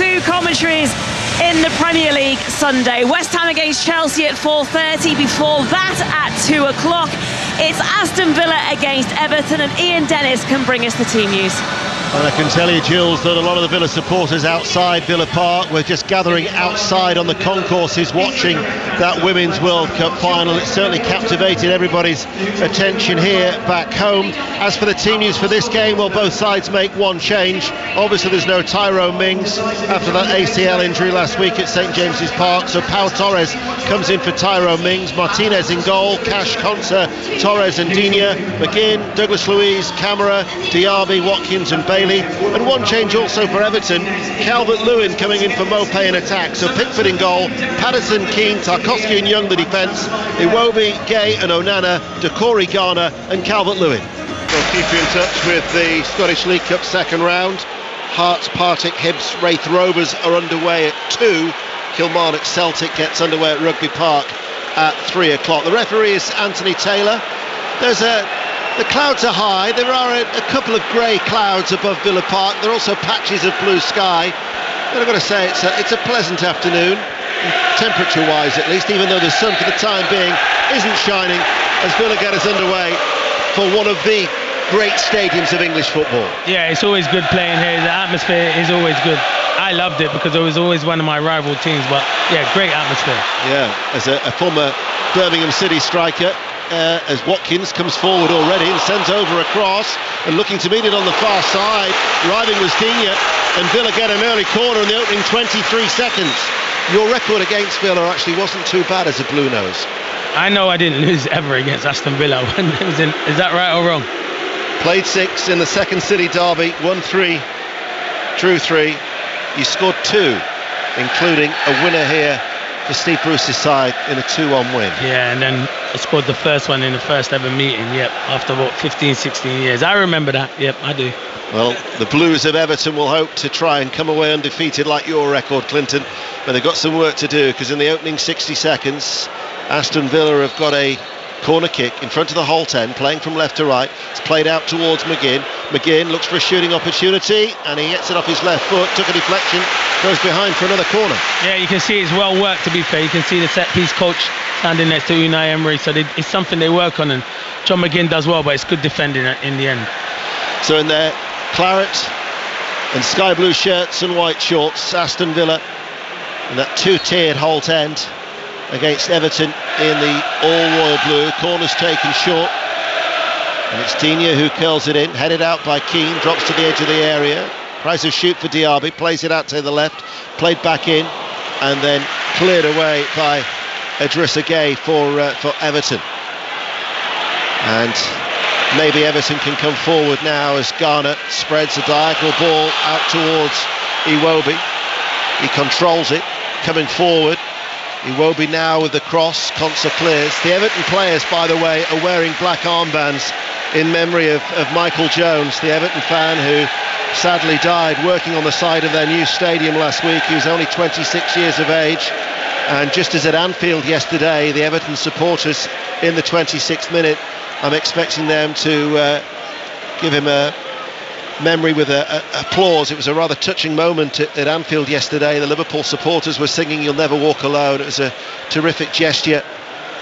two commentaries in the Premier League Sunday. West Ham against Chelsea at 4:30. Before that, at 2 o'clock, it's Aston Villa against Everton, and Ian Dennis can bring us the team news. And I can tell you, Jules, that a lot of the Villa supporters outside Villa Park were just gathering outside on the concourses watching that Women's World Cup final. It certainly captivated everybody's attention here back home. As for the team news for this game, well, both sides make one change. Obviously, there's no Tyrone Mings after that ACL injury last week at St James's Park, so Pau Torres comes in for Tyrone Mings. Martinez in goal, Cash, Konsa, Torres and Digne, McGinn, Douglas Luiz, Camara, Diaby, Watkins and Bailey. And one change also for Everton, Calvert-Lewin coming in for Mopé in attack. So Pickford in goal, Patterson, Keane, Tarkowski and Young the defence, Iwobi, Gay and Onana, Decore, Garner and Calvert-Lewin. We'll keep you in touch with the Scottish League Cup second round. Hearts, Partick, Hibs, Wraith Rovers are underway at 2. Kilmarnock Celtic gets underway at Rugby Park at 3 o'clock. The referee is Anthony Taylor. The clouds are high. There are a couple of grey clouds above Villa Park. There are also patches of blue sky. But I've got to say, it's a pleasant afternoon, temperature-wise at least, even though the sun for the time being isn't shining, as Villa get us underway for one of the great stadiums of English football. Yeah, it's always good playing here. The atmosphere is always good. I loved it because it was always one of my rival teams, but yeah, great atmosphere. Yeah, as a former Birmingham City striker, as Watkins comes forward already and sends over a cross, and looking to meet it on the far side, driving was Digne, and Villa get an early corner in the opening 23 seconds. Your record against Villa actually wasn't too bad as a Blue Nose. I know I didn't lose ever against Aston Villa when it was in. Is that right or wrong? Played 6 in the second City derby, won 3, drew 3. You scored 2, including a winner here for Steve Bruce's side in a 2-1 win. Yeah, and then I scored the first one in the first ever meeting, yep, after about 15, 16 years. I remember that, yep, I do. Well, the Blues of Everton will hope to try and come away undefeated like your record, Clinton, but they've got some work to do, because in the opening 60 seconds, Aston Villa have got a corner kick in front of the whole 10, playing from left to right. It's played out towards McGinn. McGinn looks for a shooting opportunity, and he gets it off his left foot, took a deflection, goes behind for another corner. Yeah, you can see it's well worked, to be fair. You can see the set-piece coach standing next to Unai Emery, so it's something they work on, and John McGinn does well, but it's good defending in the end. So in their claret and sky blue shirts and white shorts, Aston Villa in that two-tiered Holt End against Everton in the all-royal blue. Corner's taken short, and it's Digne who curls it in, headed out by Keane, drops to the edge of the area, tries to shoot for Diaby, plays it out to the left, played back in, and then cleared away by Idrissa Gueye for Everton. And maybe Everton can come forward now as Garner spreads a diagonal ball out towards Iwobi. He controls it, coming forward. Iwobi now with the cross, Konsa clears. The Everton players, by the way, are wearing black armbands in memory of Michael Jones, the Everton fan who sadly died working on the side of their new stadium last week. He was only 26 years of age. And just as at Anfield yesterday, the Everton supporters in the 26th minute, I'm expecting them to give him a memory with applause. It was a rather touching moment at Anfield yesterday. The Liverpool supporters were singing "You'll Never Walk Alone." It was a terrific gesture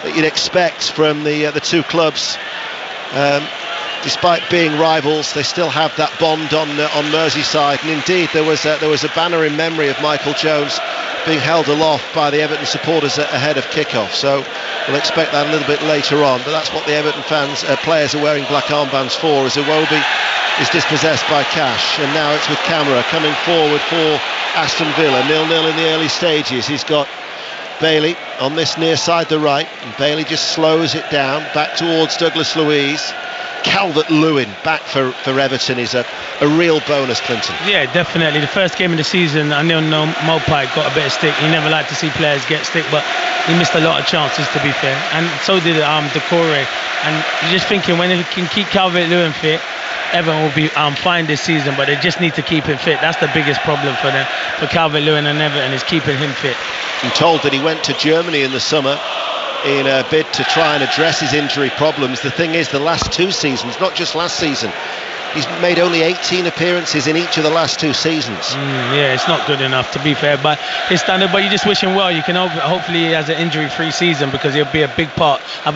that you'd expect from the two clubs. Despite being rivals, they still have that bond on Merseyside, and indeed there was a banner in memory of Michael Jones being held aloft by the Everton supporters ahead of kick-off. So we'll expect that a little bit later on, but that's what the Everton players are wearing black armbands for, as Iwobi is dispossessed by Cash, and now it's with Camara coming forward for Aston Villa. 0-0 in the early stages. He's got Bailey on this near side the right, and Bailey just slows it down back towards Douglas Luiz. Calvert-Lewin back for Everton is a real bonus, Clinton. Yeah, definitely. The first game of the season, I know Mopé got a bit of stick. He never liked to see players get stick, but he missed a lot of chances, to be fair, and so did Decore. And you're just thinking, when they can keep Calvert-Lewin fit, Everton will be fine this season, but they just need to keep him fit. That's the biggest problem for Calvert-Lewin and Everton, is keeping him fit. I'm told that he went to Germany in the summer in a bid to try and address his injury problems. The thing is, the last 2 seasons, not just last season, He's made only 18 appearances in each of the last 2 seasons. Yeah, it's not good enough, to be fair, but his standard. But you just wish him well. You can hopefully he has an injury-free season, because he'll be have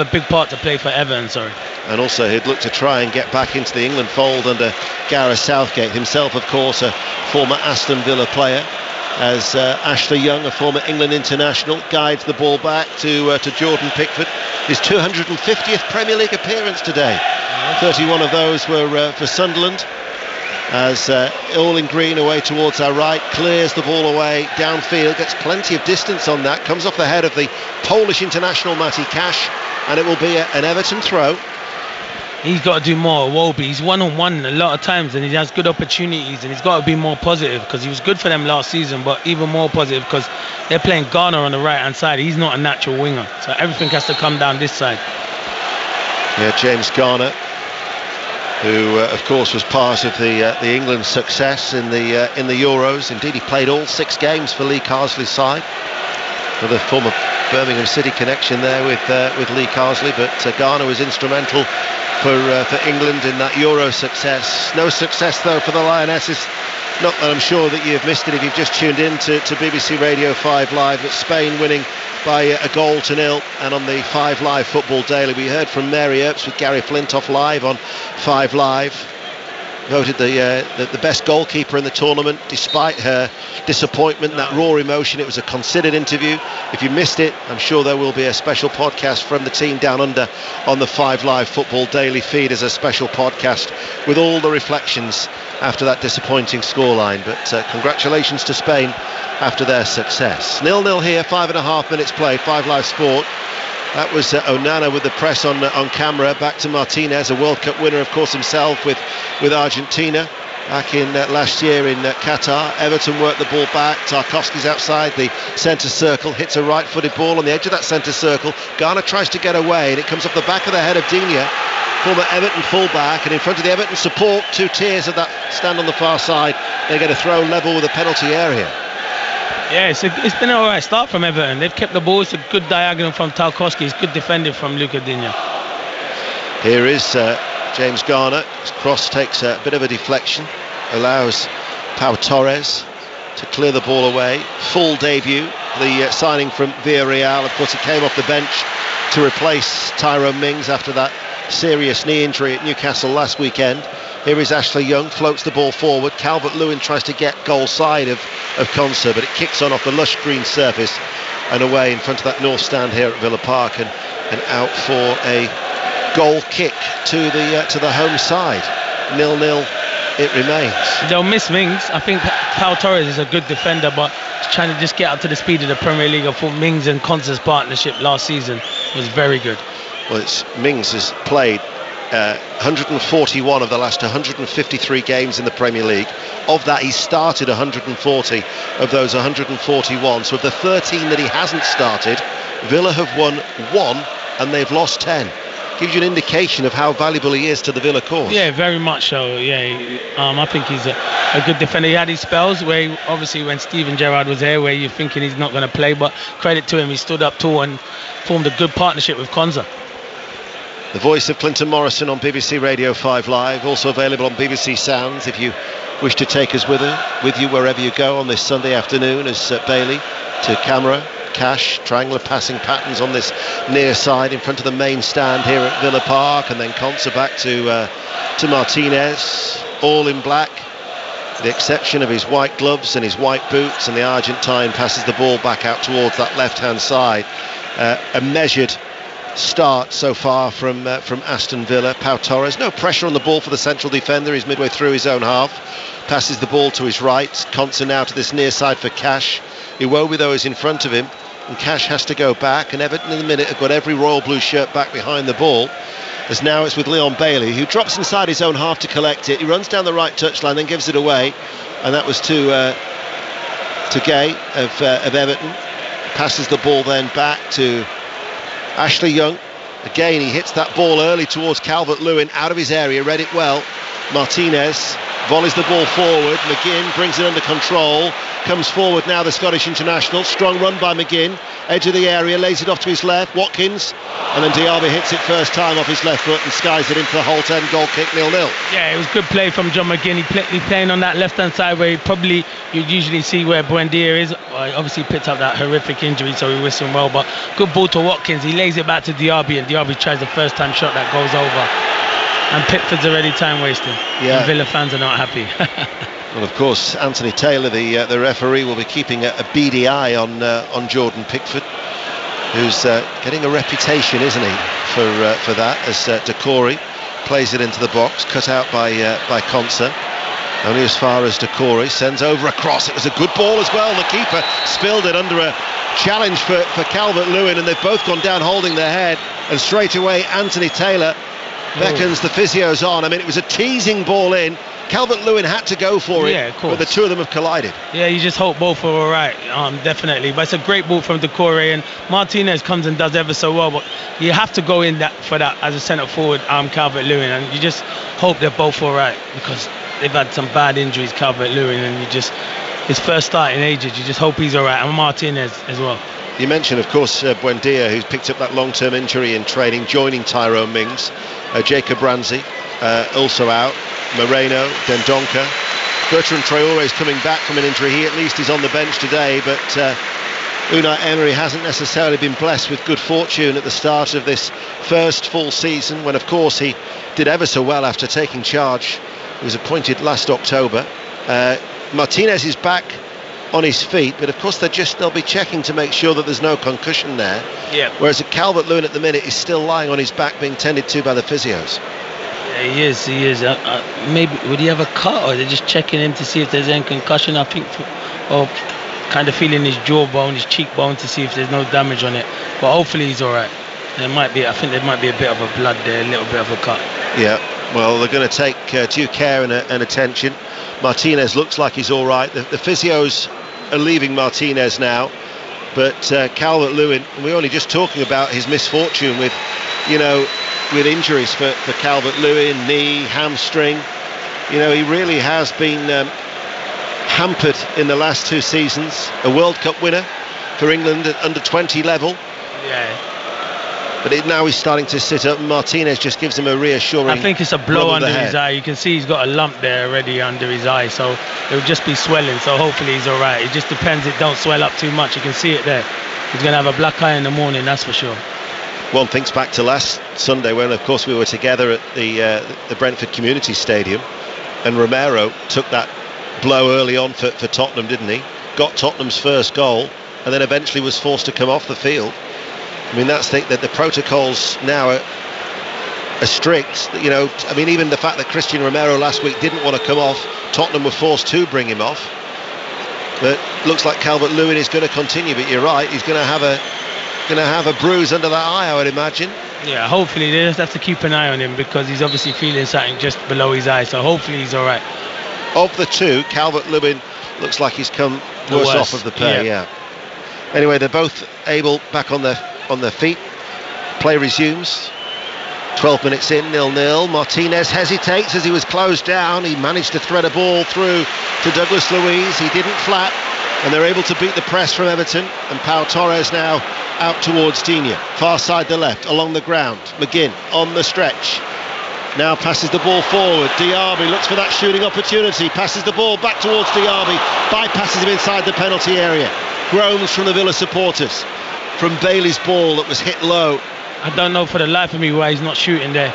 a big part to play for Everton. And also he'd look to try and get back into the England fold under Gareth Southgate, himself of course a former Aston Villa player, as Ashley Young, a former England international, guides the ball back to Jordan Pickford. His 250th Premier League appearance today. 31 of those were for Sunderland, as all in green away towards our right, clears the ball away downfield, gets plenty of distance on that, comes off the head of the Polish international Matty Cash, and it will be an Everton throw. He's got to do more. Wolby, he's one-on-one a lot of times, and he has good opportunities, and he's got to be more positive, because he was good for them last season, but even more positive because they're playing Garner on the right-hand side. He's not a natural winger, so everything has to come down this side. Yeah, James Garner, who of course was part of the England success in the Euros. Indeed, he played all 6 games for Lee Carsley's side. Another former Birmingham City connection there with Lee Carsley, but Garner was instrumental for England in that Euro success. No success though for the Lionesses. Not that I'm sure that you've missed it if you've just tuned in to BBC Radio 5 Live, but Spain winning by a 1-0, and on the 5 Live Football Daily we heard from Mary Earps with Gary Flintoff live on 5 Live. Voted the best goalkeeper in the tournament despite her disappointment, that raw emotion. It was a considered interview. If you missed it, I'm sure there will be a special podcast from the team down under on the 5 Live Football Daily feed as a special podcast with all the reflections after that disappointing scoreline. But congratulations to Spain after their success. 0-0 here, 5.5 minutes played, 5 Live Sport. That was Onana with the press on camera. Back to Martinez, a World Cup winner, of course, himself with Argentina back in last year in Qatar. Everton worked the ball back. Tarkowski's outside the centre circle, hits a right-footed ball on the edge of that centre circle. Garner tries to get away, and it comes off the back of the head of Digne, former Everton fullback, and in front of the Everton support, 2 tiers of that stand on the far side. They get a throw level with the penalty area. Yeah, it's been an alright start from Everton. They've kept the ball. It's a good diagonal from Tarkowski. It's good defending from Luca Digne. Here is James Garner. His cross takes a bit of a deflection, allows Pau Torres to clear the ball away. Full debut, the signing from Villarreal. Of course, he came off the bench to replace Tyrone Mings after that serious knee injury at Newcastle last weekend. Here is Ashley Young, floats the ball forward. Calvert-Lewin tries to get goal side of Konsa, but it kicks on off the lush green surface and away in front of that north stand here at Villa Park, and out for a goal kick to the home side. 0-0 it remains. They'll miss Mings. I think Pau Torres is a good defender, but he's trying to just get up to the speed of the Premier League. I thought Mings and Konsa's partnership last season was very good. Well, Mings has played 141 of the last 153 games in the Premier League. Of that, he started 140 of those 141. So of the 13 that he hasn't started, Villa have won 1 and they've lost 10. Gives you an indication of how valuable he is to the Villa cause. Yeah, very much so. Yeah, I think he's a good defender. He had his spells where, obviously, when Steven Gerrard was there, where you're thinking he's not going to play, but credit to him, he stood up tall and formed a good partnership with Konsa. The voice of Clinton Morrison on BBC Radio 5 Live, also available on BBC Sounds if you wish to take us with you wherever you go on this Sunday afternoon, as Bailey to camera. Cash, triangular passing patterns on this near side in front of the main stand here at Villa Park, and then Konsa back to Martinez, all in black, with the exception of his white gloves and his white boots, and the Argentine passes the ball back out towards that left-hand side. A measured start so far from Aston Villa. Pau Torres, no pressure on the ball for the central defender. He's midway through his own half, passes the ball to his right. Konsa now to this near side for Cash. Iwobi though is in front of him, and Cash has to go back, and Everton in a minute have got every royal blue shirt back behind the ball, as now it's with Leon Bailey, who drops inside his own half to collect it. He runs down the right touchline, then gives it away, and that was to Gay of Everton. Passes the ball then back to Ashley Young. Again, he hits that ball early towards Calvert-Lewin, out of his area, read it well. Martinez volleys the ball forward. McGinn brings it under control, comes forward now, the Scottish international. Strong run by McGinn, edge of the area, lays it off to his left. Watkins, and then Diaby hits it first time off his left foot and skies it into the Holt end. Goal kick, 0-0. Yeah, it was good play from John McGinn. He's playing on that left hand side where you'd usually see where Buendia is. Well, obviously picked up that horrific injury, so he was whistling well, but good ball to Watkins. He lays it back to Diaby, and Diaby tries the first time shot that goes over. And Pickford's already time wasting. Yeah. And Villa fans are not happy. Well, of course, Anthony Taylor, the referee, will be keeping a beady eye on Jordan Pickford, who's getting a reputation, isn't he, for that, as Decore plays it into the box, cut out by Konsa. Only as far as Decore sends over a cross. It was a good ball as well. The keeper spilled it under a challenge for Calvert-Lewin, and they've both gone down holding their head. And straight away, Anthony Taylor beckons the physios on. I mean, it was a teasing ball in. Calvert-Lewin had to go for it, of course, but the two of them have collided. Yeah, you just hope both are all right, definitely. But it's a great ball from Decore, and Martinez comes and does ever so well, but you have to go in for that as a centre forward, Calvert-Lewin, and you just hope they're both all right, because they've had some bad injuries, Calvert-Lewin, and his first start in ages, you just hope he's all right, and Martinez as well. You mentioned, of course, Buendia, who's picked up that long-term injury in training, joining Tyrone Mings. Jacob Ramsey also out. Moreno, Dendoncker. Bertrand Traore is coming back from an injury. He at least is on the bench today, but Unai Emery hasn't necessarily been blessed with good fortune at the start of this first full season, when, of course, he did ever so well after taking charge. He was appointed last October. Martinez is back on his feet, but of course they'll be checking to make sure that there's no concussion there. Yeah. Whereas Calvert-Lewin at the minute is still lying on his back, being tended to by the physios. Yeah, he is. Maybe would he have a cut, or they're just checking him to see if there's any concussion? I think, or kind of feeling his jawbone, his cheekbone, to see if there's no damage on it. But hopefully he's all right. I think there might be a bit of a blood there, a little bit of a cut. Yeah. Well, they're going to take due care and attention. Martinez looks like he's all right. The physios are leaving Martinez now, but Calvert-Lewin, we're only just talking about his misfortune with injuries for Calvert-Lewin, knee, hamstring. He really has been hampered in the last two seasons. A World Cup winner for England at under 20 level. Yeah. But now he's starting to sit up, and Martinez just gives him a reassuring. I think it's a blow under his eye. You can see he's got a lump there already under his eye, so it would just be swelling. So hopefully he's all right. It just depends. It don't swell up too much. You can see it there. He's going to have a black eye in the morning, that's for sure. One thinks back to last Sunday when, of course, we were together at the Brentford Community Stadium, and Romero took that blow early on for Tottenham, didn't he? Got Tottenham's first goal, and then eventually was forced to come off the field. I mean, that's that the protocols now are strict. I mean, even the fact that Christian Romero last week didn't want to come off, Tottenham were forced to bring him off. But looks like Calvert-Lewin is going to continue. But you're right, he's going to have a bruise under that eye, I would imagine. Yeah, hopefully they just have to keep an eye on him, because he's obviously feeling something just below his eye. So hopefully he's all right. Of the two, Calvert-Lewin looks like he's come worse off of the pair. Yeah. Anyway, they're both able back on their feet. Play resumes. 12 minutes in, 0-0. Martinez hesitates as he was closed down. He managed to thread a ball through to Douglas Luiz. He didn't flap, and they're able to beat the press from Everton. And Pau Torres now out towards Digne. Far side the left, along the ground. McGinn on the stretch. Now passes the ball forward. Diaby looks for that shooting opportunity. Passes the ball back towards Diaby. Bypasses him inside the penalty area. Groans from the Villa supporters from Bailey's ball that was hit low. I don't know for the life of me why he's not shooting there.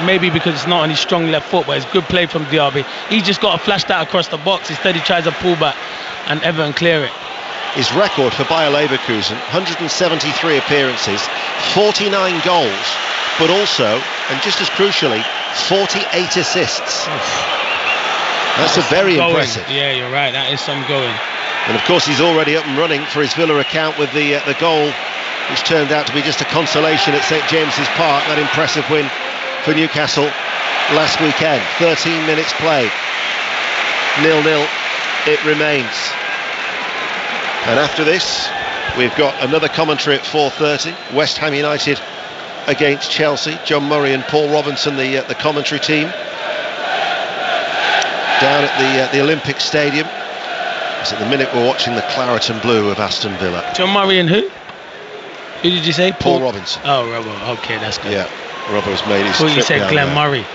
Maybe because it's not on his strong left foot, but it's good play from Diaby. He's just got to flash that across the box. Instead he tries a pullback and Everton clear it. His record for Bayer Leverkusen, 173 appearances, 49 goals, but also, and just as crucially, 48 assists. That's very impressive. Yeah, you're right, that is some going. And of course he's already up and running for his Villa account with the goal, which turned out to be just a consolation at St James's Park. That impressive win for Newcastle last weekend. 13 minutes played, 0-0 it remains. And after this we've got another commentary at 4:30. West Ham United against Chelsea. John Murray and Paul Robinson, the commentary team. down at the Olympic Stadium. It's at the minute we're watching the claret and blue of Aston Villa. John Murray and who? Who did you say? Paul Robinson. Oh, Robbo. Okay, that's good. Yeah, Robbo has made his trip. You said Glenn there. Murray.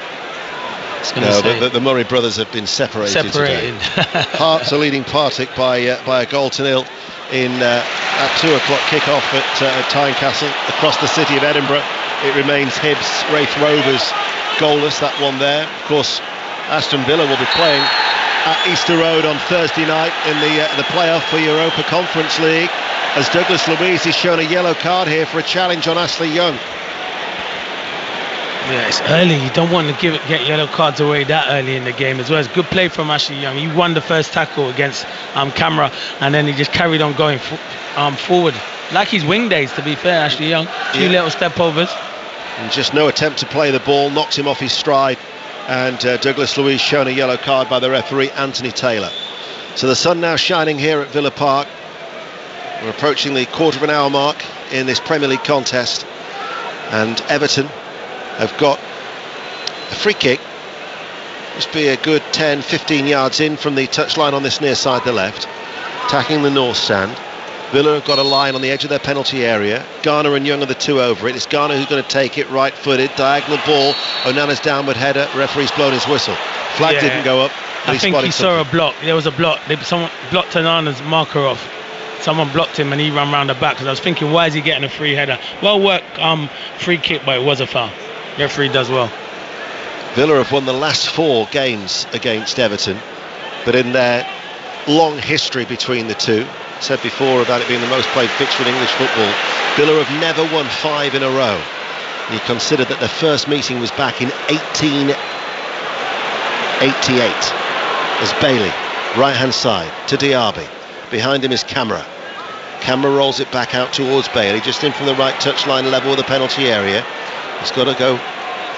No, the Murray brothers have been separated. Today. Hearts are leading Partick by a goal to nil in at 2 o'clock kick-off at Tynecastle across the city of Edinburgh. It remains Hibs, Wraith Rovers goalless, that one there. Of course, Aston Villa will be playing at Easter Road on Thursday night in the playoff for Europa Conference League, as Douglas Luiz is shown a yellow card here for a challenge on Ashley Young. Yeah, it's early. You don't want to get yellow cards away that early in the game as well. It's good play from Ashley Young. He won the first tackle against Camera, and then he just carried on going forward. Like his wing days, to be fair, Ashley Young. A few little step overs. And just no attempt to play the ball, knocks him off his stride. And Douglas Luiz shown a yellow card by the referee, Anthony Taylor. So the sun now shining here at Villa Park. We're approaching the quarter of an hour mark in this Premier League contest. And Everton have got a free kick. Must be a good 10-15 yards in from the touchline on this near side, the left, attacking the north stand. Villa have got a line on the edge of their penalty area. Garner and Young are the two over it. It's Garner who's going to take it, right-footed, diagonal ball. Onana's downward header. Referee's blown his whistle. Flag didn't go up. I think he saw a block. There was a block. Someone blocked Onana's marker off. Someone blocked him and he ran round the back. Because I was thinking, why is he getting a free header? Well worked free kick, but it was a foul. Referee does well. Villa have won the last 4 games against Everton, but in their long history between the two, said before about it being the most played fixture in English football, Villa have never won 5 in a row. And you consider that their first meeting was back in 1888 as Bailey, right hand side to Diaby. Behind him is Camera. Camera rolls it back out towards Bailey, just in from the right touchline level of the penalty area. He's got to go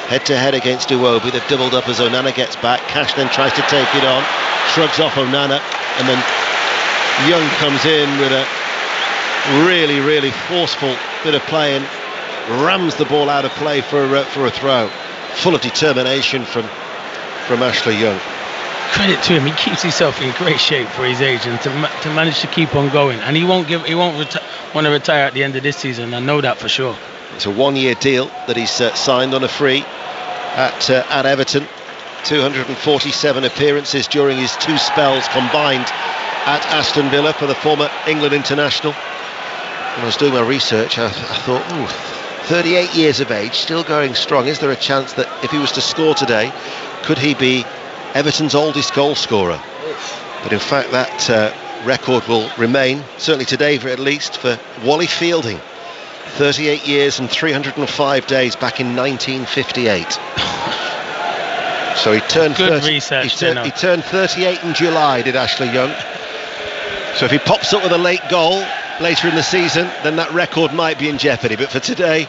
head-to-head against Iwobi. They've doubled up as Onana gets back. Cash then tries to take it on, shrugs off Onana, and then Young comes in with a really, really forceful bit of play and rams the ball out of play for a throw. Full of determination from Ashley Young. Credit to him, he keeps himself in great shape for his age, and to manage to keep on going. And he won't want to retire at the end of this season. I know that for sure. It's a 1-year deal that he's signed on a free at Everton. 247 appearances during his 2 spells combined at Aston Villa for the former England international. When I was doing my research, I thought, 38 years of age, still going strong. Is there a chance that if he was to score today, could he be Everton's oldest goal scorer? But in fact, that record will remain, certainly today at least, for Wally Fielding. 38 years and 305 days back in 1958. So he turned 38 in July, did Ashley Young. So if he pops up with a late goal later in the season, then that record might be in jeopardy. But for today,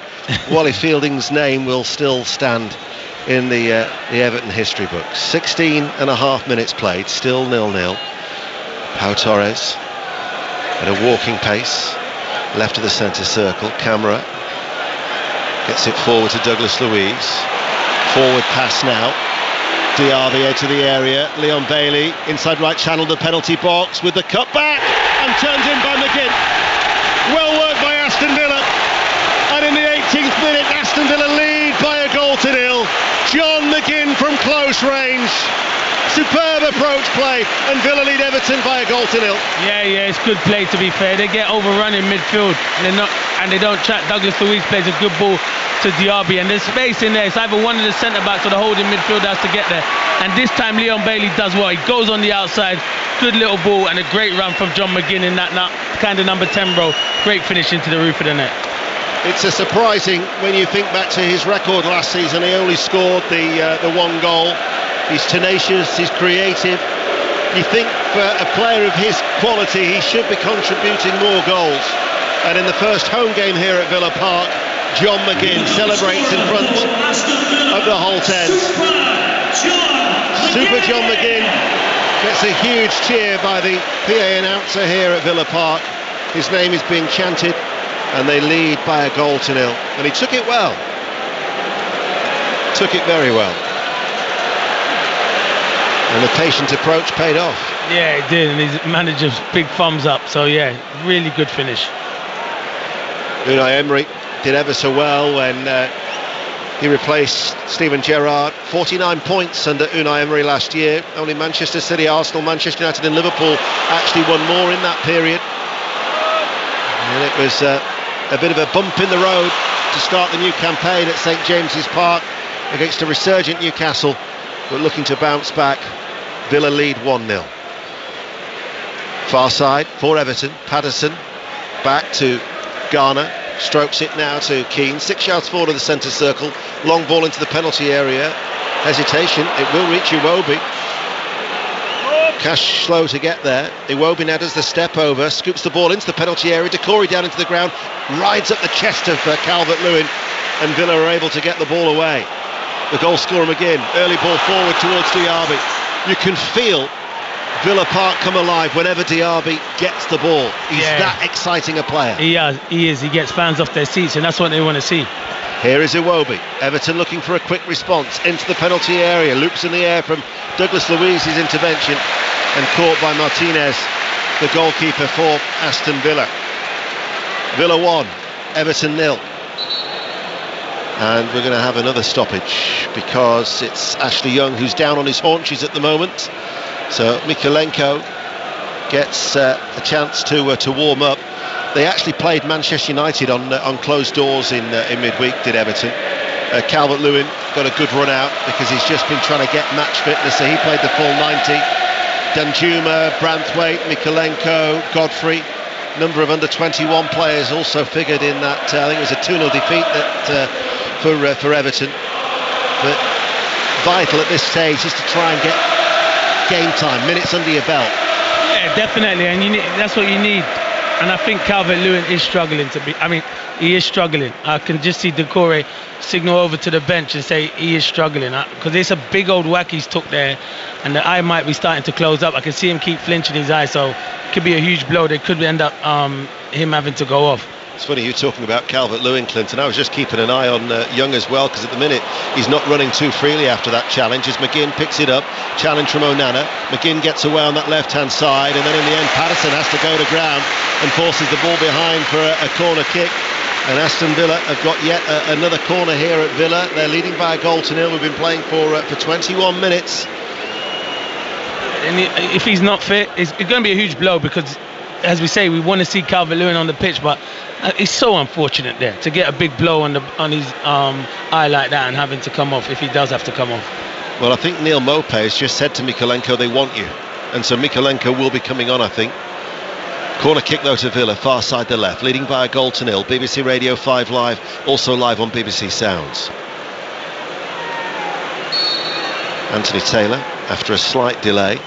Wally Fielding's name will still stand in the Everton history books. 16.5 minutes played, still 0-0. Pau Torres at a walking pace, left of the centre circle. Camera gets it forward to Douglas Luiz. Forward pass now. Diaby edge of the area. Leon Bailey inside right channel, the penalty box with the cutback and turned in by McGinn. Well worked by Aston Villa. And in the 18th minute, Aston Villa lead by a goal to nil. John McGinn from close range. Superb approach play, and Villa lead Everton by a goal to nil. Yeah, it's good play, to be fair. They get overrun in midfield, and they don't chat. Douglas Luiz plays a good ball to Diaby, and there's space in there. It's either one of the centre backs or the holding midfield has to get there. And this time Leon Bailey does well. He goes on the outside, good little ball, and a great run from John McGinn in that kind of number 10 role. Great finish into the roof of the net. It's a surprising when you think back to his record last season. He only scored the 1 goal. He's tenacious, he's creative. You think for a player of his quality, he should be contributing more goals. And in the first home game here at Villa Park, John McGinn celebrates in front of the Holt end. Super John McGinn gets a huge cheer by the PA announcer here at Villa Park. His name is being chanted, and they lead by a goal to nil. And he took it well. Took it very well. And the patient approach paid off. Yeah, it did, and his manager's big thumbs up. So yeah, really good finish. Unai Emery did ever so well when he replaced Steven Gerrard. 49 points under Unai Emery last year. Only Manchester City, Arsenal, Manchester United and Liverpool actually won more in that period. And it was a bit of a bump in the road to start the new campaign at St James's Park against a resurgent Newcastle, but looking to bounce back. Villa lead 1-0. Far side for Everton. Patterson back to Garner. Strokes it now to Keane. 6 yards forward of the centre circle. Long ball into the penalty area. Hesitation. It will reach Iwobi. Cash slow to get there. Iwobi now does the step over. Scoops the ball into the penalty area. Decore down into the ground. Rides up the chest of Calvert-Lewin. And Villa are able to get the ball away. The goal scorer McGinn. Early ball forward towards Diaby. You can feel Villa Park come alive whenever Diaby gets the ball. He's that exciting a player. He is. He gets fans off their seats, and that's what they want to see. Here is Iwobi. Everton looking for a quick response into the penalty area. Loops in the air from Douglas Luiz's intervention and caught by Martinez, the goalkeeper for Aston Villa. Villa 1, Everton 0. And we're going to have another stoppage because it's Ashley Young who's down on his haunches at the moment. So Mykolenko gets a chance to warm up. They actually played Manchester United on closed doors in midweek, did Everton. Calvert-Lewin got a good run out because he's just been trying to get match fitness, so he played the full 90. Danjuma, Branthwaite, Mykolenko, Godfrey, number of under-21 players also figured in that. I think it was a 2-0 defeat for Everton. But vital at this stage is to try and get game time, minutes under your belt. Yeah, definitely, and that's what you need. And I think Calvert-Lewin is struggling he is struggling. I can just see Decore signal over to the bench and say he is struggling because it's a big old whack he's took there, and the eye might be starting to close up. I can see him keep flinching his eye, so it could be a huge blow. They could end up him having to go off. It's funny you talking about Calvert-Lewin, Clinton. I was just keeping an eye on Young as well, because at the minute he's not running too freely after that challenge as McGinn picks it up. Challenge from Onana. McGinn gets away on that left-hand side, and then in the end Patterson has to go to ground and forces the ball behind for a corner kick. And Aston Villa have got yet another corner here at Villa. They're leading by a goal to nil. We've been playing for 21 minutes. And if he's not fit, it's going to be a huge blow because, as we say, we want to see Calvert-Lewin on the pitch, but it's so unfortunate there to get a big blow on his eye like that and having to come off if he does have to come off. Well, I think Neil Mope has just said to Mykolenko they want you, and so Mykolenko will be coming on, I think. Corner kick though to Villa, far side the left, leading by a goal to nil. BBC Radio 5 Live, also live on BBC Sounds. Anthony Taylor, after a slight delay,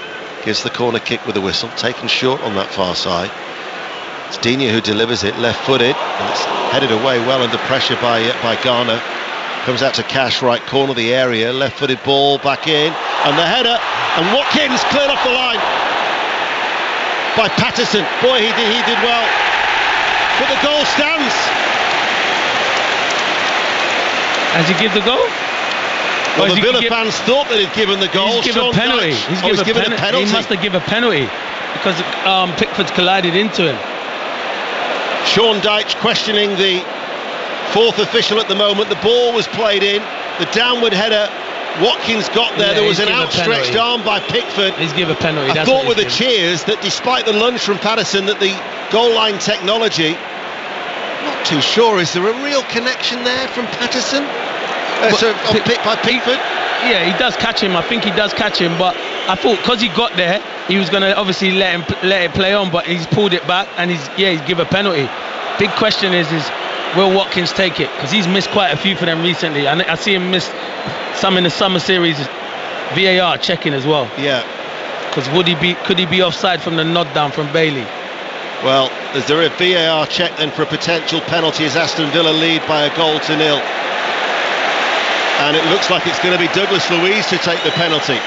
gives the corner kick with a whistle, taken short on that far side. It's Digne who delivers it, left-footed, and it's headed away well under pressure by Garner. Comes out to Cash, right corner of the area, left-footed ball back in, and the header, and Watkins cleared off the line by Patterson. Boy, he did well, but the goal stands. Has he given the goal? Well, the Villa fans thought that he'd given the goal. He's given a penalty. He's given a penalty. He must have given a penalty because Pickford's collided into him. Sean Dyche questioning the fourth official at the moment. The ball was played in, the downward header, Watkins got there. There was an outstretched arm by Pickford. He's given a penalty. I thought with the cheers that despite the lunge from Patterson that the goal line technology, not too sure, is there a real connection there from Patterson? By Pickford? Yeah, he does catch him. I think he does catch him, but I thought because he got there, he was going to obviously let it play on, but he's pulled it back and he's given a penalty. Big question is will Watkins take it? Because he's missed quite a few for them recently. I see him miss some in the summer series. VAR checking as well. Yeah. Because could he be offside from the nod down from Bailey? Well, is there a VAR check then for a potential penalty as Aston Villa lead by a goal to nil? And it looks like it's going to be Douglas Luiz to take the penalty.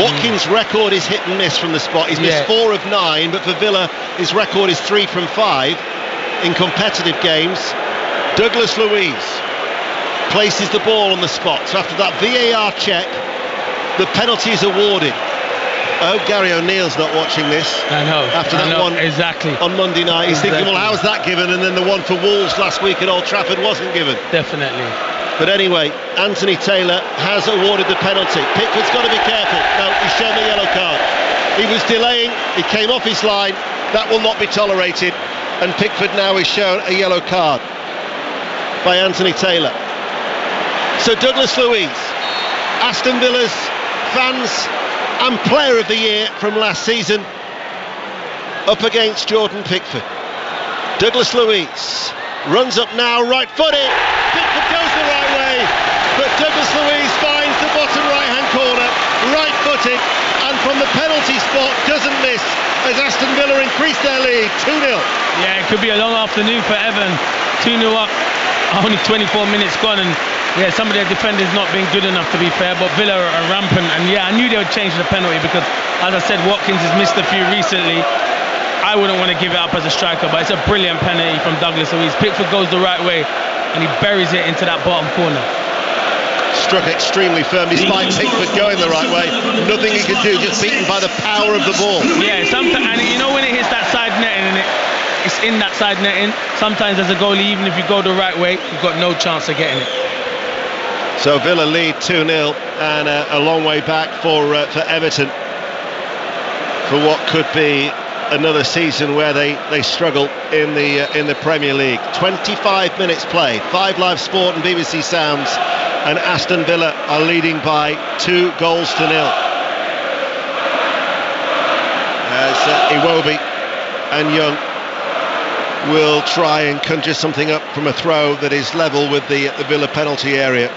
Watkins' record is hit and miss from the spot. He's missed 4 of 9, but for Villa, his record is 3 from 5 in competitive games. Douglas Luiz places the ball on the spot. So after that VAR check, The penalty is awarded. I hope Gary O'Neill's not watching this. I know. After that one exactly on Monday night, he's thinking, well, how's that given? And then the one for Wolves last week at Old Trafford wasn't given. Definitely. But anyway, Anthony Taylor has awarded the penalty. Pickford's got to be careful. No, he's shown the yellow card. He was delaying, he came off his line. That will not be tolerated. And Pickford now is shown a yellow card by Anthony Taylor. So Douglas Luiz, Aston Villa's fans and player of the year from last season, up against Jordan Pickford. Douglas Luiz runs up now, right-footed. Pickford goes the right way, but Douglas Luiz finds the bottom right-hand corner, right-footed, and from the penalty spot doesn't miss as Aston Villa increase their lead 2-0. Yeah, it could be a long afternoon for Everton. 2-0 up, only 24 minutes gone, and yeah, some of their defenders not being good enough, to be fair, but Villa are rampant. And yeah, I knew they would change the penalty because, as I said, Watkins has missed a few recently. I wouldn't want to give it up as a striker, but it's a brilliant penalty from Douglas Luiz. Pickford goes the right way and he buries it into that bottom corner. Struck extremely firm despite Pickford going the right way. Nothing he could do, just beaten by the power of the ball. Yeah, sometimes, and you know when it hits that side netting and it's in that side netting, sometimes as a goalie, even if you go the right way, you've got no chance of getting it. So Villa lead 2-0 and a long way back for Everton for what could be another season where they struggle in the Premier League. 25 minutes played, 5 Live Sport and BBC Sounds, and Aston Villa are leading by 2 goals to 0. As Iwobi and Young will try and conjure something up from a throw that is level with the Villa penalty area.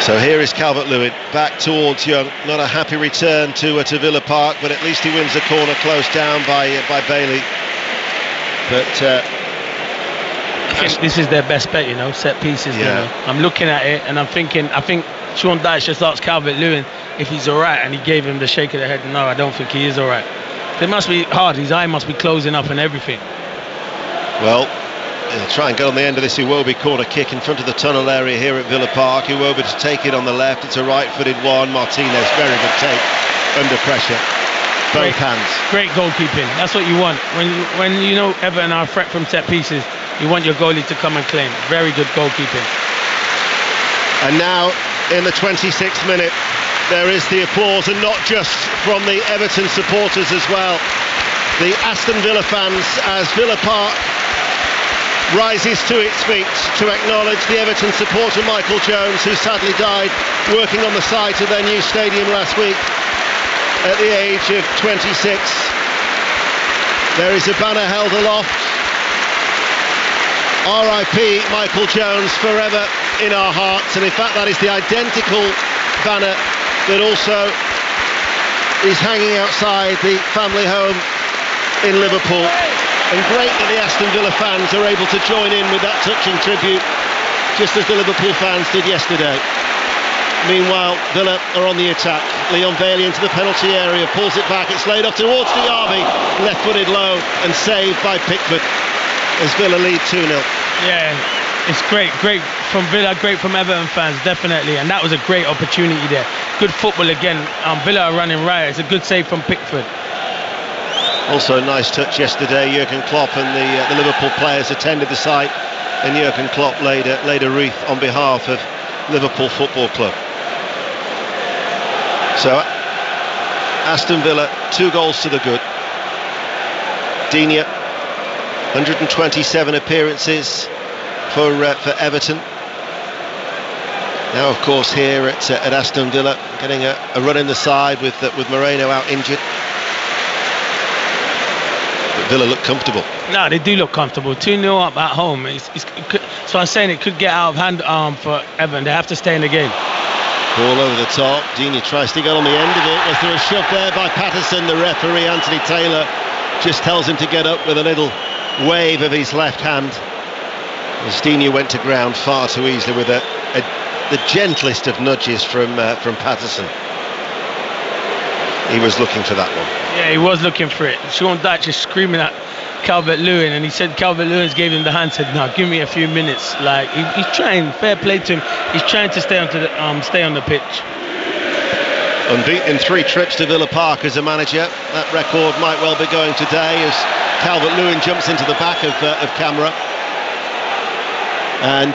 So here is Calvert-Lewin back towards Young. Not a happy return to Villa Park, but at least he wins the corner closed down by Bailey. But this is their best bet, you know, set pieces. Yeah. You know. I'm looking at it and I'm thinking, I think Sean Dyche just asked Calvert-Lewin if he's all right, and he gave him the shake of the head. No, I don't think he is all right. It must be hard. His eye must be closing up and everything. Well, he'll try and get on the end of this Iwobi corner kick in front of the tunnel area here at Villa Park. Iwobi to take it on the left. It's a right-footed one. Martinez, very good take under pressure. Both hands. Great goalkeeping. That's what you want. When you know Everton are a threat from set pieces, you want your goalie to come and claim. Very good goalkeeping. And now, in the 26th minute, there is the applause, and not just from the Everton supporters as well. The Aston Villa fans, as Villa Park rises to its feet to acknowledge the Everton supporter Michael Jones, who sadly died working on the site of their new stadium last week at the age of 26. There is a banner held aloft. R.I.P. Michael Jones, forever in our hearts. And in fact, that is the identical banner that also is hanging outside the family home in Liverpool. And great that the Aston Villa fans are able to join in with that touching tribute, just as the Liverpool fans did yesterday. Meanwhile, Villa are on the attack. Leon Bailey into the penalty area, pulls it back, it's laid off towards Diaby, left-footed low and saved by Pickford as Villa lead 2-0. Yeah, it's great from Villa, great from Everton fans, definitely, and that was a great opportunity there. Good football again. Villa are running riot. It's a good save from Pickford. Also a nice touch yesterday. Jurgen Klopp and the Liverpool players attended the site, and Jurgen Klopp laid a wreath on behalf of Liverpool Football Club. So Aston Villa 2 goals to the good. Digne, 127 appearances for Everton. Now, of course, here at Aston Villa, getting a run in the side with Moreno out injured. But Villa look comfortable. No, they do look comfortable. 2-0 up at home. So I'm saying it could get out of hand for Everton. They have to stay in the game. Ball over the top. Digne tries to get on the end of it. Was there a shove there by Patterson? The referee, Anthony Taylor, just tells him to get up with a little wave of his left hand. As Digne went to ground far too easily with the gentlest of nudges from Patterson. He was looking for that one. Yeah, he was looking for it. Sean Dyche is screaming at Calvert-Lewin, and he said Calvert-Lewin gave him the hand, said, "No, give me a few minutes." Like he's trying, fair play to him. He's trying to stay on the pitch. Unbeaten in 3 trips to Villa Park as a manager. That record might well be going today as Calvert-Lewin jumps into the back of camera. And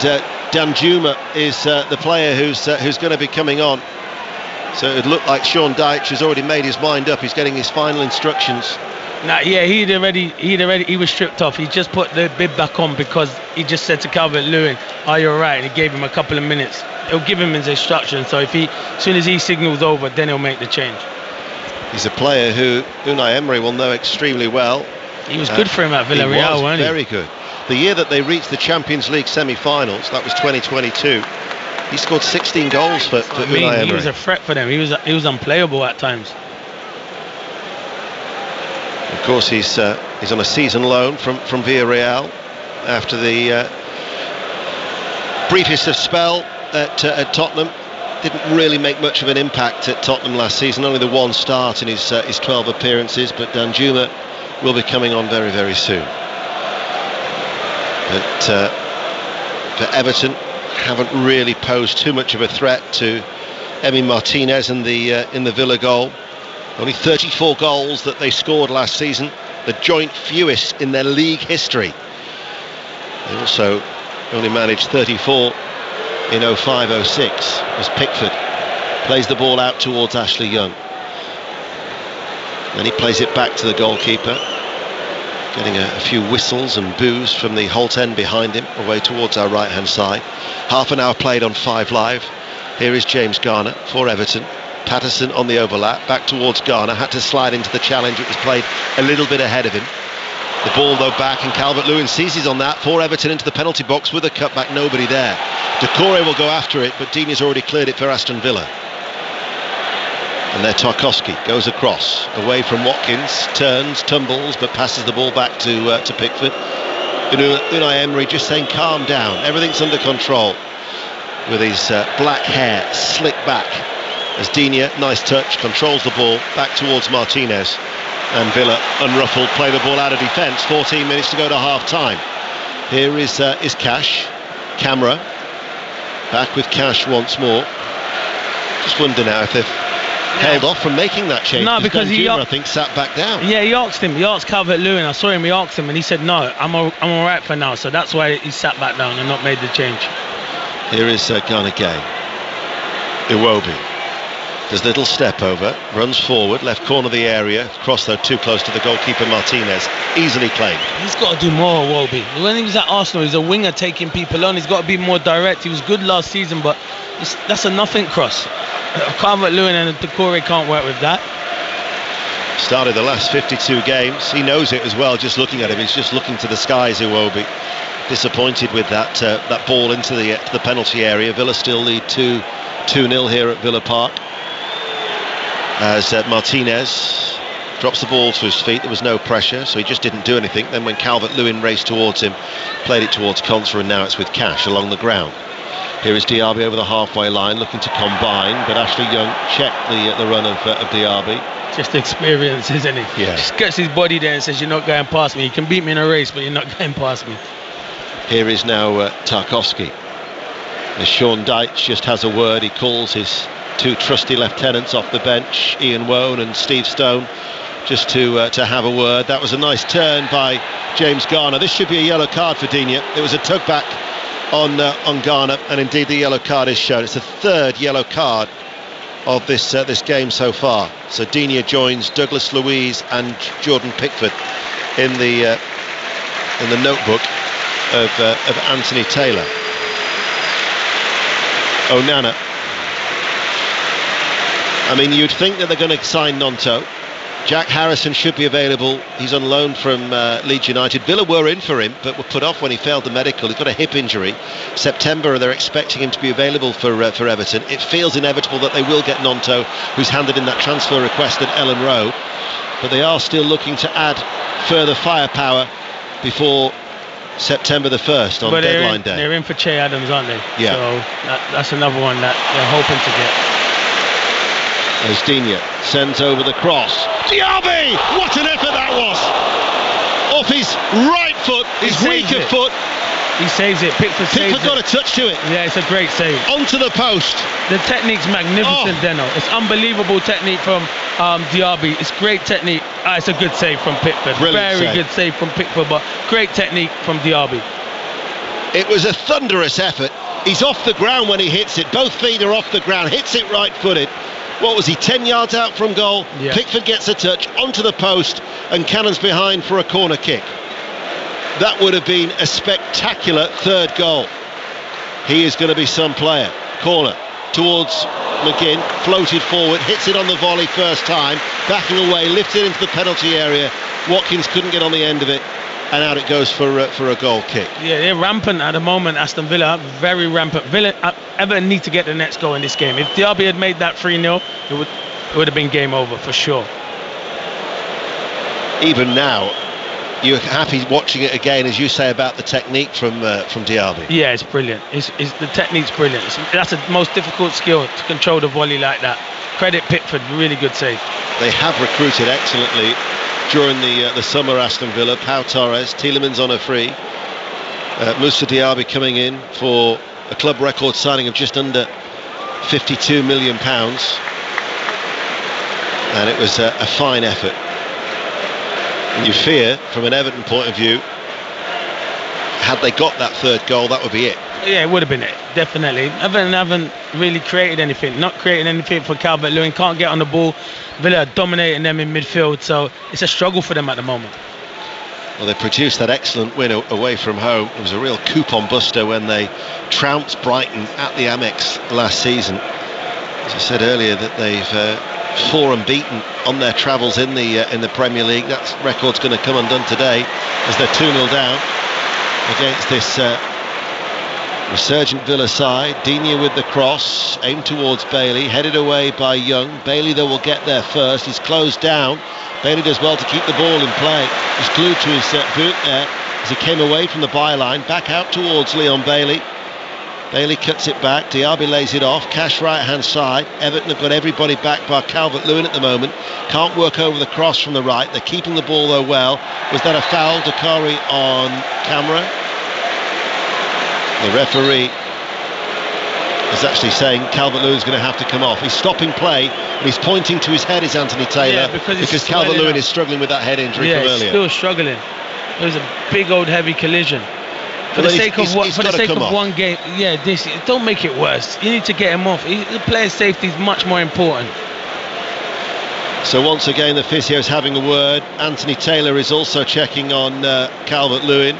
Danjuma is the player who's going to be coming on. So it looked like Sean Dyche has already made his mind up. He's getting his final instructions. Nah, yeah, he was stripped off. He just put the bib back on because he just said to Calvert-Lewin, "Are you alright?" And he gave him a couple of minutes. He'll give him his instructions. So as soon as he signals over, then he'll make the change. He's a player who Unai Emery will know extremely well. He was good for him at Villarreal, wasn't he? Very good. The year that they reached the Champions League semi-finals, that was 2022. He scored 16 goals for Unai Emery. He was a threat for them. He was unplayable at times. Of course, he's on a season loan from Villarreal after the briefest of spell at Tottenham. Didn't really make much of an impact at Tottenham last season. Only the 1 start in his 12 appearances. But Danjuma will be coming on very, very soon. But for Everton, haven't really posed too much of a threat to Emi Martinez in the Villa goal. Only 34 goals that they scored last season, the joint fewest in their league history. They also only managed 34 in 05-06 as Pickford plays the ball out towards Ashley Young. Then he plays it back to the goalkeeper, getting a few whistles and boos from the Holt end behind him, away towards our right-hand side. Half an hour played on 5 Live. Here is James Garner for Everton. Patterson on the overlap, back towards Garner, had to slide into the challenge. It was played a little bit ahead of him. The ball though back, and Calvert-Lewin seizes on that for Everton into the penalty box with a cutback, nobody there. Decore will go after it, but Dini's already cleared it for Aston Villa. And there Tarkowski goes across, away from Watkins, turns, tumbles, but passes the ball back to Pickford. Unai Emery just saying calm down, everything's under control, with his black hair slicked back as Digne, nice touch, controls the ball back towards Martinez, and Villa unruffled play the ball out of defence. 14 minutes to go to half time. Here is Cash, Camera back with Cash once more. Just wonder now if they've held off from making that change. No, because he, I think, sat back down. Yeah, he asked Calvert-Lewin. I saw him, he asked him, and he said, "No, I'm all right for now." So that's why he sat back down and not made the change. Here is Ghana Gay. Iwobi does a little step over, runs forward, left corner of the area, cross though too close to the goalkeeper Martinez, easily claimed. He's got to do more, Iwobi. When he was at Arsenal, he's a winger taking people on. He's got to be more direct. He was good last season, but that's a nothing cross. Calvert-Lewin and Decore can't work with that. Started the last 52 games. He knows it as well, just looking at him. He's just looking to the skies, Iwobi. Disappointed with that ball into the penalty area. Villa still lead 2-0 here at Villa Park. As Martinez drops the ball to his feet, there was no pressure, so he just didn't do anything. Then when Calvert-Lewin raced towards him, played it towards Konsa, and now it's with Cash along the ground. Here is Diaby over the halfway line, looking to combine, but Ashley Young checked the run of Diaby. Just experience, isn't it? Yeah. Just gets his body there and says, "You're not going past me. You can beat me in a race, but you're not going past me." Here is now Tarkowski. As Sean Dyche just has a word. He calls his 2 trusty lieutenants off the bench, Ian Wone and Steve Stone, just to have a word. That was a nice turn by James Garner. This should be a yellow card for Digne. It was a tug back on Garner, and indeed the yellow card is shown. It's the 3rd yellow card of this game so far. So Digne joins Douglas Luiz and Jordan Pickford in the notebook of Anthony Taylor. Onana. I mean, you'd think that they're going to sign Gnonto. Jack Harrison should be available. He's on loan from Leeds United. Villa were in for him, but were put off when he failed the medical. He's got a hip injury. September, they're expecting him to be available for Everton. It feels inevitable that they will get Gnonto, who's handed in that transfer request at Ellen Road. But they are still looking to add further firepower before September the 1st on deadline day. They're in for Che Adams, aren't they? Yeah. So that's another one that they're hoping to get. As Digne sends over the cross. Diaby! What an effort that was! Off his right foot, his weaker foot. He saves it. Pickford got a touch to it. Yeah, it's a great save. Onto the post. The technique's magnificent, Deno. It's unbelievable technique from Diaby. It's great technique. It's a good save from Pickford. Very good save from Pickford, but great technique from Diaby. It was a thunderous effort. He's off the ground when he hits it. Both feet are off the ground. Hits it right-footed. What was he, 10 yards out from goal? Yeah. Pickford gets a touch onto the post and Cannon's behind for a corner kick. That would have been a spectacular third goal. He is going to be some player. Corner towards McGinn, floated forward, hits it on the volley first time, backing away, lifts it into the penalty area. Watkins couldn't get on the end of it, and out it goes for a goal kick. Yeah, they're rampant at the moment, Aston Villa, very rampant. Everton need to get the next goal in this game. If Diaby had made that 3-0, it would have been game over for sure. Even now, you're happy watching it again, as you say, about the technique from Diaby. Yeah, it's brilliant. The technique's brilliant. That's the most difficult skill, to control the volley like that. Credit Pickford, really good save. They have recruited excellently during the summer, Aston Villa. Pau Torres, Tielemans on a free. Moussa Diaby coming in for a club record signing of just under £52 million. And it was a fine effort. And you fear, from an Everton point of view, had they got that third goal, that would be it. Yeah, it would have been it, definitely. Everton haven't really created anything, not creating anything for Calvert-Lewin, can't get on the ball. Villa are dominating them in midfield, so it's a struggle for them at the moment. Well, they produced that excellent win away from home. It was a real coupon buster when they trounced Brighton at the Amex last season. As I said earlier, that they've 4 unbeaten on their travels in the Premier League. That record's going to come undone today as they're 2-0 down against this resurgent Villa side. Digne with the cross, aimed towards Bailey, headed away by Young. Bailey, though, will get there first. He's closed down. Bailey does well to keep the ball in play. He's glued to his boot there as he came away from the byline, back out towards Leon Bailey. Bailey cuts it back, Diaby lays it off, Cash right hand side. Everton have got everybody back by Calvert-Lewin at the moment. Can't work over the cross from the right. They're keeping the ball though well. Was that a foul? Dakari on camera. The referee is actually saying Calvert-Lewin's going to have to come off. He's stopping play, and he's pointing to his head, is Anthony Taylor, because Calvert-Lewin is struggling with that head injury from earlier. Yeah, still struggling. It was a big old heavy collision. For the sake of one game, don't make it worse. You need to get him off. The player's safety is much more important. So once again, the physio is having a word. Anthony Taylor is also checking on Calvert-Lewin.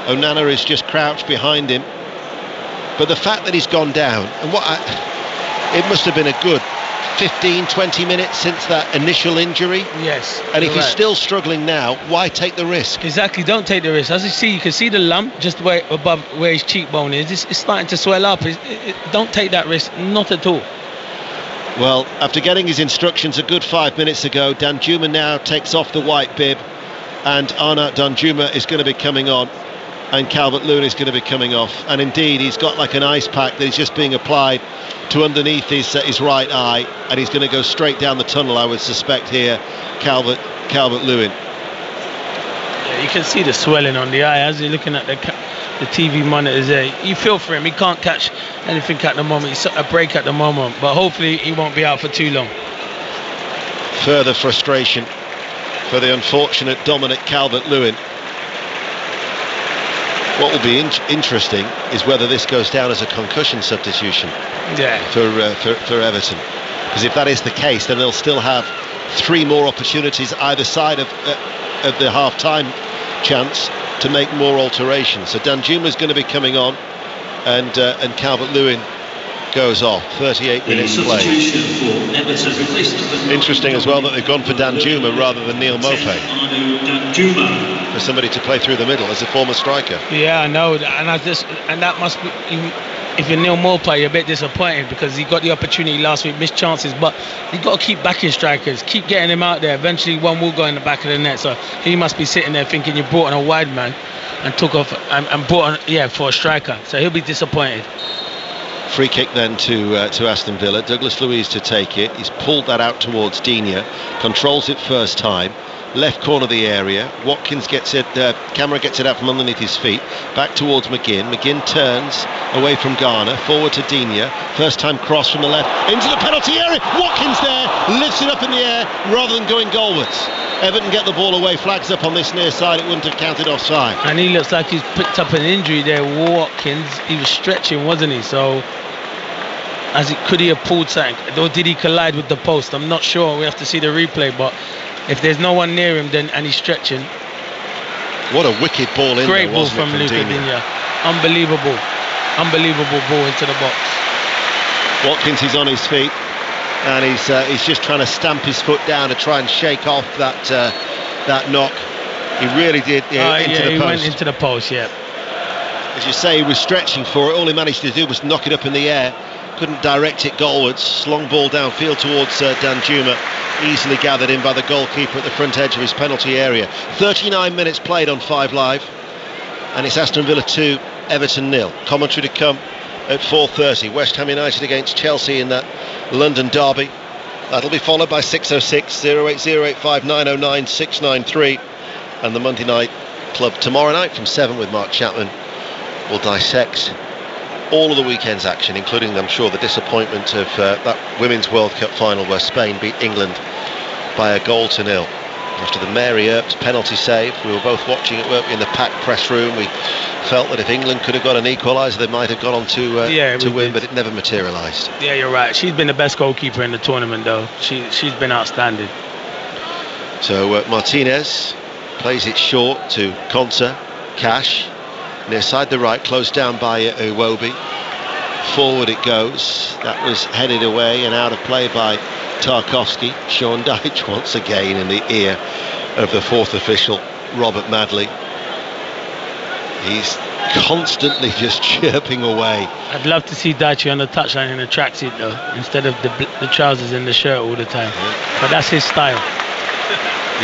Onana is just crouched behind him. But the fact that he's gone down, and it must have been a good 15-20 minutes since that initial injury. Yes. And if he's still struggling now, why take the risk? Exactly, don't take the risk. As you can see the lump just above where his cheekbone is. It's starting to swell up. Don't take that risk, not at all. Well, after getting his instructions a good 5 minutes ago, Danjuma now takes off the white bib, and Arnaut Danjuma is going to be coming on, and Calvert-Lewin is going to be coming off. And indeed, he's got like an ice pack that is just being applied to underneath his right eye, and he's going to go straight down the tunnel, I would suspect here, Calvert-Lewin. Yeah, you can see the swelling on the eye as you're looking at the TV monitors there. You feel for him, he can't catch anything at the moment, he's a break at the moment, but hopefully he won't be out for too long. Further frustration for the unfortunate Dominic Calvert-Lewin. What will be interesting is whether this goes down as a concussion substitution for Everton. Because if that is the case, then they'll still have 3 more opportunities either side of the half-time chance to make more alterations. So Danjuma is going to be coming on, and Calvert-Lewin goes off. 38 minutes play. Interesting as well that they've gone for Danjuma rather than Neil Maupay, for somebody to play through the middle as a former striker. Yeah, I know, and that must be, if you're Neil Maupay, you're a bit disappointed because he got the opportunity last week, missed chances, but you've got to keep backing strikers, keep getting him out there. Eventually one will go in the back of the net, so he must be sitting there thinking you brought on a wide man and took off and brought on for a striker, so he'll be disappointed. Free kick then to Aston Villa. Douglas Luiz to take it. He's pulled that out towards Digne. Controls it first time. Left corner of the area. Watkins gets it. Camera gets it out from underneath his feet. Back towards McGinn. McGinn turns away from Garner. Forward to Digne. First time cross from the left into the penalty area. Watkins there lifts it up in the air rather than going goalwards. Everton get the ball away. Flags up on this near side. It wouldn't have counted offside. And he looks like he's picked up an injury there. Watkins. He was stretching, wasn't he? So, could he have pulled something? Or did he collide with the post? I'm not sure. We have to see the replay. But if there's no one near him, then and he's stretching. What a wicked ball in Great there, ball wasn't from it, Luca Digne? Digne. Unbelievable ball into the box. Watkins is on his feet, and he's just trying to stamp his foot down to try and shake off that knock. He really did into the post. He went into the post, yeah. As you say, he was stretching for it. All he managed to do was knock it up in the air. Couldn't direct it goalwards. Long ball downfield towards Danjuma. Easily gathered in by the goalkeeper at the front edge of his penalty area. 39 minutes played on 5 Live, and it's Aston Villa 2, Everton 0. Commentary to come at 4:30. West Ham United against Chelsea in that London derby. That'll be followed by 6:06, 08085 909 693, and the Monday Night Club tomorrow night from 7 with Mark Chapman. We'll dissect all of the weekend's action, including, I'm sure, the disappointment of that Women's World Cup final where Spain beat England by 1-0 after the Mary Earps penalty save. We were both watching it in the packed press room. We felt that if England could have got an equaliser, they might have gone on to win, but it never materialised. Yeah, you're right. She's been the best goalkeeper in the tournament, though. She's been outstanding. So Martinez plays it short to Konsa. Cash near side the right, closed down by Iwobi. Forward it goes. That was headed away and out of play by Tarkowski. Sean Dyche once again in the ear of the fourth official, Robert Madley. He's constantly just chirping away. I'd love to see Dyche on the touchline in a tracksuit, though, instead of the trousers and the shirt all the time. Yeah. But that's his style.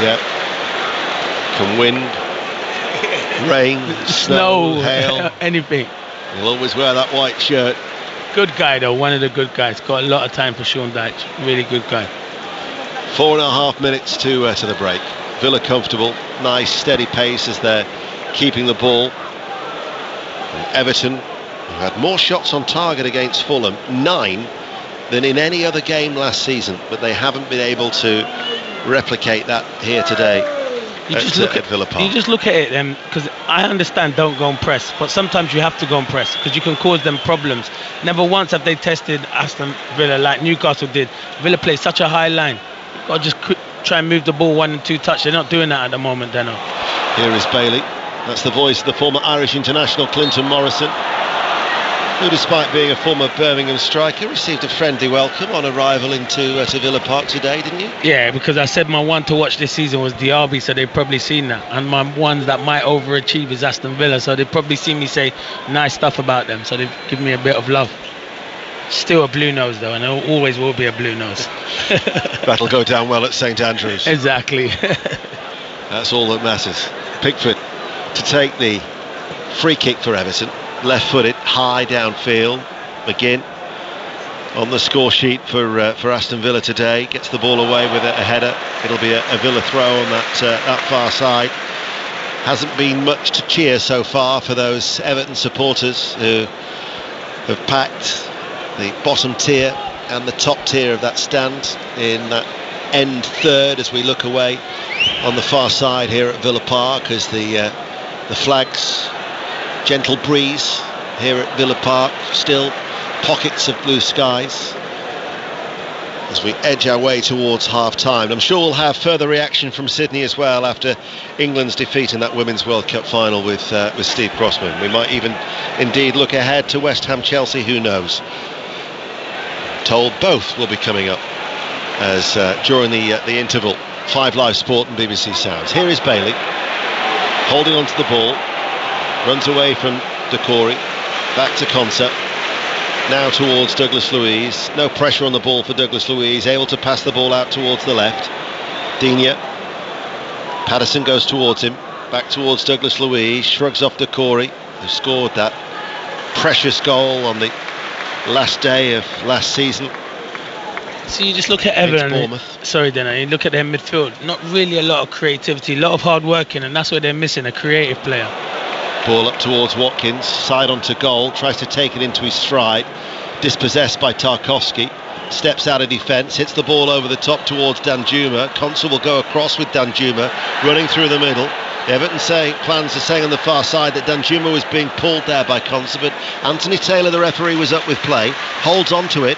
Yeah. Can wind, rain, snow, hail, anything. He'll always wear that white shirt. Good guy, though, one of the good guys. Got a lot of time for Sean Dyche. Really good guy. 4.5 minutes to the break. Villa comfortable, nice steady pace as they're keeping the ball. And Everton, who had more shots on target against Fulham, 9 than in any other game last season, but they haven't been able to replicate that here today. You just look at Villa Park. You just look at it, because I understand don't go and press, but sometimes you have to go and press because you can cause them problems. Never once have they tested Aston Villa like Newcastle did. Villa plays such a high line. Got to just try and move the ball 1 and 2 touch. They're not doing that at the moment, Deno. Here is Bailey. That's the voice of the former Irish international Clinton Morrison, who, despite being a former Birmingham striker, received a friendly welcome on arrival into Villa Park today, didn't you? Yeah, because I said my one to watch this season was Diaby, so they've probably seen that. And my one that might overachieve is Aston Villa, so they've probably seen me say nice stuff about them, so they've given me a bit of love. Still a blue nose, though, and it always will be a blue nose. That'll go down well at St Andrews. Exactly. That's all that matters. Pickford to take the free kick for Everton. Left-footed, high downfield. McGinn on the score sheet for Aston Villa today. Gets the ball away with a header. It'll be a Villa throw on that far side. Hasn't been much to cheer so far for those Everton supporters who have packed the bottom tier and the top tier of that stand in that end third as we look away on the far side here at Villa Park as the flags. Gentle breeze here at Villa Park, still pockets of blue skies as we edge our way towards half-time. I'm sure we'll have further reaction from Sydney as well after England's defeat in that Women's World Cup final with Steve Crossman. We might even indeed look ahead to West Ham Chelsea, who knows. Told both will be coming up as during the interval. 5 Live Sport and BBC Sounds. Here is Bailey holding onto the ball. Runs away from Decore, back to Konsa, now towards Douglas Luiz. No pressure on the ball for Douglas Luiz, able to pass the ball out towards the left. Digne, Patterson goes towards him, back towards Douglas Luiz, shrugs off Decore, who scored that precious goal on the last day of last season. So you just look at Everton. Sorry, Dana. You look at their midfield. Not really a lot of creativity, a lot of hard working, and that's where they're missing a creative player. Ball up towards Watkins, side onto goal, tries to take it into his stride, dispossessed by Tarkowski, steps out of defence, hits the ball over the top towards Danjuma. Consul will go across with Danjuma, running through the middle. Everton plans are saying on the far side that Danjuma was being pulled there by Consul, but Anthony Taylor, the referee, was up with play, holds on to it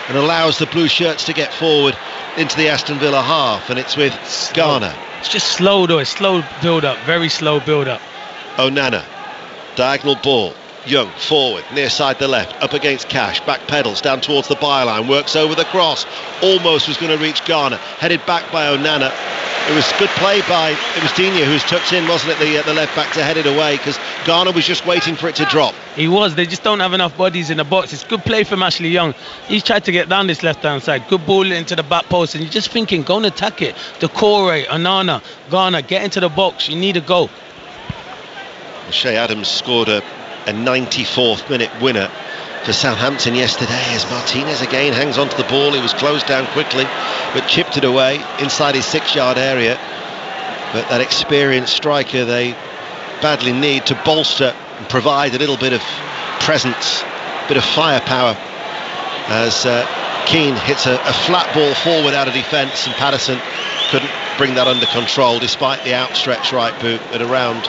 and allows the blue shirts to get forward into the Aston Villa half, and it's with Garner. It's just slow though, it's slow build-up, very slow build-up. Onana, diagonal ball, Young forward, near side the left, up against Cash, back pedals down towards the byline, works over the cross, almost was going to reach Garner, headed back by Onana. It was good play by, it was Digne who was tucked in, wasn't it, the left back to head it away, because Garner was just waiting for it to drop. He was, they just don't have enough bodies in the box. It's good play from Ashley Young. He's tried to get down this left hand side, good ball into the back post, and you're just thinking, go and attack it. Decore, Onana, Garner, get into the box, you need a goal. Shea Adams scored a 94th minute winner for Southampton yesterday, as Martinez again hangs onto the ball. He was closed down quickly but chipped it away inside his 6-yard area. But that experienced striker they badly need to bolster and provide a little bit of presence, a bit of firepower, as Keane hits a flat ball forward out of defence, and Patterson couldn't bring that under control despite the outstretched right boot at around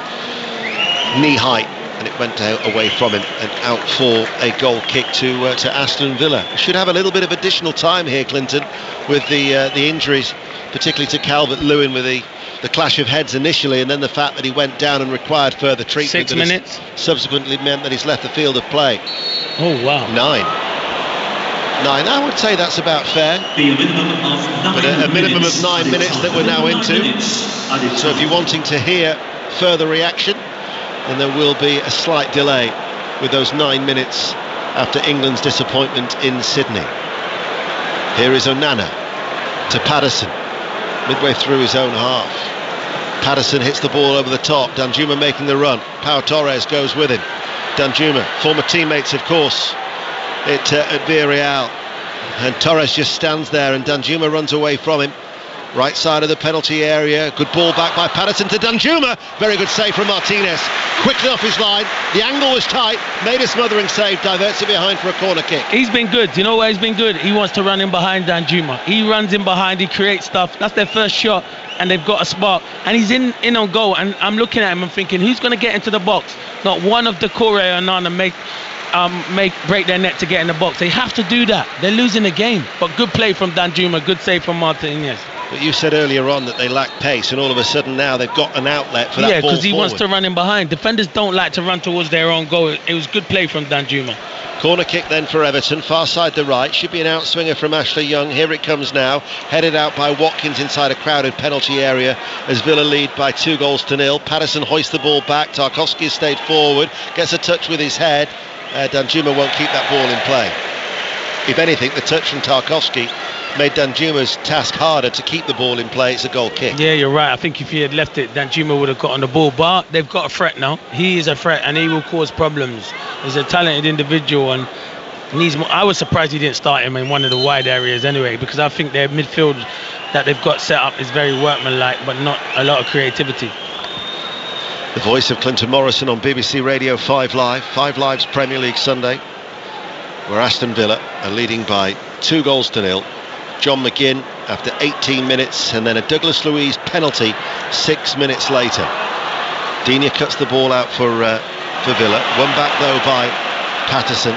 knee height, and it went away from him and out for a goal kick to Aston Villa. Should have a little bit of additional time here, Clinton, with the injuries, particularly to Calvert-Lewin, with the clash of heads initially, and then the fact that he went down and required further treatment. 6 minutes. Subsequently meant that he's left the field of play. Oh wow. 9. I would say that's about fair. But a minimum of 9 minutes that we're now into. So if you're wanting to hear further reaction, then there will be a slight delay with those 9 minutes after England's disappointment in Sydney. Here is Onana to Patterson, midway through his own half. Patterson hits the ball over the top, Danjuma making the run, Pau Torres goes with him. Danjuma, former teammates of course at Villarreal, and Torres just stands there and Danjuma runs away from him. Right side of the penalty area, good ball back by Patterson to Danjuma, very good save from Martinez, quickly off his line, the angle was tight, made a smothering save, diverts it behind for a corner kick. He's been good, you know why he's been good? He wants to run in behind Danjuma, he runs in behind, he creates stuff, that's their first shot, and they've got a spark, and he's in on goal, and I'm looking at him and thinking, who's going to get into the box? Not one of Decore or Nana break their net to get in the box. They have to do that, they're losing the game, but good play from Danjuma, good save from Martinez. But you said earlier on that they lack pace, and all of a sudden now they've got an outlet for that ball. Yeah, because he wants to run in behind. Defenders don't like to run towards their own goal. It was good play from Danjuma. Corner kick then for Everton, far side the right. Should be an outswinger from Ashley Young. Here it comes now, headed out by Watkins inside a crowded penalty area as Villa lead by 2-0. Patterson hoists the ball back. Tarkowski has stayed forward, gets a touch with his head. Danjuma won't keep that ball in play. If anything, the touch from Tarkowski made Danjuma's task harder to keep the ball in play. It's a goal kick. Yeah, you're right. I think if he had left it, Danjuma would have got on the ball. But they've got a threat now. He is a threat and he will cause problems. He's a talented individual and needs more. I was surprised he didn't start him in one of the wide areas anyway, because I think their midfield that they've got set up is very workmanlike, but not a lot of creativity. The voice of Clinton Morrison on BBC Radio 5 Live. 5 Live's Premier League Sunday, where Aston Villa are leading by 2-0. John McGinn after 18 minutes, and then a Douglas Luiz penalty 6 minutes later. Digne cuts the ball out for Villa. Won back though by Patterson.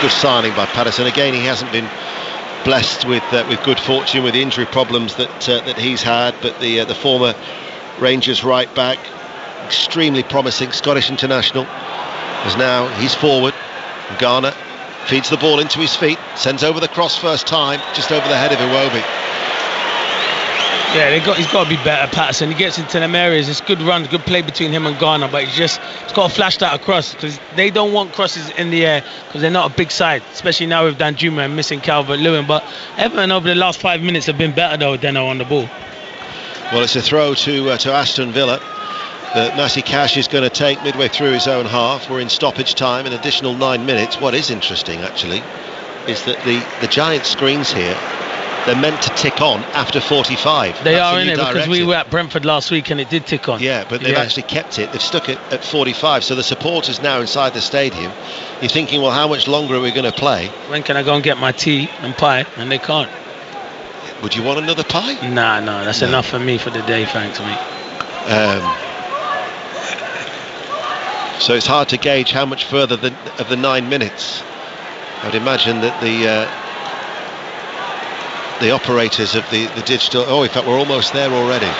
Good signing by Patterson. Again, he hasn't been blessed with good fortune with the injury problems that he's had, but the former Rangers right back, extremely promising Scottish international, as now he's forward. Garner feeds the ball into his feet, sends over the cross first time, just over the head of Iwobi. Yeah, he's got to be better, Patterson. He gets into them areas, it's good runs, good play between him and Garner, but he's got to flash that across, because they don't want crosses in the air, because they're not a big side, especially now with Danjuma and missing Calvert-Lewin. But Everton over the last 5 minutes have been better though than on the ball. Well, it's a throw to Aston Villa, that Nasi Cash is going to take midway through his own half. We're in stoppage time, an additional 9 minutes. What is interesting, actually, is that the giant screens here, they're meant to tick on after 45. They are, in it, because we were at Brentford last week and it did tick on. Yeah, but they've actually kept it. They've stuck it at 45. So the supporters now inside the stadium, you're thinking, well, how much longer are we going to play? When can I go and get my tea and pie? And they can't. Would you want another pie? Nah, that's enough for me for the day, thanks, mate. So it's hard to gauge how much further of the 9 minutes. I'd imagine that the operators of the digital... Oh, in fact, we're almost there already.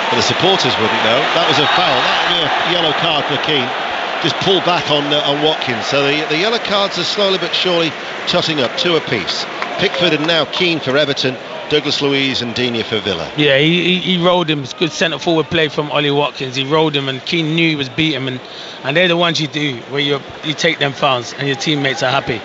But the supporters wouldn't know. That was a foul. That would be a yellow card for Keane. Just pull back on Watkins. So the yellow cards are slowly but surely totting up, 2 apiece. Pickford and now Keane for Everton, Douglas Luiz and Digne for Villa. Yeah, he rolled him. It's good centre forward play from Ollie Watkins. He rolled him and Keane knew he was beating him, and they're the ones you do where you take them fouls and your teammates are happy.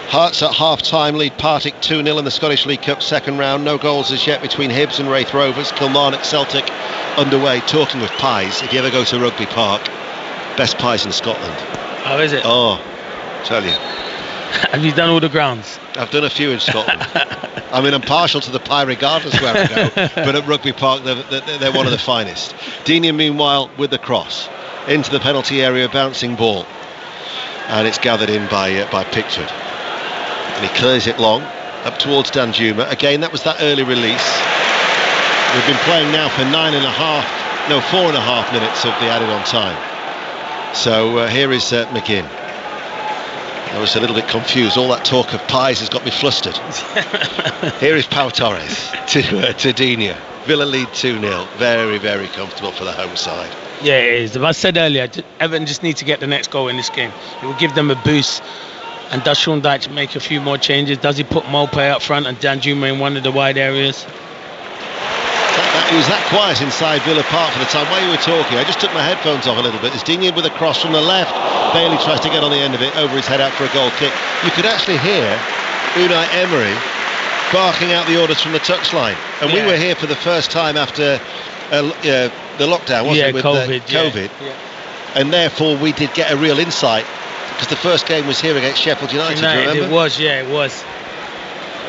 Hearts at half-time lead Partick 2-0 in the Scottish League Cup second round. No goals as yet between Hibs and Wraith Rovers. Kilmarnock Celtic underway. Talking of pies, if you ever go to Rugby Park, best pies in Scotland. Oh, is it? Oh, tell you. Have you done all the grounds? I've done a few in Scotland. I mean, I'm partial to the pie regardless where I go, but at Rugby Park they're one of the finest. Digne, meanwhile, with the cross into the penalty area, bouncing ball, and it's gathered in by Pickford. And he clears it long up towards Danjuma. Again, that was that early release. We've been playing now for 4.5 minutes of the added on time. So here is McGinn. I was a little bit confused. All that talk of pies has got me flustered. Here is Pau Torres to Digne. Villa lead 2-0. Very, very comfortable for the home side. Yeah, it is. As I said earlier, Everton just need to get the next goal in this game. It will give them a boost. And does Sean Dyche make a few more changes? Does he put Maupay up front and Danjuma in one of the wide areas? It was that quiet inside Villa Park for the time. While you were talking, I just took my headphones off a little bit. There's Digne with a cross from the left. Bailey tries to get on the end of it, over his head out for a goal kick. You could actually hear Unai Emery barking out the orders from the touchline. And we were here for the first time after the lockdown, wasn't it? With COVID. Yeah. And therefore we did get a real insight, because the first game was here against Sheffield United. Do you remember? It was, it was.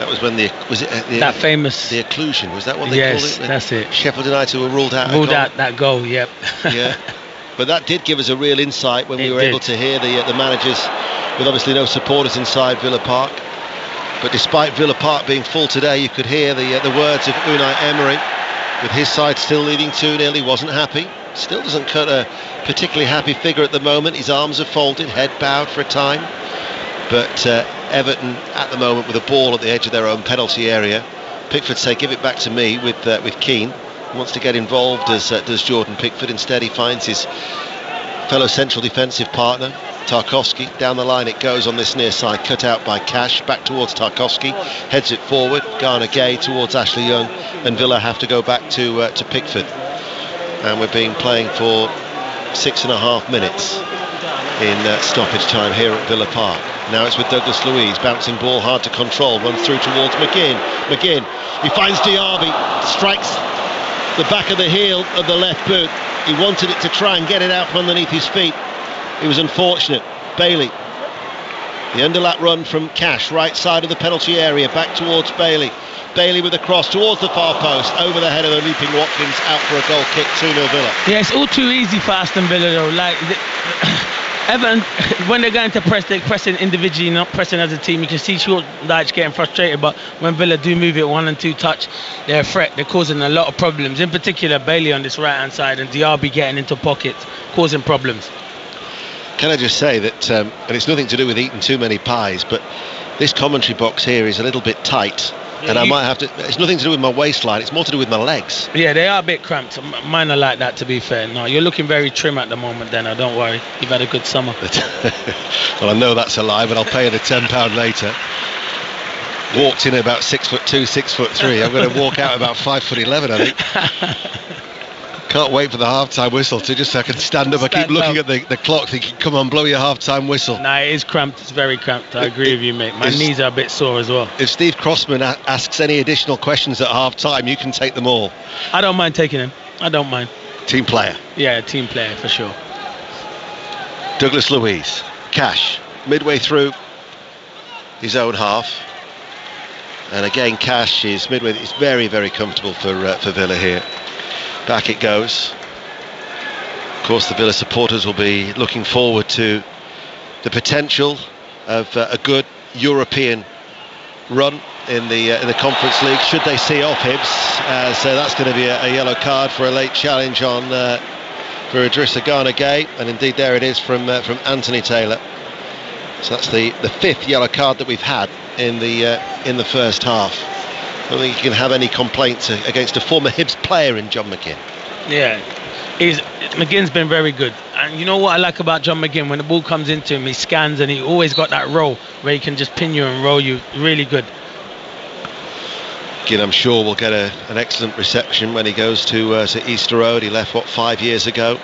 That was when that famous the occlusion, was that what they called it? Yes, that's it. Sheffield United were ruled out that goal, yep. Yeah. But that did give us a real insight when we were able to hear the managers, with obviously no supporters inside Villa Park. But despite Villa Park being full today, you could hear the words of Unai Emery, with his side still leading 2-0. He wasn't happy. Still doesn't cut a particularly happy figure at the moment. His arms are folded, head bowed for a time. But Everton at the moment with a ball at the edge of their own penalty area. Pickford say, give it back to me with Keane. He wants to get involved, as does Jordan Pickford. Instead he finds his fellow central defensive partner Tarkowski. Down the line it goes on this near side, cut out by Cash, back towards Tarkowski, heads it forward. Garner Gay towards Ashley Young, and Villa have to go back to Pickford. And we're being playing for 6.5 minutes in stoppage time here at Villa Park. Now it's with Douglas Luiz, bouncing ball, hard to control, runs through towards McGinn. He finds Diaby, strikes the back of the heel of the left boot. He wanted it to try and get it out from underneath his feet. It was unfortunate. Bailey, the underlap run from Cash, right side of the penalty area, back towards Bailey. Bailey with a cross towards the far post, over the head of the leaping Watkins, out for a goal kick, 2-0 Villa. Yeah, it's all too easy for Aston Villa though. Like Everton, when they're going to press, they're pressing individually, not pressing as a team. You can see Sean Dyche getting frustrated, but when Villa do move it 1 and 2 touch, they're a threat. They're causing a lot of problems. In particular, Bailey on this right-hand side and Diaby getting into pockets, causing problems. Can I just say that, and it's nothing to do with eating too many pies, but this commentary box here is a little bit tight. And I might have to, it's nothing to do with my waistline, it's more to do with my legs. Yeah, they are a bit cramped. Mine are like that, to be fair. No, you're looking very trim at the moment, Denner, don't worry. You've had a good summer. Well, I know that's a lie, but I'll pay you the £10 later. Walked in about 6'2", 6'3". I'm going to walk out about 5'11", I think. Can't wait for the half-time whistle so I can stand up. I keep looking at the clock thinking, come on, blow your half-time whistle. No, it is cramped. It's very cramped. I agree with you, mate. My knees are a bit sore as well. If Steve Crossman asks any additional questions at half-time, you can take them all. I don't mind taking them. I don't mind. Team player. Yeah, team player for sure. Douglas Luiz, Cash, midway through his own half. And again, Cash is midway. It's very, very comfortable for Villa here. Back it goes. Of course, the Villa supporters will be looking forward to the potential of a good European run in the Conference League should they see off Hibs. So that's going to be a yellow card for a late challenge on for Idrissa Gana Gueye, and indeed there it is from Anthony Taylor. So that's the fifth yellow card that we've had in the first half. I don't think you can have any complaints against a former Hibs player in John McGinn. Yeah, McGinn's been very good, and you know what I like about John McGinn, when the ball comes into him, he scans and he always got that roll where he can just pin you and roll you. Really good. McGinn, I'm sure, will get an excellent reception when he goes to Easter Road. He left 5 years ago.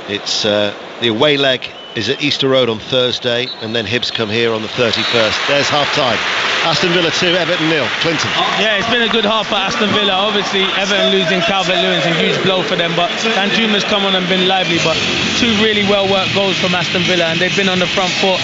It's the away leg is at Easter Road on Thursday, and then Hibs come here on the 31st. There's half-time. Aston Villa 2, Everton 0. Clinton. Yeah, it's been a good half for Aston Villa. Obviously, Everton losing Calvert-Lewin's a huge blow for them, but Danjuma's come on and been lively. But two really well-worked goals from Aston Villa, and they've been on the front foot.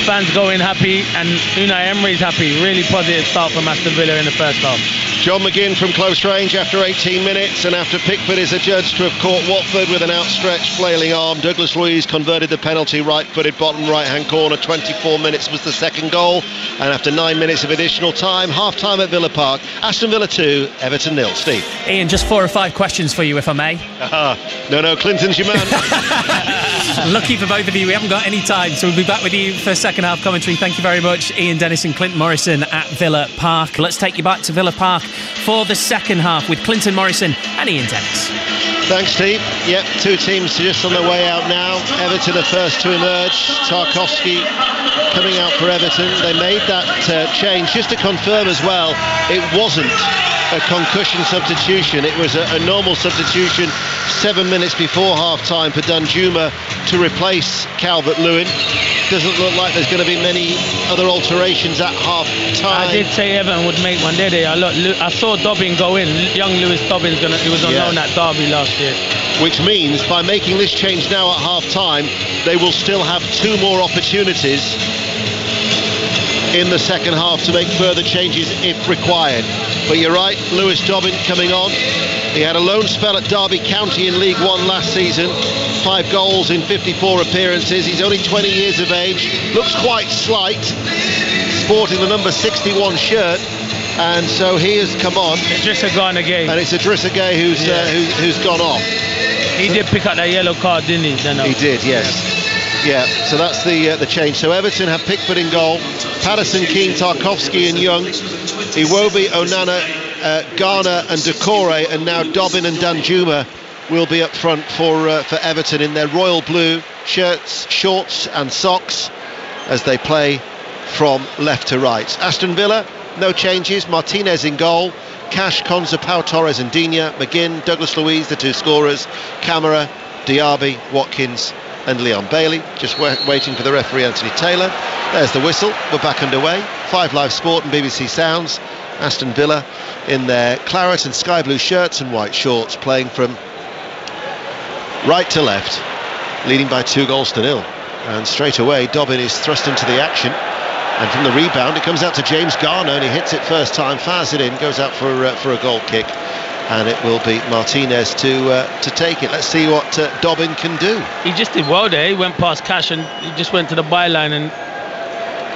Fans going happy, and Unai Emery's happy. Really positive start from Aston Villa in the first half. John McGinn from close range after 18 minutes, and after Pickford is adjudged to have caught Watford with an outstretched flailing arm. Douglas Luiz converted the penalty, right-footed, bottom right-hand corner. 24 minutes was the second goal, and after 9 minutes of additional time, half-time at Villa Park. Aston Villa 2, Everton 0. Steve. Ian, just 4 or 5 questions for you, if I may. No, Clinton's your man. Lucky for both of you, we haven't got any time, so we'll be back with you for second half commentary. Thank you very much, Ian Dennis and Clinton Morrison at Villa Park. Let's take you back to Villa Park for the second half with Clinton Morrison and Ian Dennis. Thanks, Steve. Yep, two teams just on their way out now. Everton are first to emerge. Tarkowski coming out for Everton. They made that change just to confirm as well it wasn't a concussion substitution. It was a normal substitution 7 minutes before half-time for Danjuma to replace Calvert-Lewin. Doesn't look like there's going to be many other alterations at half-time. I did say Everton would make one, did they? I saw Dobbin go in. Young Lewis Dobbin, he was on loan at Derby last year. Which means by making this change now at half-time, they will still have 2 more opportunities in the second half to make further changes if required. But you're right, Lewis Dobbin coming on. He had a loan spell at Derby County in League One last season. 5 goals in 54 appearances. He's only 20 years of age. Looks quite slight, sporting the number 61 shirt. And so he has come on. Idrissa Gana Gueye. And it's Idrissa Gueye who's gone off. He did pick up that yellow card, didn't he? He did, yes. Yeah, so that's the change. So Everton have Pickford in goal, Patterson, Keane, Tarkowski and Young, Iwobi, Onana, Garner and Doucouré, and now Dobbin and Danjuma will be up front for Everton in their royal blue shirts, shorts and socks as they play from left to right. Aston Villa, no changes. Martinez in goal, Cash, Konza, Pau Torres and Digne, McGinn, Douglas Luiz, the 2 scorers, Camara, Diaby, Watkins and Leon Bailey. Just waiting for the referee Anthony Taylor. There's the whistle. We're back underway. 5 Live Sport and BBC Sounds. Aston Villa in their claret and sky blue shirts and white shorts, playing from right to left, leading by 2-0. And straight away Dobbin is thrust into the action, and from the rebound it comes out to James Garner, and he hits it first time, fires it in, goes out for a goal kick, and it will be Martinez to take it. Let's see what Dobbin can do. He just did well there. He went past Cash and he just went to the byline and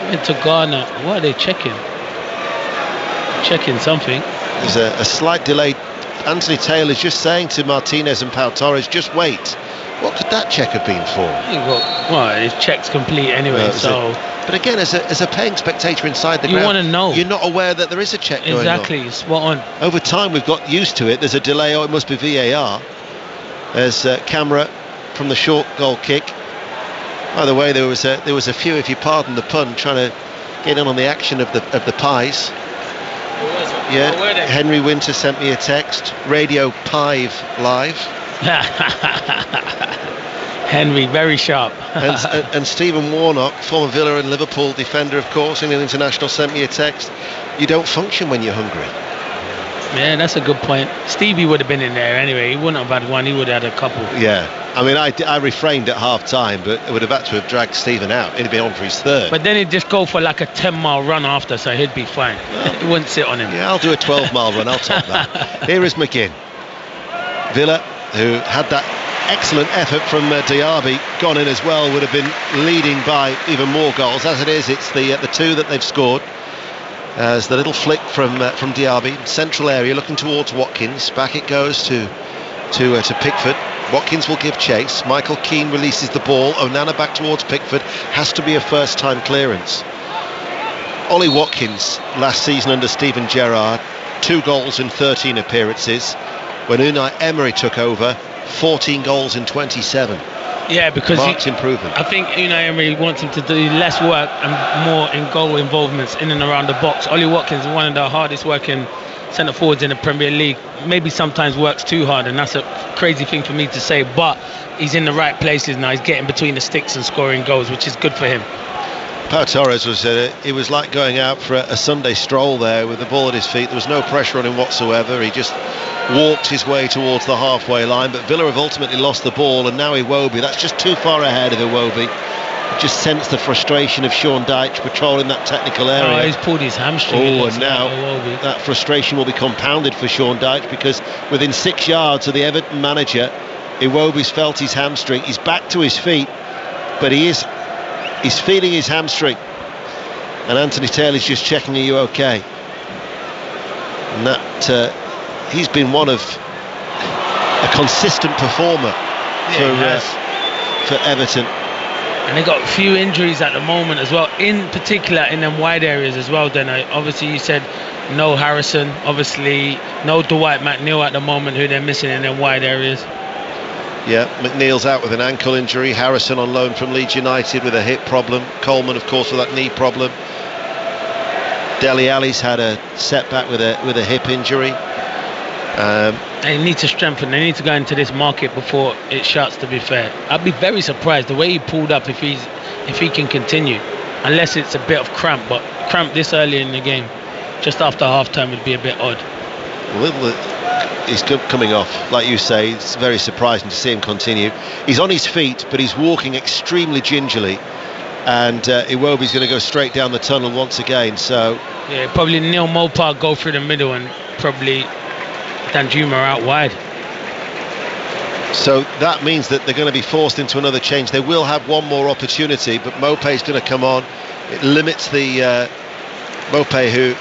went to Garner. What are they checking? Checking something. There's a slight delay. Anthony Taylor's just saying to Martinez and Pau Torres, just wait. What could that check have been for? Well, his check's complete anyway, But again, as a paying spectator inside the ground, you want to know. You're not aware that there is a check going on. Exactly, spot on. Over time, we've got used to it. There's a delay. Oh, it must be VAR. There's camera from the short goal kick. By the way, there was a few, if you pardon the pun, trying to get in on the action of the pies. Yeah, Henry Winter sent me a text. Radio Pive Live. Henry, very sharp. and Stephen Warnock, former Villa and Liverpool defender, of course, England international, sent me a text. You don't function when you're hungry. Yeah, that's a good point. Stevie would have been in there anyway. He wouldn't have had one, he would have had a couple. Yeah, I mean, I refrained at half-time, but it would have had to have dragged Stephen out. He'd be on for his third. But then he'd just go for like a 10-mile run after, so he'd be fine. It wouldn't sit on him. Yeah, I'll do a 12-mile run, I'll top that. Here is McGinn. Villa, who had that excellent effort from Diaby, gone in as well, would have been leading by even more goals. As it is, it's the two that they've scored. As the little flick from Diaby, central area, looking towards Watkins. Back it goes to Pickford. Watkins will give chase. Michael Keane releases the ball. Onana back towards Pickford. Has to be a first-time clearance. Ollie Watkins, last season under Steven Gerrard, 2 goals in 13 appearances. When Unai Emery took over, 14 goals in 27. Yeah, because marked improvement. I think Unai Emery wants him to do less work and more in goal involvements in and around the box. Ollie Watkins is one of the hardest working centre forwards in the Premier League. Maybe sometimes works too hard, and that's a crazy thing for me to say, but he's in the right places now. He's getting between the sticks and scoring goals, which is good for him. Pau Torres it was like going out for a Sunday stroll there with the ball at his feet. There was no pressure on him whatsoever. He just walked his way towards the halfway line, but Villa have ultimately lost the ball, and now Iwobi, that's just too far ahead of Iwobi. Just sense the frustration of Sean Dyche patrolling that technical area. Oh, he's pulled his hamstring. Oh, and now that frustration will be compounded for Sean Dyche, because within 6 yards of the Everton manager, Iwobi's felt his hamstring. He's back to his feet, but he's feeling his hamstring, and Anthony Taylor's just checking, are you okay? And that he's been one of a consistent performer for Everton. And they got a few injuries at the moment as well, in particular in them wide areas as well. Then obviously you said no Harrison, obviously no Dwight McNeil at the moment, who they're missing in them wide areas. Yeah, McNeil's out with an ankle injury. Harrison on loan from Leeds United with a hip problem. Coleman, of course, with that knee problem. Dele Alli's had a setback with a hip injury. They need to strengthen. They need to go into this market before it shuts, to be fair. I'd be very surprised the way he pulled up if he can continue, unless it's a bit of cramp. But cramp this early in the game, just after half-time, would be a bit odd. He's coming off, like you say. It's very surprising to see him continue. He's on his feet, but he's walking extremely gingerly, and Iwobi's going to go straight down the tunnel once again. So yeah, probably Neil Mopar go through the middle, and probably Danjuma out wide. So that means that they're going to be forced into another change. They will have one more opportunity, but Mopé's going to come on. It limits the Mopé, who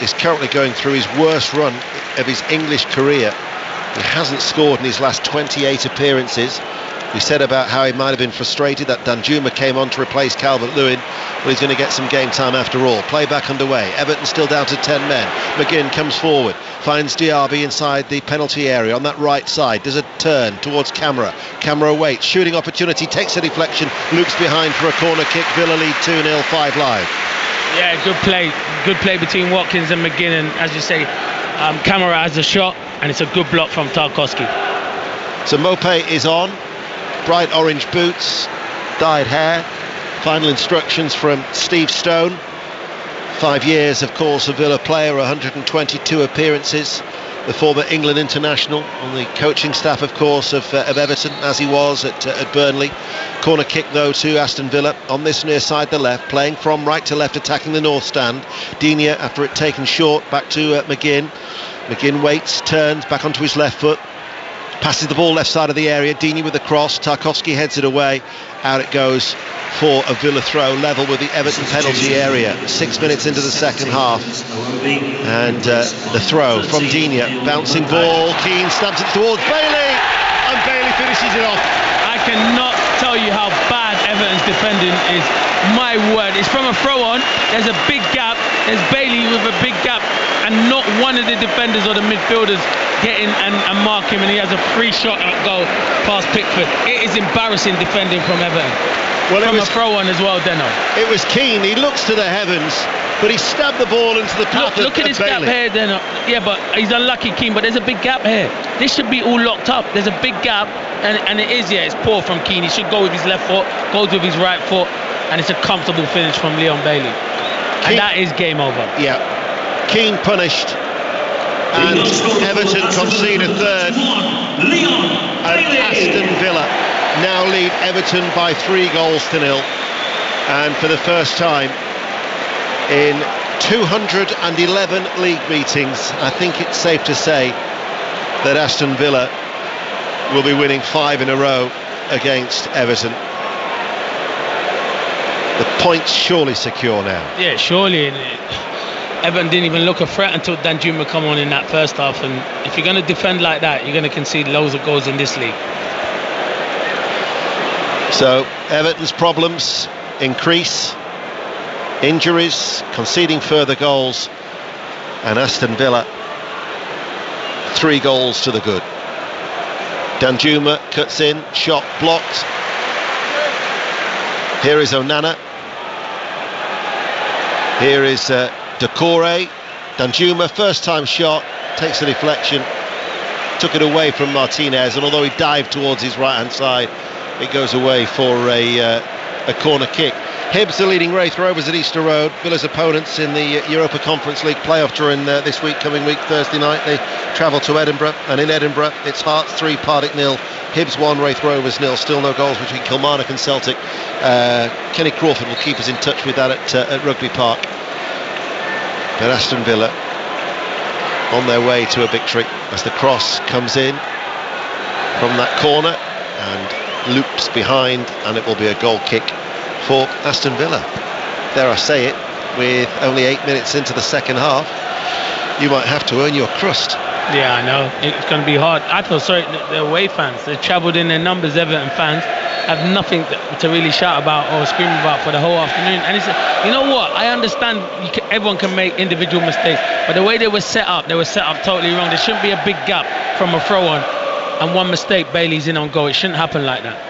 is currently going through his worst run of his English career. He hasn't scored in his last 28 appearances. We said about how he might have been frustrated that Danjuma came on to replace Calvert-Lewin, but he's going to get some game time after all. Play back underway. Everton still down to 10 men. McGinn comes forward, finds Diaby inside the penalty area on that right side. Does a turn towards Camara. Camara waits, shooting opportunity, takes a deflection, loops behind for a corner kick. Villa lead 2-0, 5 live. Yeah, good play between Watkins and McGinn, and as you say, Camara has a shot, and it's a good block from Tarkowski. So Mopé is on. Bright orange boots, dyed hair. Final instructions from Steve Stone. 5 years, of course, a Villa player, 122 appearances. The former England international, on the coaching staff, of course, of Everton, as he was at Burnley. Corner kick, though, to Aston Villa on this near side, the left, playing from right to left, attacking the north stand. Digne, after it taken short, back to McGinn. McGinn waits, turns back onto his left foot. Passes the ball left side of the area. Digne with the cross. Tarkowski heads it away. Out it goes for a Villa throw, level with the Everton penalty area. 6 minutes into the second half. And the throw from Digne. Bouncing ball. Keane stabs it towards Bailey. And Bailey finishes it off. I cannot tell you how bad Everton's defending is. My word, it's from a throw on. There's a big gap. There's Bailey with a big gap, and not one of the defenders or the midfielders get in and mark him, and he has a free shot at goal past Pickford. It is embarrassing defending from Everton. Well, from a throw on as well, Deno. It was Keane. He looks to the heavens, but he stabbed the ball into the path Look at this gap here, Deno. Yeah, but he's unlucky, Keane, but there's a big gap here. This should be all locked up. There's a big gap, and it is, yeah, it's poor from Keane. He should go with his left foot, goes with his right foot, and it's a comfortable finish from Leon Bailey. Keane, and that is game over. Yeah. Keane punished. and Everton concede a third, and Aston Villa now lead Everton by 3-0. And for the first time in 211 league meetings, I think it's safe to say that Aston Villa will be winning 5 in a row against Everton. The point's surely secure now. Yeah, surely. Everton didn't even look a threat until Danjuma come on in that first half, and if you're going to defend like that, you're going to concede loads of goals in this league. So Everton's problems increase, injuries, conceding further goals, and Aston Villa 3 goals to the good. Danjuma cuts in, shot blocked. Here is Onana. Here is Doucouré. Danjuma, first time shot, takes the deflection, took it away from Martinez, and although he dived towards his right hand side, it goes away for a corner kick. Hibs are leading Wraith Rovers at Easter Road. Villa's opponents in the Europa Conference League playoff during this coming week, Thursday night. They travel to Edinburgh, and in Edinburgh it's Hearts 3, Partick 0, Hibs 1, Wraith Rovers 0. Still no goals between Kilmarnock and Celtic. Kenny Crawford will keep us in touch with that at Rugby Park. But Aston Villa on their way to a victory as the cross comes in from that corner and loops behind, and it will be a goal kick for Aston Villa. Dare I say it, with only 8 minutes into the second half, you might have to earn your crust. Yeah, I know. It's going to be hard. I feel sorry, the away fans, they've travelled in their numbers. Everton fans have nothing to really shout about or scream about for the whole afternoon. And it's, you know what, I understand everyone can make individual mistakes, but the way they were set up totally wrong. There shouldn't be a big gap from a throw-on, and one mistake, Bailey's in on goal. It shouldn't happen like that.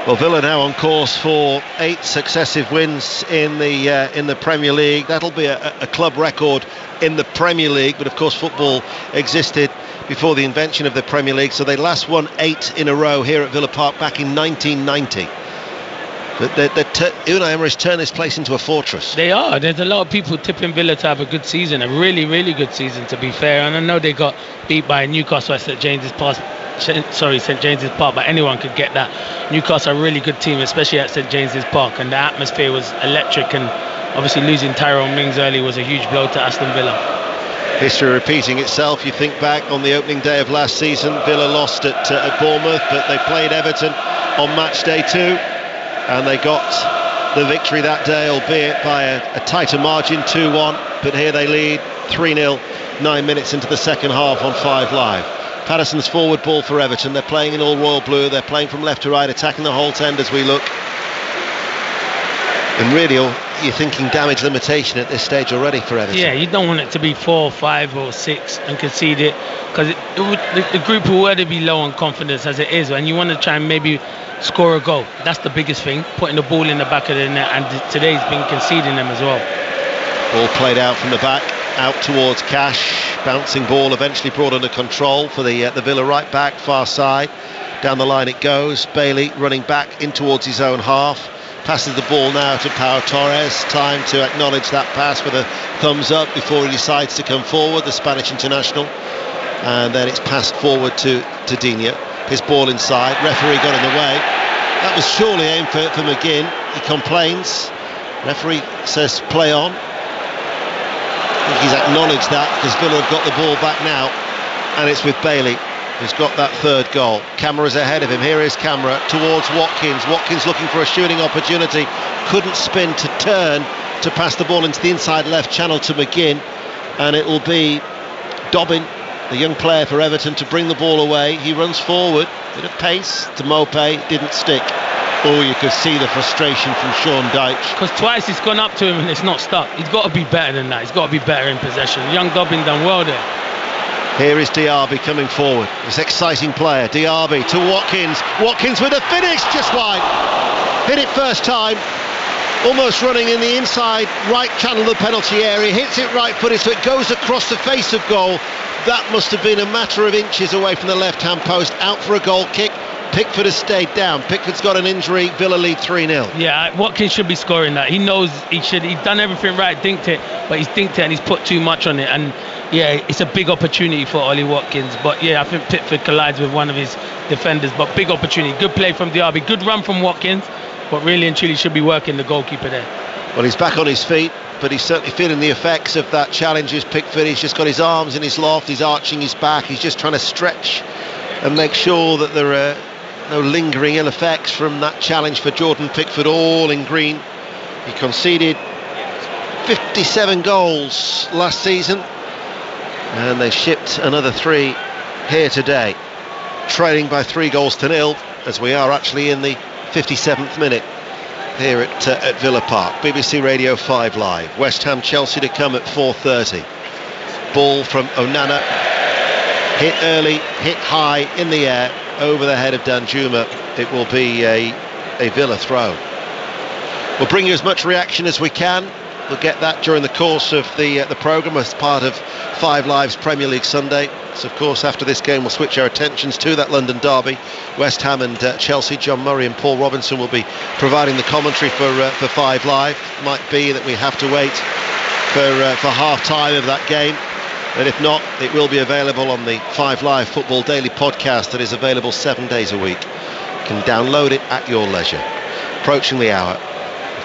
Well, Villa now on course for 8 successive wins in the Premier League. That'll be a club record in the Premier League, but of course football existed before the invention of the Premier League, so they last won 8 in a row here at Villa Park back in 1990. But Unai Emery's turned this place into a fortress. They are. There's a lot of people tipping Villa to have a good season, a really, really good season, to be fair. And I know they got beat by Newcastle at St James's Park, but anyone could get that. Newcastle are a really good team, especially at St James's Park, and the atmosphere was electric, and obviously losing Tyrone Mings early was a huge blow to Aston Villa. History repeating itself. You think back on the opening day of last season, Villa lost at Bournemouth, but they played Everton on match day 2, and they got the victory that day, albeit by a tighter margin, 2-1, but here they lead 3-0 9 minutes into the second half on 5 Live. Patterson's forward ball for Everton. They're playing in all royal blue. They're playing from left to right, attacking the whole end as we look. And really, you're thinking damage limitation at this stage already for Everton. Yeah, you don't want it to be 4, 5 or 6 and concede it, because the group will already be low on confidence as it is, and you want to try and maybe score a goal. That's the biggest thing, putting the ball in the back of the net, and today's been conceding them as well. Ball played out from the back, out towards Cash. Bouncing ball eventually brought under control for the Villa right back, far side. Down the line it goes. Bailey running back in towards his own half. Passes the ball now to Pau Torres. Time to acknowledge that pass with a thumbs up before he decides to come forward, the Spanish international. And then it's passed forward to Digne. His ball inside. Referee got in the way. That was surely aimed for McGinn. He complains. Referee says play on. I think he's acknowledged that, because Villa have got the ball back now, and it's with Bailey who's got that third goal. Camera's ahead of him. Here is Camera towards Watkins. Watkins looking for a shooting opportunity, couldn't spin to turn to pass the ball into the inside left channel to McGinn, and it will be Dobbin, the young player for Everton, to bring the ball away. He runs forward, bit of pace to Mopé, didn't stick. Oh, you could see the frustration from Sean Dyche. Because twice he's gone up to him and it's not stuck. He's got to be better than that. He's got to be better in possession. Young Dobbin done well there. Here is Diaby coming forward. This exciting player, Diaby to Watkins. Watkins with a finish, just wide. Hit it first time. Almost running in the inside right channel of the penalty area. Hits it right-footed, so it goes across the face of goal. That must have been a matter of inches away from the left-hand post. Out for a goal kick. Pickford has stayed down. Pickford's got an injury. Villa lead 3-0. Yeah, Watkins should be scoring that. He knows he should. He's done everything right, dinked it, but he's dinked it and he's put too much on it. And yeah, it's a big opportunity for Ollie Watkins. But yeah, I think Pickford collides with one of his defenders. But big opportunity. Good play from Diaby. Good run from Watkins. But really and truly should be working the goalkeeper there. Well, he's back on his feet, but he's certainly feeling the effects of that challenge. As Pickford, he's just got his arms in his loft. He's arching his back. He's just trying to stretch and make sure that there are no lingering ill effects from that challenge for Jordan Pickford, all in green. He conceded 57 goals last season, and they shipped another 3 here today, trailing by 3-0 as we are actually in the 57th minute here at Villa Park. BBC Radio 5 Live. West Ham Chelsea to come at 4:30. Ball from Onana, hit early, hit high in the air over the head of Danjuma. It will be a Villa throw. We'll bring you as much reaction as we can. We'll get that during the course of the programme as part of 5 Live's Premier League Sunday. So of course after this game we'll switch our attentions to that London derby, West Ham and Chelsea. John Murray and Paul Robinson will be providing the commentary for 5 Live. Might be that we have to wait for half time of that game, but if not, it will be available on the 5 Live Football Daily podcast that is available 7 days a week. You can download it at your leisure. Approaching the hour.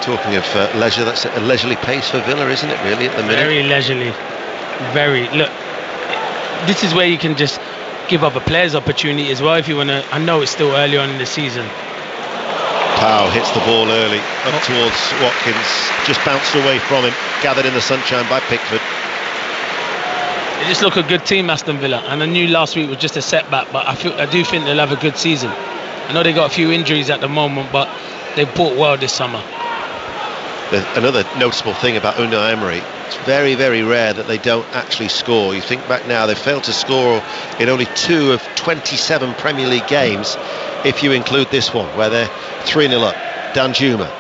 Talking of leisure, that's a leisurely pace for Villa, isn't it, really, at the minute? Very leisurely. Very. Look, this is where you can just give up a player's opportunity as well if you want to. I know it's still early on in the season. Powell hits the ball early, up towards Watkins, just bounced away from him, gathered in the sunshine by Pickford. They just look a good team, Aston Villa, and I knew last week was just a setback, but I do think they'll have a good season. I know they got a few injuries at the moment, but they've bought well this summer. Another noticeable thing about Unai Emery, it's very, very rare that they don't actually score. You think back now, they've failed to score in only 2 of 27 Premier League games, if you include this one, where they're 3-0 up. Danjuma,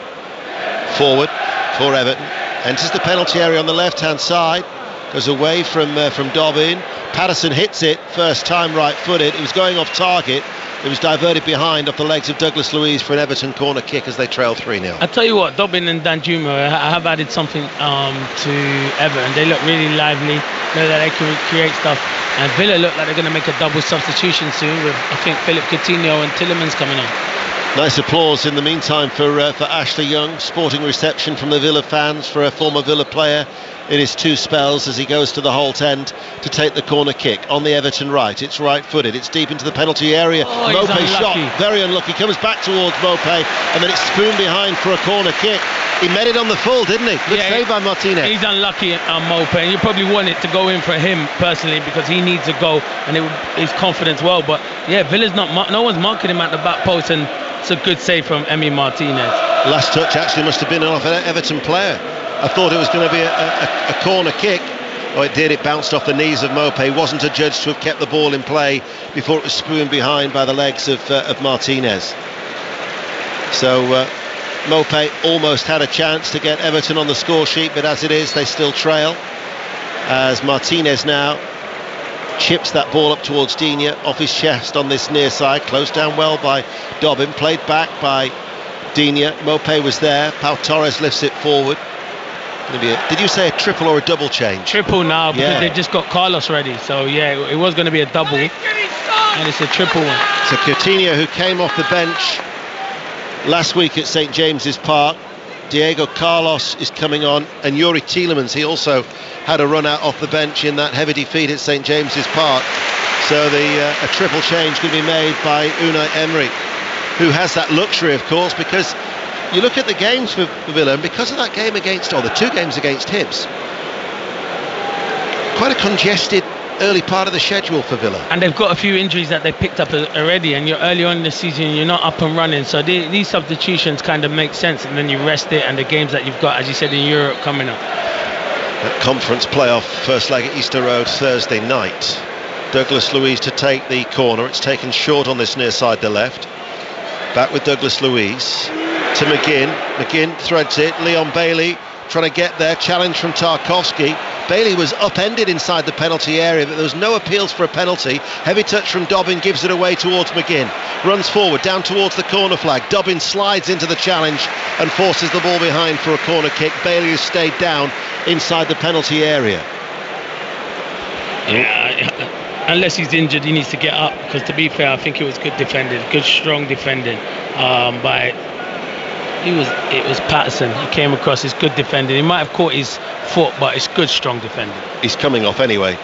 forward for Everton, enters the penalty area on the left-hand side, goes away from Dobbin. Patterson hits it, first time right-footed. It was going off target. It was diverted behind off the legs of Douglas Luiz for an Everton corner kick as they trail 3-0. I tell you what, Dobbin and Danjuma have added something to Everton. They look really lively, know that they can create stuff. And Villa look like they're going to make a double substitution soon with, I think, Philip Coutinho and Tielemans coming on. Nice applause in the meantime for Ashley Young. Sporting reception from the Villa fans for a former Villa player in his 2 spells as he goes to the Holt end to take the corner kick on the Everton right. It's right-footed, it's deep into the penalty area. Mopé shot, very unlucky, comes back towards Mopé, and then it's spoon behind for a corner kick. He made it on the full, didn't he? Good save by Martinez. He's unlucky on Mopé, and you probably want it to go in for him personally because he needs a goal and his confidence well. But yeah, Villa's no one's marking him at the back post, and it's a good save from Emi Martinez. Last touch actually must have been off an Everton player. I thought it was going to be a corner kick. Oh, it did. It bounced off the knees of Mopé. Wasn't adjudged to have kept the ball in play before it was spooned behind by the legs of Martinez. So Mopé almost had a chance to get Everton on the score sheet, but as it is, they still trail. As Martinez now chips that ball up towards Digne off his chest on this near side, closed down well by Dobbin, played back by Digne. Mopé was there. Pau Torres lifts it forward. Did you say a triple or a double change? Triple now, because they've just got Carlos ready. So yeah, it was going to be a double, and it's a triple one. So Coutinho, who came off the bench last week at St James's Park, Diego Carlos is coming on, and Youri Tielemans, he also had a run out off the bench in that heavy defeat at St James's Park. So a triple change could be made by Unai Emery, who has that luxury, of course, because you look at the games for Villa, and because of that game against, or the 2 games against Hibs, quite a congested early part of the schedule for Villa. And they've got a few injuries that they picked up already, and you're early on in the season, you're not up and running, so these substitutions kind of make sense, and then you rest it, and the games that you've got, as you said, in Europe coming up. That conference playoff first leg at Easter Road Thursday night. Douglas Luiz to take the corner. It's taken short on this near side to left. Back with Douglas Luiz to McGinn. McGinn threads it. Leon Bailey trying to get there. Challenge from Tarkowski. Bailey was upended inside the penalty area, but there was no appeals for a penalty. Heavy touch from Dobbin, gives it away towards McGinn. Runs forward, down towards the corner flag. Dobbin slides into the challenge and forces the ball behind for a corner kick. Bailey has stayed down inside the penalty area. Yeah, unless he's injured, he needs to get up, because to be fair, I think it was good defending, good strong defending by... It was Patterson. He came across, his good defending. He might have caught his foot, but it's good strong defending. He's coming off anyway.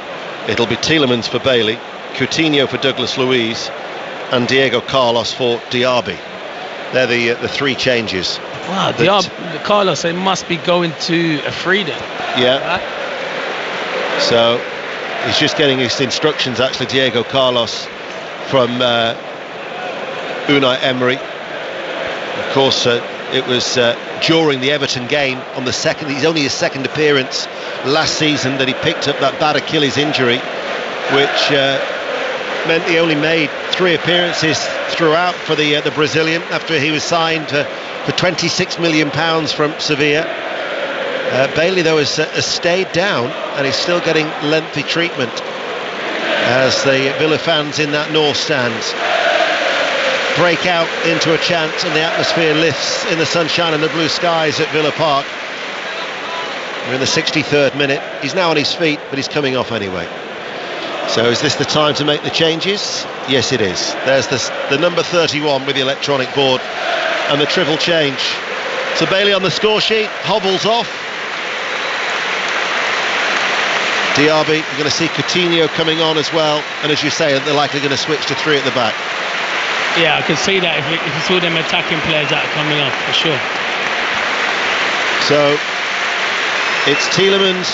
It'll be Tielemans for Bailey, Coutinho for Douglas Luiz, and Diego Carlos for Diaby. They're the three changes. Wow, Carlos, they must be going to a freedom. Yeah. So he's just getting his instructions, actually, Diego Carlos, from Unai Emery. Of course, it was during the Everton game on the second. He's only his second appearance last season that he picked up that bad Achilles injury, which meant he only made 3 appearances throughout for the Brazilian after he was signed for £26 million from Sevilla. Bailey, though, has stayed down and is still getting lengthy treatment as the Villa fans in that north stand break out into a chant, and the atmosphere lifts in the sunshine and the blue skies at Villa Park. We're in the 63rd minute. He's now on his feet, but he's coming off anyway. So is this the time to make the changes? Yes, it is. There's the number 31 with the electronic board and the triple change. So Bailey on the score sheet, hobbles off. Diaby, you're going to see Coutinho coming on as well, and as you say, they're likely going to switch to 3 at the back. Yeah, I can see that if you saw them attacking players that are coming off, for sure. So it's Tielemans,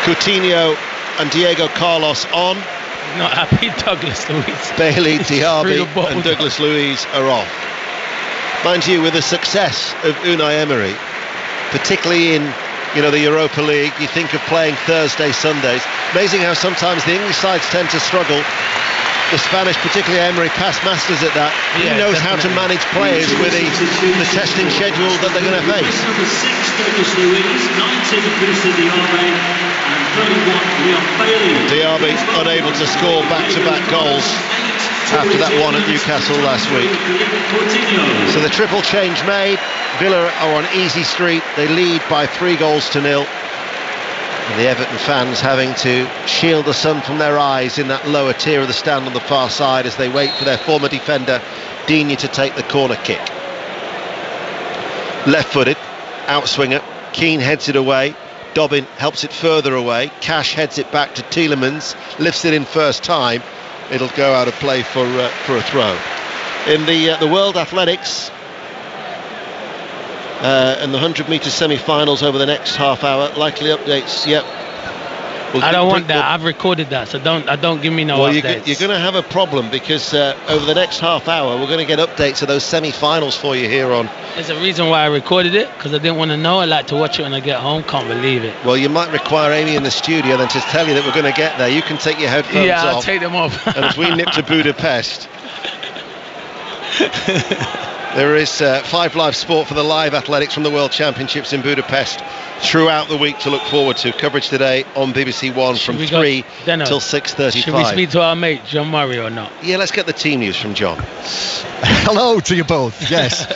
Coutinho and Diego Carlos on. Not happy, Douglas Luiz. Bailey, Diaby and Douglas Luiz are off. Mind you, with the success of Unai Emery, particularly in the Europa League, you think of playing Thursday, Sundays. Amazing how sometimes the English sides tend to struggle. The Spanish, particularly Emery, past masters at that. He knows how to manage players with the testing schedule that they're going to face. Number 6, Douglas Luiz, 19, Moussa Diaby, and 31, Leon Bailey. Diaby unable to score back-to-back goals after that one at Newcastle last week. So the triple change made. Villa are on easy street. They lead by 3 goals to 0. And the Everton fans having to shield the sun from their eyes in that lower tier of the stand on the far side as they wait for their former defender Digne to take the corner kick. Left-footed, outswinger. Keane heads it away. Dobbin helps it further away. Cash heads it back to Tielemans, lifts it in first time. It'll go out of play for a throw. In the World Athletics and the 100-metre semi-finals over the next half hour, likely updates. Yep. I don't want that. I've recorded that, so don't give me no updates. You're going to have a problem because over the next half hour we're going to get updates of those semi-finals for you here on. There's a reason why I recorded it, because I didn't want to know. I like to watch it when I get home. Can't believe it. Well, you might require Amy in the studio then to tell you that we're going to get there. You can take your headphones off. Yeah, I'll take them off. And as we nip to Budapest, there is 5 Live Sport for the live athletics from the World Championships in Budapest throughout the week to look forward to. Coverage today on BBC One from 3 till 6:35. Should we speak to our mate John Murray or not? Yeah, let's get the team news from John. Hello to you both. Yes.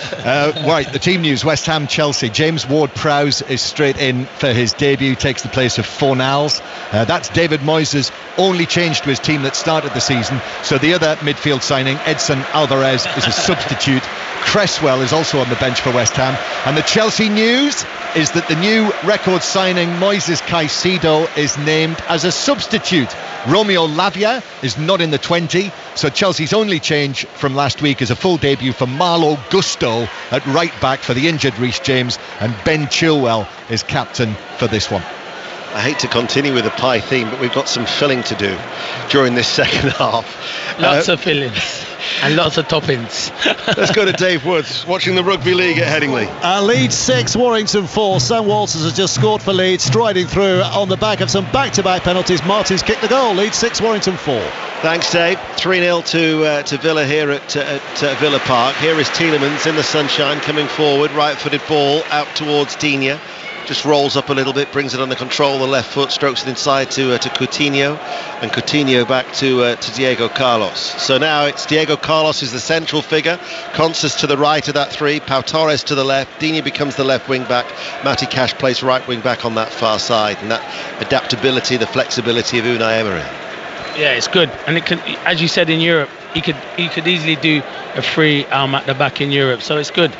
Right, the team news: West Ham, Chelsea. James Ward-Prowse is straight in for his debut, takes the place of Fornals. That's David Moyes' only change to his team that started the season. So the other midfield signing, Edson Alvarez, is a substitute. Cresswell is also on the bench for West Ham. And the Chelsea news is that the new record signing, Moises Caicedo, is named as a substitute. Romeo Lavia is not in the 20, so Chelsea's only change from last week is a full debut for Marlo Gusto at right back for the injured Reece James, and Ben Chilwell is captain for this one. I hate to continue with the pie theme, but we've got some filling to do during this second half. Lots of fillings and lots of toppings. Let's go to Dave Woods, watching the Rugby League at Headingley. Leeds 6, Warrington 4. Sam Walters has just scored for Leeds, striding through on the back of some back-to-back penalties. Martin's kicked the goal. Leeds 6, Warrington 4. Thanks, Dave. 3-0 to Villa here at Villa Park. Here is Tielemans in the sunshine coming forward, right-footed ball out towards Digne. just rolls up a little bit, brings it under control, the left foot, strokes it inside to Coutinho, and Coutinho back to Diego Carlos. So now it's Diego Carlos who's the central figure, Constance to the right of that three, Pau Torres to the left, Digne becomes the left wing back, Matty Cash plays right wing back on that far side, and that adaptability, the flexibility of Unai Emery. Yeah, it's good, and it can, as you said, in Europe, he could easily do a free at the back in Europe, so it's good.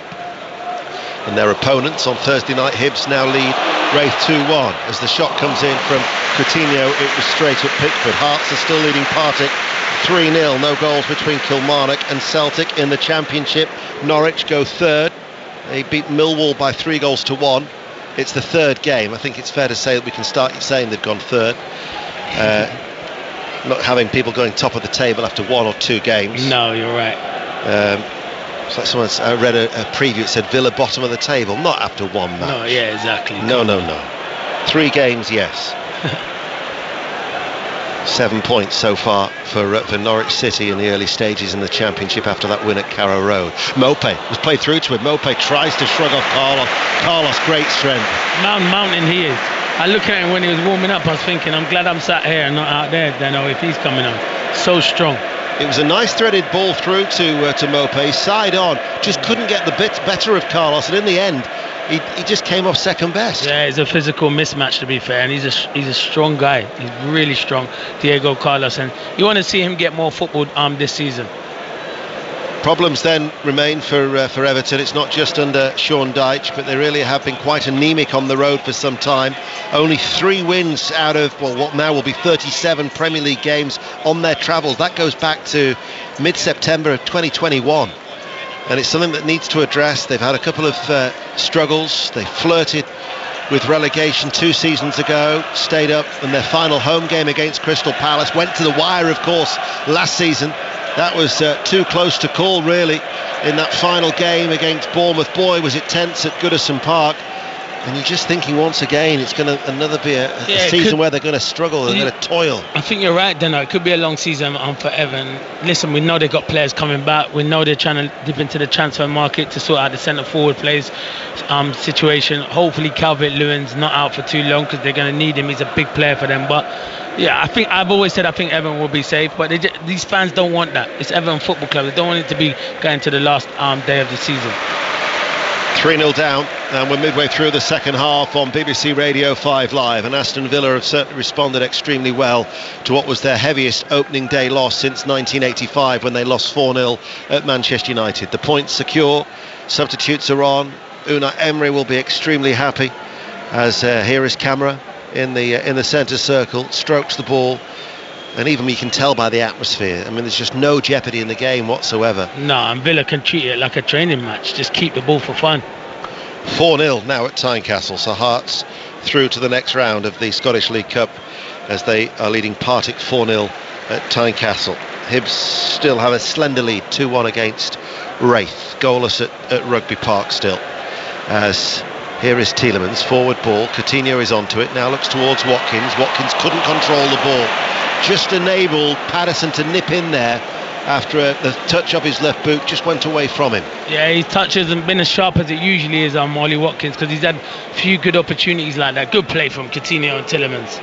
And their opponents on Thursday night, Hibs now lead Wraith 2-1. As the shot comes in from Coutinho, it was straight at Pickford. Hearts are still leading Partick 3-0. No goals between Kilmarnock and Celtic in the Championship. Norwich go third. They beat Millwall by 3-1. It's the third game. I think it's fair to say that we can start saying they've gone third. Not having people going top of the table after 1 or 2 games. No, you're right. It's like someone, I read a preview, it said Villa bottom of the table, not after 1 match. No, yeah, exactly. No. 3 games, yes. 7 points so far for Norwich City in the early stages in the Championship after that win at Carrow Road. Mope was played through to him. Mope tries to shrug off Carlos. Carlos, great strength. Mountain he is. I look at him when he was warming up, I was thinking, I'm glad I'm sat here and not out there, if he's coming on. So strong. It was a nice threaded ball through to Mope, side on, just couldn't get the bit better of Carlos, and in the end he just came off second best. Yeah, it's a physical mismatch, to be fair, and he's a strong guy. He's really strong, Diego Carlos, and you want to see him get more football this season. Problems then remain for Everton. It's not just under Sean Dyche, but they really have been quite anemic on the road for some time. Only 3 wins out of what now will be 37 Premier League games on their travels. That goes back to mid-September of 2021, and it's something that needs to address. They've had a couple of struggles. They flirted with relegation 2 seasons ago, stayed up in their final home game against Crystal Palace, went to the wire, of course, last season. That was too close to call, really, in that final game against Bournemouth. Boy, was it tense at Goodison Park. And you're just thinking once again, it's going to another be a season where they're going to struggle, they're going to toil. I think you're right, Dano. It could be a long season for Everton. Listen, we know they've got players coming back. We know they're trying to dip into the transfer market to sort out the centre-forward players situation. Hopefully Calvert-Lewin's not out for too long because they're going to need him. He's a big player for them. But yeah, I've always said I think Everton will be safe, but these fans don't want that. It's Everton Football Club. They don't want it to be going to the last day of the season. 3-0 down, and we're midway through the second half on BBC Radio 5 Live, and Aston Villa have certainly responded extremely well to what was their heaviest opening day loss since 1985 when they lost 4-0 at Manchester United. The points secure, substitutes are on. Unai Emery will be extremely happy as here is Camara in the centre circle, strokes the ball, and even you can tell by the atmosphere. I mean, there's just no jeopardy in the game whatsoever. No, and Villa can treat it like a training match, just keep the ball for fun. 4-0 now at Tynecastle, so Hearts through to the next round of the Scottish League Cup as they are leading Partick 4-0 at Tynecastle. Hibs still have a slender lead, 2-1 against Wraith, goalless at Rugby Park still. As here is Tielemans, forward ball, Coutinho is onto it, now looks towards Watkins. Watkins couldn't control the ball, just enabled Patterson to nip in there after the touch of his left boot just went away from him. Yeah, his touch hasn't been as sharp as it usually is on Ollie Watkins because he's had a few good opportunities like that. Good play from Coutinho and Tielemans.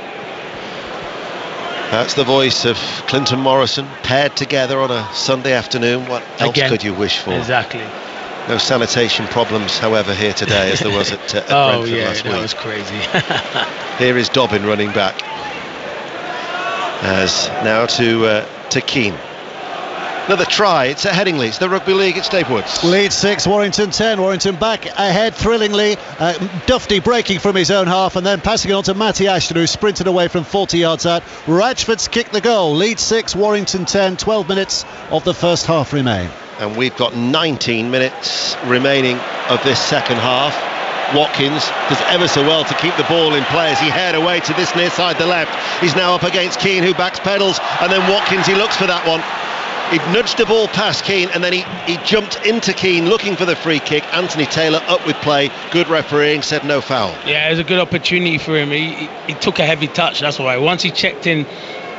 That's the voice of Clinton Morrison paired together on a Sunday afternoon. What else could you wish for? Exactly. No sanitation problems, however, here today as there was at Brentford last week. Oh yeah, that was crazy. Here is Dobbin running back. As now to Keane. Another try, it's at Headingley, it's the Rugby League at Staplewood. Lead 6, Warrington 10. Warrington back ahead thrillingly. Dufty breaking from his own half and then passing it on to Matty Ashton, who sprinted away from 40 yards out. Ratchford's kicked the goal. Lead 6, Warrington 10. 12 minutes of the first half remain. And we've got 19 minutes remaining of this second half. Watkins does ever so well to keep the ball in play as he head away to this near side the left. He's now up against Keane, who backs pedals, and then Watkins, he looks for that one. He nudged the ball past Keane and then he jumped into Keane looking for the free kick. Anthony Taylor up with play, good refereeing, said no foul. Yeah, it was a good opportunity for him. He took a heavy touch, that's why. Once he checked in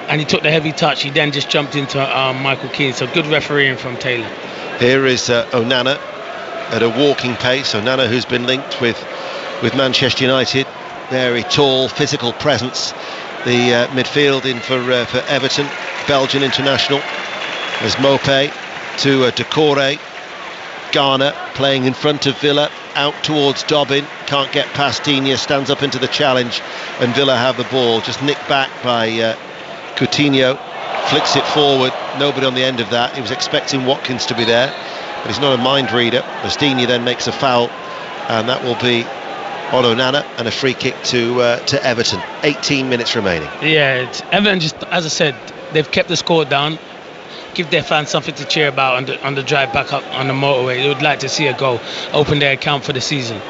and he took the heavy touch, he then just jumped into Michael Keane. So good refereeing from Taylor. Here is Onana at a walking pace. Onana, who's been linked with with Manchester United. Very tall, physical presence. The midfield in for Everton, Belgian international. There's Mopé to Decore. Garner playing in front of Villa, out towards Dobbin, can't get past Digne, stands up into the challenge, and Villa have the ball, just nicked back by Coutinho, flicks it forward, nobody on the end of that. He was expecting Watkins to be there, but he's not a mind reader, as Digne then makes a foul, and that will be Onana, and a free kick to Everton. 18 minutes remaining. Yeah, Everton, just as I said, they've kept the score down. Give their fans something to cheer about on the drive back up on the motorway. They would like to see a goal, open their account for the season.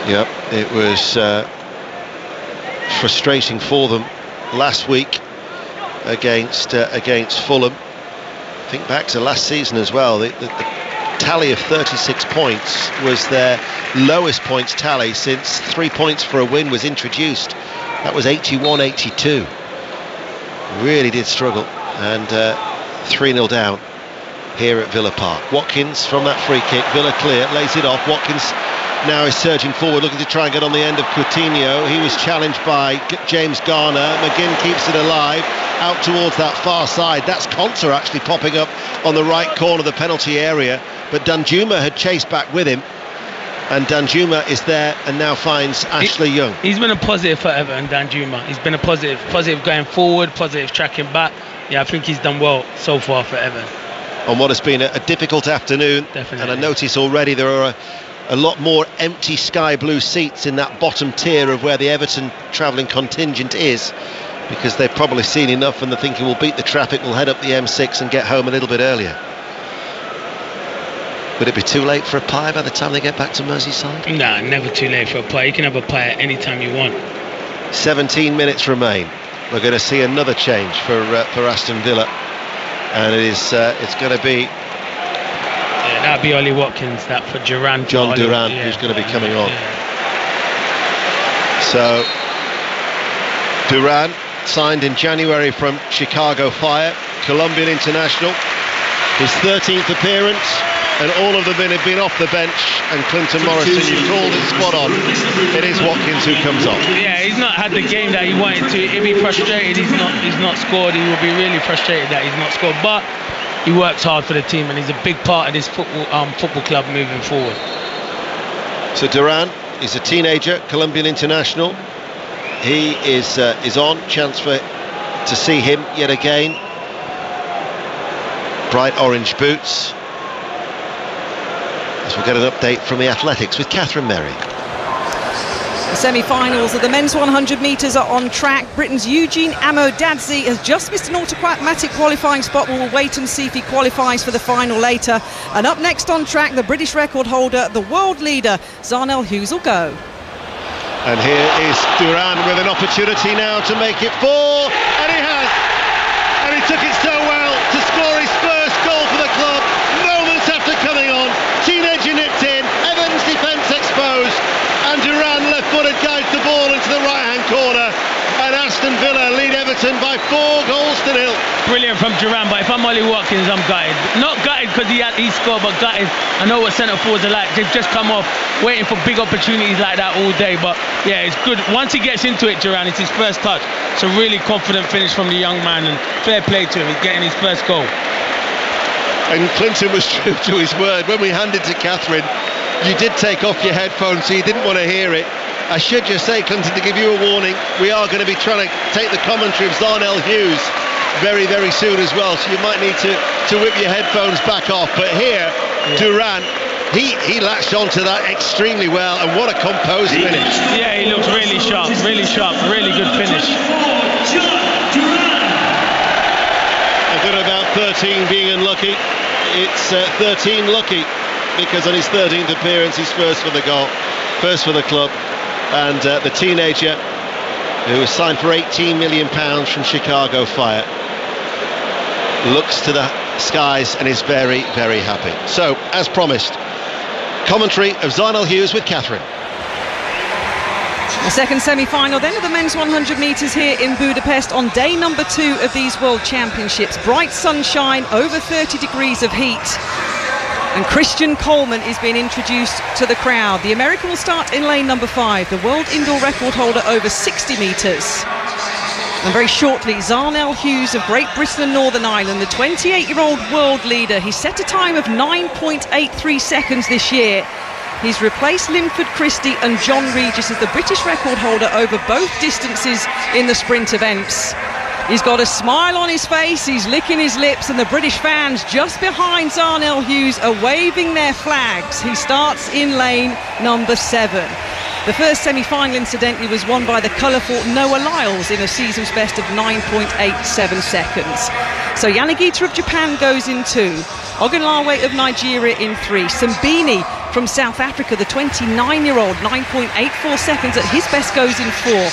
Yep, it was frustrating for them last week against Fulham. Think back to last season as well. The tally of 36 points was their lowest points tally since 3 points for a win was introduced. That was 81-82. Really did struggle, and 3-0 down here at Villa Park. Watkins from that free kick, Villa clear, lays it off. Watkins now is surging forward, looking to try and get on the end of Coutinho. He was challenged by James Garner. McGinn keeps it alive, out towards that far side. That's Konsa actually popping up on the right corner of the penalty area, but Danjuma had chased back with him, and Danjuma is there and now finds Ashley Young. He's been a positive for Everton, Danjuma. He's been a positive going forward, positive tracking back. Yeah, I think he's done well so far for Everton. On what has been a difficult afternoon. Definitely. And I notice already there are a lot more empty sky blue seats in that bottom tier of where the Everton travelling contingent is, because they've probably seen enough and they're thinking we'll beat the traffic, we'll head up the M6 and get home a little bit earlier. Would it be too late for a pie by the time they get back to Merseyside? Nah, never too late for a pie. You can have a pie at any time you want. 17 minutes remain. We're going to see another change for Aston Villa, and it's going to be that'll be Ollie Watkins. That for Duran. John Duran, who's going to be coming on. So Duran signed in January from Chicago Fire, Colombian international, his 13th appearance, and all of them have been off the bench. And Clinton Morrison, you called it spot on. It is Watkins who comes on. Yeah, he's not had the game that he wanted to. He'll be frustrated. He's not scored. He will be really frustrated that he's not scored. But he works hard for the team, and he's a big part of this football club moving forward. So Duran is a teenager, Colombian international. He is on. Chance to see him yet again. Bright orange boots. As we'll get an update from the Athletics with Catherine Merry. The semi-finals of the men's 100 metres are on track. Britain's Eugene Amodadze has just missed an automatic qualifying spot. We'll wait and see if he qualifies for the final later. And up next on track, the British record holder, the world leader, Zarnel Hughes will go. And here is Duran with an opportunity now to make it 4, and he has. And he took it so well to score his first goal for the club. Moments after coming on, teenager nipped in, Everton's defence exposed, and Duran left-footed guides the ball into the right-hand corner, and Aston Villa lead Everton by 4-0. Brilliant from Duran, but if I'm Ollie Watkins, I'm gutted. Not gutted because he scored, but gutted. I know what centre forwards are like. They've just come off waiting for big opportunities like that all day, but yeah, it's good. Once he gets into it, Duran, it's his first touch. It's a really confident finish from the young man, and fair play to him. He's getting his first goal. And Clinton was true to his word. When we handed to Catherine, you did take off your headphones, so you didn't want to hear it. I should just say, Clinton, to give you a warning, we are going to be trying to take the commentary of Zarnel Hughes very, very soon as well, so you might need to whip your headphones back off. But here, Duran, he latched onto that extremely well, and what a composed finish. Yeah, he looks really sharp, really good finish. I thought about 13 being unlucky. It's 13 lucky, because on his 13th appearance he's first for the goal, first for the club, and the teenager who was signed for £18 million from Chicago Fire looks to the skies and is very, very happy. So, as promised, commentary of Zarnel Hughes with Catherine. The second semi-final then of the men's 100 metres here in Budapest on day number 2 of these World Championships. Bright sunshine, over 30 degrees of heat. And Christian Coleman is being introduced to the crowd. The American will start in lane number 5, the world indoor record holder over 60 metres. And very shortly, Zarnell Hughes of Great Britain and Northern Ireland, the 28-year-old world leader. He set a time of 9.83 seconds this year. He's replaced Linford Christie and John Regis as the British record holder over both distances in the sprint events. He's got a smile on his face, he's licking his lips, and the British fans just behind Zarnell Hughes are waving their flags. He starts in lane number 7. The first semi-final, incidentally, was won by the colourful Noah Lyles in a season's best of 9.87 seconds. So Yanagita of Japan goes in 2. Ogunlawe of Nigeria in 3. Simbini from South Africa, the 29-year-old, 9.84 seconds at his best, goes in 4.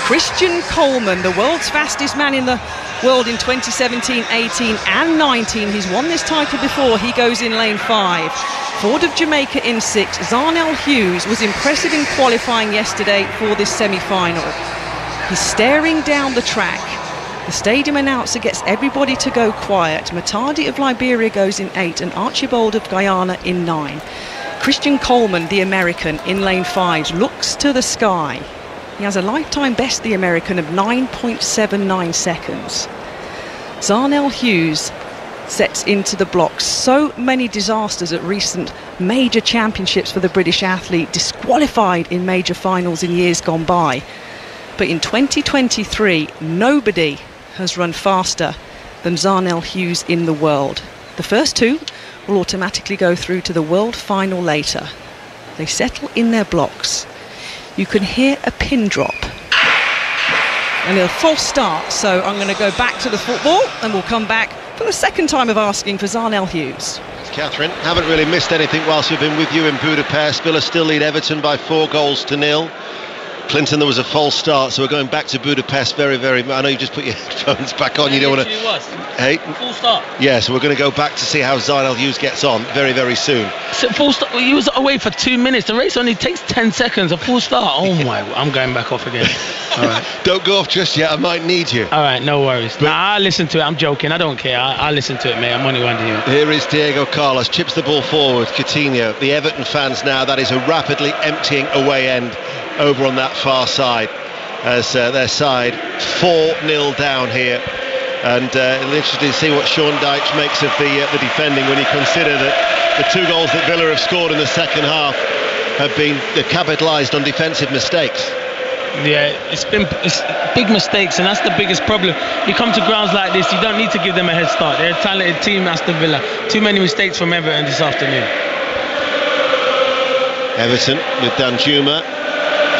Christian Coleman, the world's fastest man in the world in 2017, 18 and 19. He's won this title before. He goes in lane 5. Ford of Jamaica in 6. Zarnell Hughes was impressive in qualifying yesterday for this semi-final. He's staring down the track. The stadium announcer gets everybody to go quiet. Matadi of Liberia goes in 8 and Archibald of Guyana in 9. Christian Coleman, the American, in lane 5, looks to the sky. He has a lifetime best, the American, of 9.79 seconds. Zarnell Hughes sets into the blocks. So many disasters at recent major championships for the British athlete, disqualified in major finals in years gone by. But in 2023, nobody has run faster than Zarnell Hughes in the world. The first 2 will automatically go through to the world final later. They settle in their blocks. You can hear a pin drop and a false start. So I'm going to go back to the football and we'll come back for the second time of asking for Zarnell Hughes. Catherine, haven't really missed anything whilst we've been with you in Budapest. Villa still lead Everton by 4-0. Clinton, there was a false start, so we're going back to Budapest very, very... I know you just put your headphones back on, you don't want to... Hey? Full start. Yeah, so we're going to go back to see how Zarnell Hughes gets on very, very soon. So full start, he was away for 2 minutes. The race only takes 10 seconds, a full start. Oh my, I'm going back off again. All right. Don't go off just yet, I might need you. All right, no worries. I'll listen to it, I'm joking, I don't care. I'll listen to it, mate, I'm only wondering. Here is Diego Carlos, chips the ball forward, Coutinho. The Everton fans now, that is a rapidly emptying away end over on that far side, as their side 4-0 down here, and interesting to see what Sean Dyche makes of the defending when you consider that the 2 goals that Villa have scored in the second half they've capitalised on defensive mistakes. Yeah, it's big mistakes, and that's the biggest problem. You come to grounds like this, you don't need to give them a head start. They're a talented team, Aston Villa. Too many mistakes from Everton this afternoon. Everton with Danjuma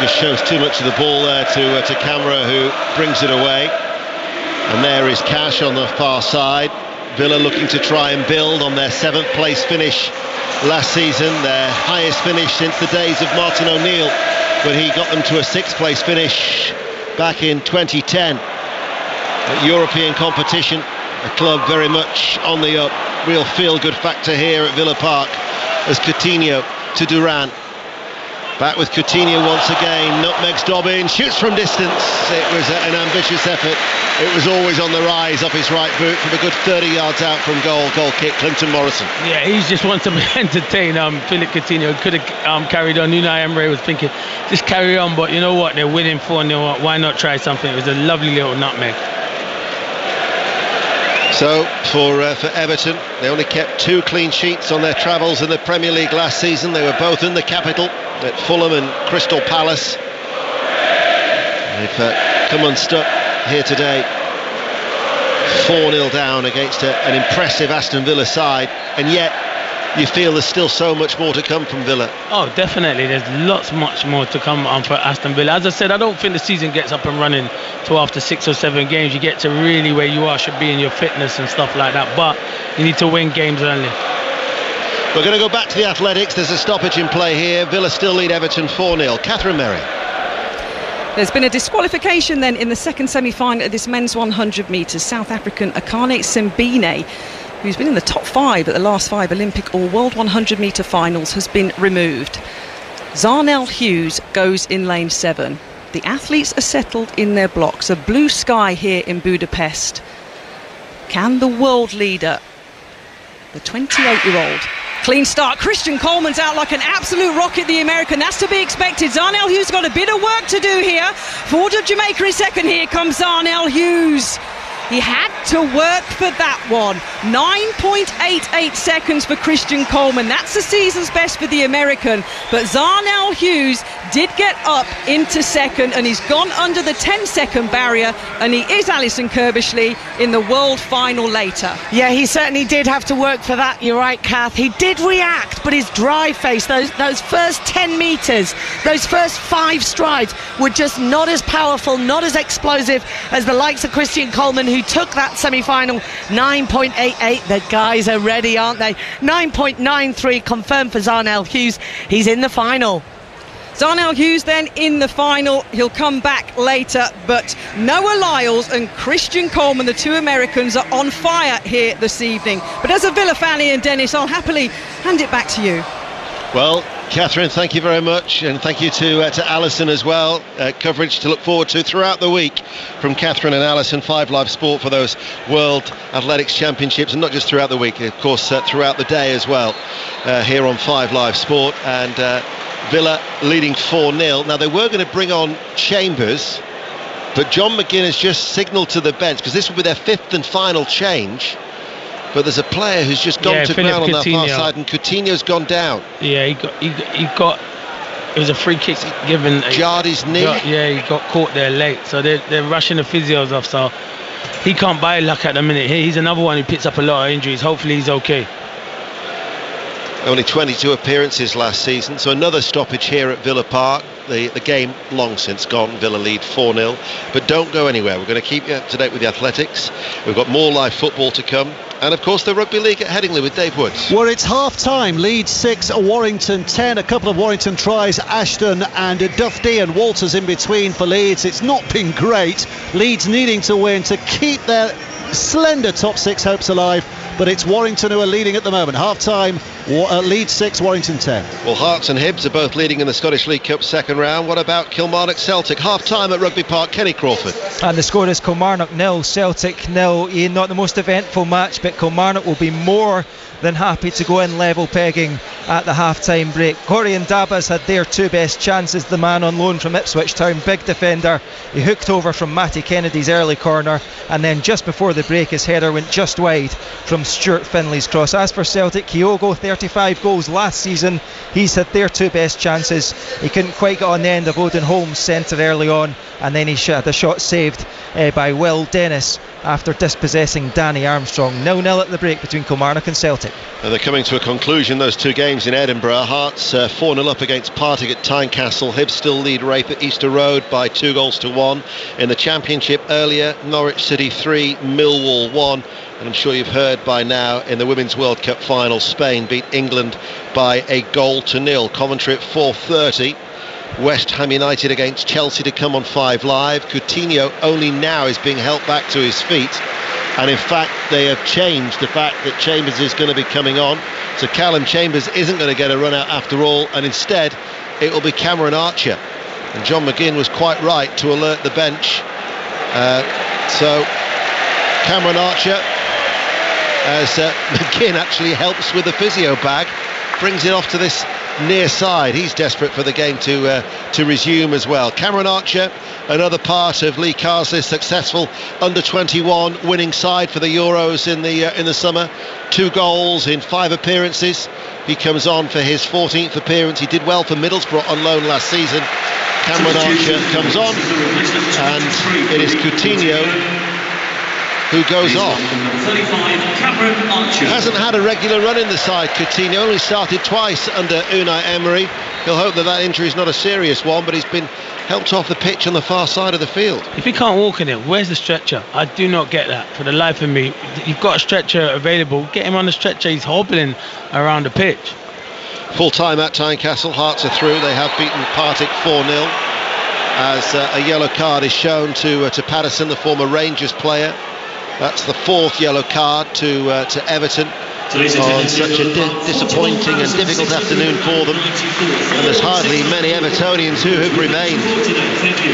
just shows too much of the ball there to Camara, who brings it away. And there is Cash on the far side. Villa looking to try and build on their 7th place finish last season, their highest finish since the days of Martin O'Neill, when he got them to a 6th place finish back in 2010. At European competition, a club very much on the up. Real feel-good factor here at Villa Park as Coutinho to Duran. Back with Coutinho once again, nutmegs Dobbin, shoots from distance. It was an ambitious effort. It was always on the rise off his right boot from a good 30 yards out from goal kick, Clinton Morrison. Yeah, he just wants to be entertained. Philip Coutinho could have carried on. Unai Emery was thinking, just carry on, but you know what, they're winning 4-0, why not try something? It was a lovely little nutmeg. So for Everton, they only kept 2 clean sheets on their travels in the Premier League last season. They were both in the capital at Fulham and Crystal Palace. They've come unstuck here today, 4-0 down against an impressive Aston Villa side, and yet you feel there's still so much more to come from Villa. Oh, definitely, there's much more to come on for Aston Villa. As I said, I don't think the season gets up and running till after 6 or 7 games. You get to really where you should be in your fitness and stuff like that, but you need to win games early. We're going to go back to the athletics. There's a stoppage in play here. Villa still lead Everton 4-0. Catherine Merry. There's been a disqualification then in the second semi-final of this men's 100 metres. South African Akane Simbine, who's been in the top 5 at the last 5 Olympic or World 100 metre finals, has been removed. Zarnell Hughes goes in lane 7. The athletes are settled in their blocks. A blue sky here in Budapest. Can the world leader, the 28-year-old, Clean start. Christian Coleman's out like an absolute rocket, the American. That's to be expected. Zarnell Hughes got a bit of work to do here. Forward of Jamaica in second. Here comes Zarnell Hughes. He had to work for that one. 9.88 seconds for Christian Coleman. That's the season's best for the American. But Zarnell Hughes did get up into second, and he's gone under the 10-second barrier, and he is Alison Kirbishley in the world final later. Yeah, he certainly did have to work for that. You're right, Kath. He did react, but his drive face, those first 10 metres, those first 5 strides were just not as powerful, not as explosive as the likes of Christian Coleman, who took that semi-final. 9.88. The guys are ready, aren't they? 9.93 confirmed for Zarnell Hughes. He's in the final. Zarnell Hughes then in the final. He'll come back later, but Noah Lyles and Christian Coleman, the two Americans, are on fire here this evening. But as a Villa fan, Ian Dennis, I'll happily hand it back to you. Well, Catherine, thank you very much, and thank you to Alison as well. Coverage to look forward to throughout the week from Catherine and Alison, 5 Live Sport, for those World Athletics Championships, and not just throughout the week, of course, throughout the day as well, here on 5 Live Sport. And Villa leading 4-0. Now, they were going to bring on Chambers, but John McGinn has just signalled to the bench, because this will be their 5th and final change. But there's a player who's just gone to ground on that far side, and Coutinho's gone down. Yeah, he got. It was a free kick given. Jarred his knee. He got caught there late, so they're rushing the physios off. So he can't buy luck at the minute. He's another one who picks up a lot of injuries. Hopefully he's okay. Only 22 appearances last season, so another stoppage here at Villa Park. The game long since gone. Villa lead 4-0. But don't go anywhere. We're going to keep you up to date with the athletics. We've got more live football to come. And of course the Rugby League at Headingley with Dave Woods. Well, it's half-time. Leeds 6, Warrington 10. A couple of Warrington tries. Ashton and Dufty and Walters in between for Leeds. It's not been great. Leeds needing to win to keep their slender top 6 hopes alive. But it's Warrington who are leading at the moment. Half-time, Leeds 6, Warrington 10. Well, Hearts and Hibs are both leading in the Scottish League Cup second round. What about Kilmarnock Celtic? Half-time at Rugby Park, Kenny Crawford. And the score is Kilmarnock 0, Celtic 0. Ian, not the most eventful match, but Kilmarnock will be more than happy to go in level pegging at the half-time break. Corey and Dabas had their 2 best chances. The man on loan from Ipswich Town, big defender. He hooked over from Matty Kennedy's early corner, and then just before the break his header went just wide from Stuart Finley's cross. As for Celtic, Kyogo, 35 goals last season. He's had their 2 best chances. He couldn't quite get on the end of Odin Holmes' centre early on, and then he had a shot saved by Will Dennis after dispossessing Danny Armstrong. 0-0 at the break between Kilmarnock and Celtic. And they're coming to a conclusion, those 2 games in Edinburgh. Hearts 4-0 up against Partick at Tynecastle. Hibs still lead Rape at Easter Road by 2-1. In the Championship earlier, Norwich City 3, Millwall 1. And I'm sure you've heard by now, in the Women's World Cup final, Spain beat England by 1-0. Coventry at 4:30. West Ham United against Chelsea to come on 5 Live. Coutinho only now is being helped back to his feet, and in fact they have changed the fact that Chambers is going to be coming on, so Callum Chambers isn't going to get a run out after all, and instead it will be Cameron Archer. And John McGinn was quite right to alert the bench. So Cameron Archer, as McGinn actually helps with the physio bag, brings it off to this near side. He's desperate for the game to resume as well. Cameron Archer, another part of Lee Carsley's successful under-21 winning side for the Euros in the summer. 2 goals in 5 appearances. He comes on for his 14th appearance. He did well for Middlesbrough on loan last season. Cameron Archer comes on, and it is Coutinho who goes off. Hasn't had a regular run in the side, Coutinho. Only started twice under Unai Emery. He'll hope that injury is not a serious one, but he's been helped off the pitch on the far side of the field. If he can't walk in it, where's the stretcher? I do not get that for the life of me. You've got a stretcher available, get him on the stretcher. He's hobbling around the pitch. Full time at Tynecastle. Hearts are through. They have beaten Partick 4-0 as a yellow card is shown to Patterson, the former Rangers player. That's the 4th yellow card to Everton on such a disappointing and difficult afternoon for them. And there's hardly many Evertonians who have remained.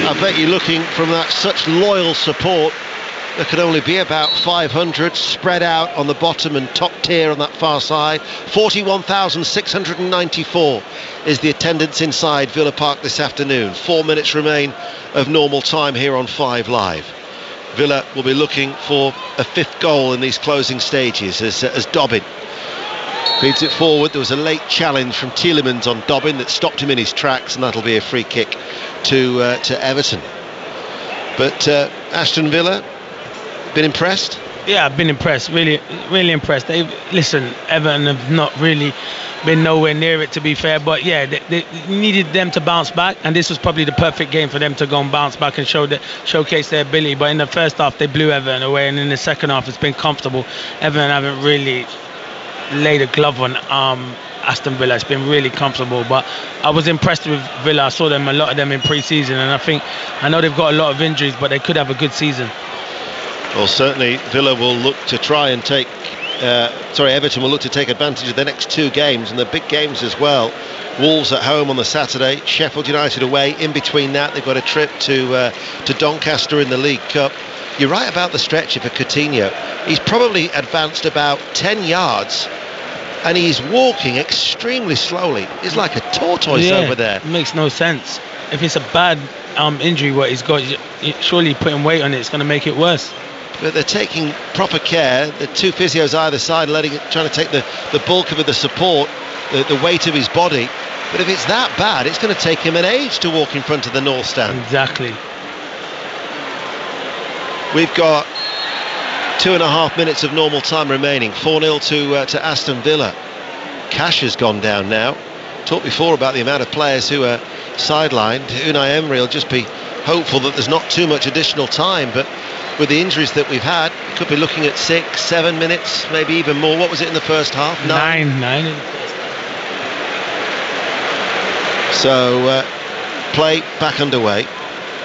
I bet you're looking from that such loyal support there could only be about 500 spread out on the bottom and top tier on that far side. 41,694 is the attendance inside Villa Park this afternoon. 4 minutes remain of normal time here on 5 Live. Villa will be looking for a 5th goal in these closing stages as Dobbin feeds it forward. There was a late challenge from Tielemans on Dobbin that stopped him in his tracks, and that'll be a free kick to Everton. But Aston Villa, been impressed? Yeah, I've been impressed, really impressed. Listen, Everton have not really been nowhere near it, to be fair, but yeah, they needed them to bounce back, and this was probably the perfect game for them to go and bounce back and showcase their ability. But in the first half they blew Everton away, and in the second half it's been comfortable. Everton haven't really laid a glove on Aston Villa. It's been really comfortable, but I was impressed with Villa. I saw a lot of them in pre-season, and I know they've got a lot of injuries, but they could have a good season. Well, certainly Villa will look to try and Everton will look to take advantage of the next 2 games, and the big games as well. Wolves at home on the Saturday, Sheffield United away. In between that, they've got a trip to Doncaster in the League Cup. You're right about the stretcher for Coutinho. He's probably advanced about 10 yards, and he's walking extremely slowly. He's like a tortoise over there. It makes no sense. If it's a bad injury what he's got, surely putting weight on it's going to make it worse. But they're taking proper care. The 2 physios either side trying to take the bulk of the support, the weight of his body. But if it's that bad, it's going to take him an age to walk in front of the North Stand. Exactly. We've got 2.5 minutes of normal time remaining. 4-0 to Aston Villa. Cash has gone down now. Talked before about the amount of players who are sidelined. Unai Emery will just be hopeful that there's not too much additional time, but with the injuries that we've had, we could be looking at 6-7 minutes, maybe even more. What was it in the first half? 9 in the first half. So play back underway.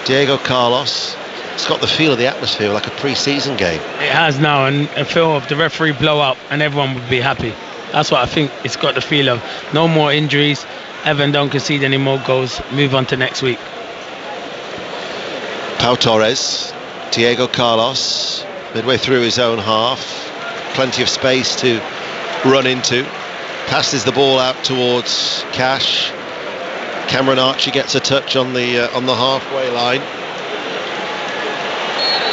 Diego Carlos, it's got the feel of the atmosphere like a pre-season game. It has now, and a feel of the referee blow up and everyone would be happy. That's what I think it's got the feel of. No more injuries, Everton don't concede any more goals, move on to next week. Pau Torres, Diego Carlos, midway through his own half, plenty of space to run into, passes the ball out towards Cash. Cameron Archie gets a touch on the halfway line,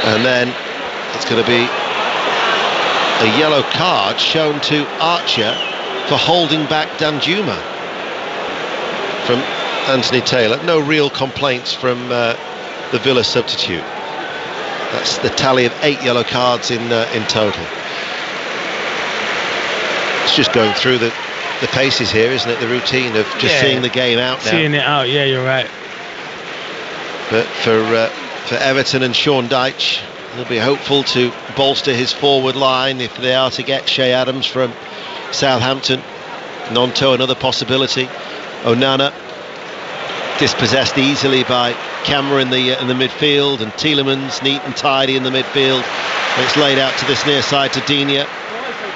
and then it's going to be a yellow card shown to Archer for holding back Danjuma from Anthony Taylor. No real complaints from the Villa substitute. That's the tally of 8 yellow cards in total. It's just going through the paces here, isn't it? The routine of just seeing the game out now. Seeing it out, yeah, you're right. But for Everton and Sean Dyche, he'll be hopeful to bolster his forward line if they are to get Shea Adams from Southampton. Nonto, another possibility. Onana dispossessed easily by Camera in the midfield, and Tielemans neat and tidy in the midfield. And it's laid out to this near side to Digne.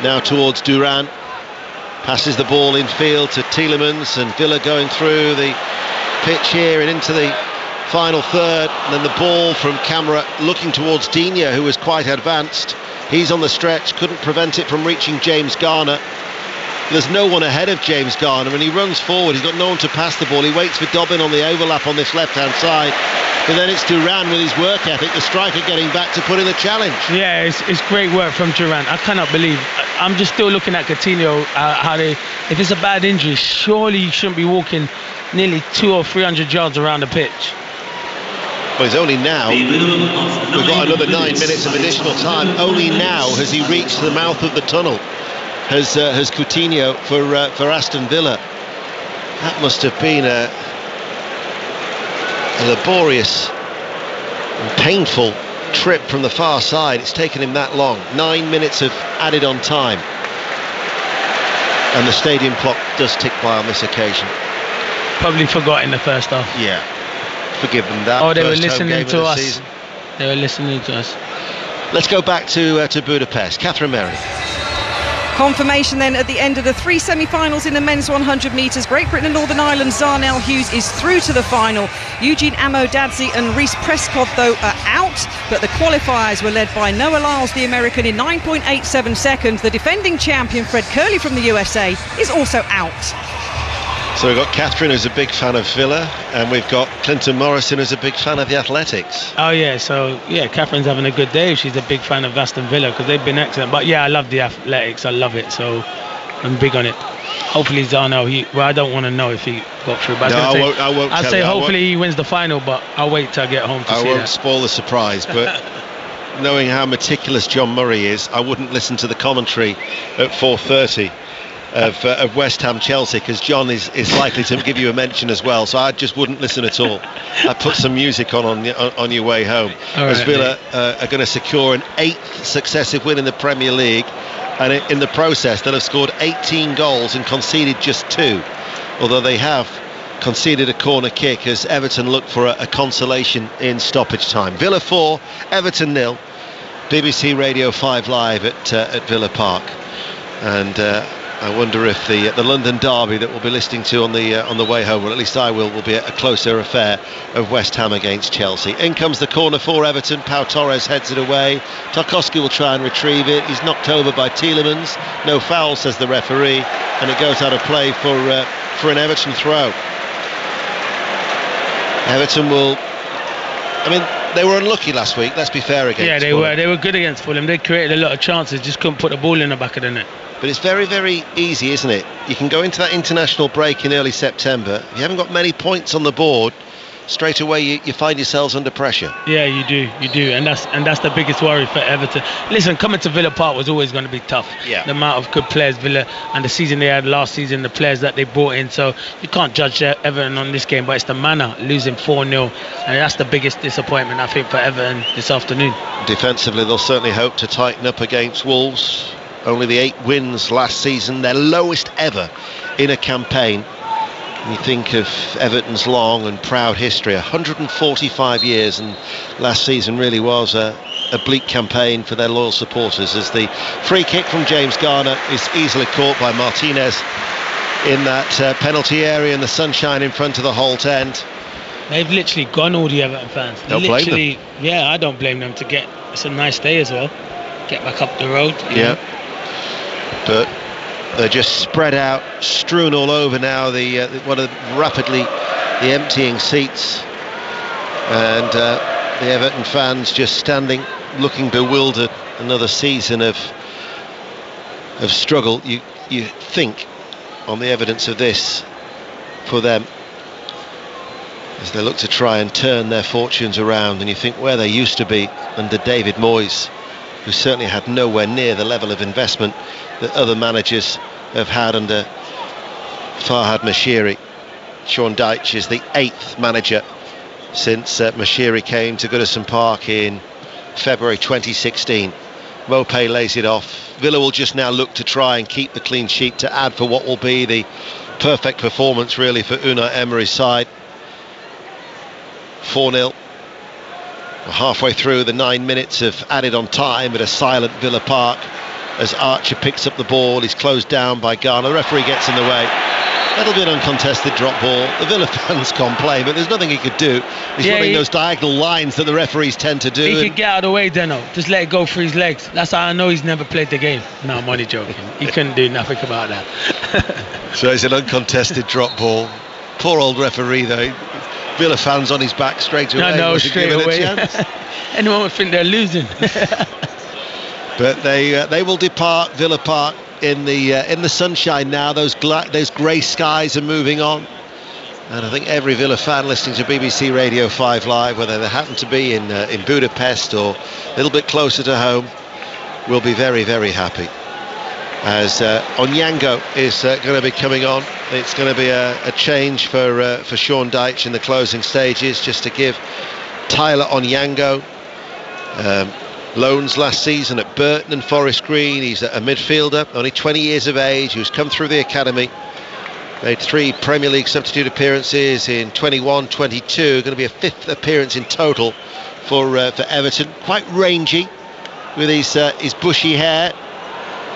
Now towards Duran. Passes the ball in field to Tielemans, and Villa going through the pitch here and into the final third. And then the ball from Camera looking towards Digne, who was quite advanced. He's on the stretch, couldn't prevent it from reaching James Garner. There's no one ahead of James Garner, and he runs forward. He's got no one to pass the ball. He waits for Dobbin on the overlap on this left-hand side. But then it's Duran with his work ethic, the striker, getting back to put in the challenge. Yeah, it's great work from Duran. I cannot believe. I'm just still looking at Coutinho, if it's a bad injury, surely you shouldn't be walking nearly 200 or 300 yards around the pitch. Well, it's only now, we've got another 9 minutes of additional time. Only now has he reached the mouth of the tunnel. Has Coutinho for Aston Villa. That must have been a laborious and painful trip from the far side. It's taken him that long. 9 minutes of added on time, and the stadium clock does tick by on this occasion. Probably forgot in the first half. Yeah, forgive them that. Oh, they were listening to us. They were listening to us. Let's go back to Budapest. Catherine Merritt. Confirmation then at the end of the 3 semi-finals in the men's 100 metres. Great Britain and Northern Ireland Zarnell Hughes is through to the final. Eugene Amo-Dadzi and Reece Prescott, though, are out, but the qualifiers were led by Noah Lyles, the American, in 9.87 seconds. The defending champion, Fred Curley from the USA, is also out. So we've got Catherine, who's a big fan of Villa, and we've got Clinton Morrison, who's a big fan of the Athletics. Oh yeah, so yeah, Catherine's having a good day. She's a big fan of Aston Villa because they've been excellent. But yeah, I love the Athletics. I love it. So I'm big on it. Hopefully Zarnell, well, I don't want to know if he got through. But I won't. I'll say hopefully he wins the final, but I'll wait till I get home to see that. I won't spoil the surprise, but knowing how meticulous John Murray is, I wouldn't listen to the commentary at 4:30. Of West Ham Chelsea, because John is likely to give you a mention as well, so I just wouldn't listen at all. I put some music on your way home, as Villa are going to secure an 8th successive win in the Premier League, and in the process they'll have scored 18 goals and conceded just 2, although they have conceded a corner kick as Everton look for a consolation in stoppage time. Villa 4, Everton 0. BBC Radio 5 Live at Villa Park, and I wonder if the London derby that we'll be listening to on the way home, or at least I will be a closer affair of West Ham against Chelsea. In comes the corner for Everton. Pau Torres heads it away. Tarkowski will try and retrieve it. He's knocked over by Tielemans. No foul, says the referee, and it goes out of play for an Everton throw. Everton will. I mean, they were unlucky last week. Let's be fair against. Yeah, they were good against Fulham. They created a lot of chances, just couldn't put the ball in the back of the net. But it's very, very easy, isn't it? You can go into that international break in early September. If you haven't got many points on the board, straight away you find yourselves under pressure. Yeah, you do, and that's the biggest worry for Everton. Listen, coming to Villa Park was always going to be tough. Yeah. The amount of good players Villa, and the season they had last season, the players that they brought in, so you can't judge Everton on this game, but it's the manner, losing 4-0, and that's the biggest disappointment, I think, for Everton this afternoon. Defensively, they'll certainly hope to tighten up against Wolves. Only the 8 wins last season, their lowest ever in a campaign. You think of Everton's long and proud history, 145 years, and last season really was a bleak campaign for their loyal supporters, as the free kick from James Garner is easily caught by Martinez in that penalty area in the sunshine in front of the Holt end. They've literally gone, all the Everton fans. Don't blame them. Yeah, I don't blame them. It's a nice day as well. Get back up the road. Yeah. But they're just spread out, strewn all over now. Rapidly the emptying seats, and the Everton fans just standing, looking bewildered. Another season of struggle. You think, on the evidence of this, for them, as they look to try and turn their fortunes around, and you think where they used to be under David Moyes, who certainly had nowhere near the level of investment that other managers have had under Farhad Moshiri. Sean Dyche is the 8th manager since Moshiri came to Goodison Park in February 2016. Mopé lays it off. Villa will just now look to try and keep the clean sheet to add for what will be the perfect performance really for Unai Emery's side. 4-0. Halfway through the 9 minutes of added on time at a silent Villa Park, as Archer picks up the ball. He's closed down by Garner. The referee gets in the way. That'll be an uncontested drop ball. The Villa fans complain, but there's nothing he could do. He's running those diagonal lines that the referees tend to do. He could get out of the way, Deno. Just let it go through his legs. That's how I know he's never played the game. No, I'm only joking. He couldn't do nothing about that. So it's an uncontested drop ball. Poor old referee, though. Villa fans on his back straight away. No, straight away. Anyone would think they're losing. But they will depart Villa Park in the sunshine now. Those grey skies are moving on, and I think every Villa fan listening to BBC Radio 5 Live, whether they happen to be in Budapest or a little bit closer to home, will be very, very happy. As Onyango is going to be coming on. It's going to be a change for Sean Dyche in the closing stages, just to give Tyler Onyango loans last season at Burton and Forest Green. He's a midfielder, only 20 years of age, who's come through the academy, made 3 Premier League substitute appearances in 21-22, going to be a 5th appearance in total for Everton. Quite rangy with his bushy hair,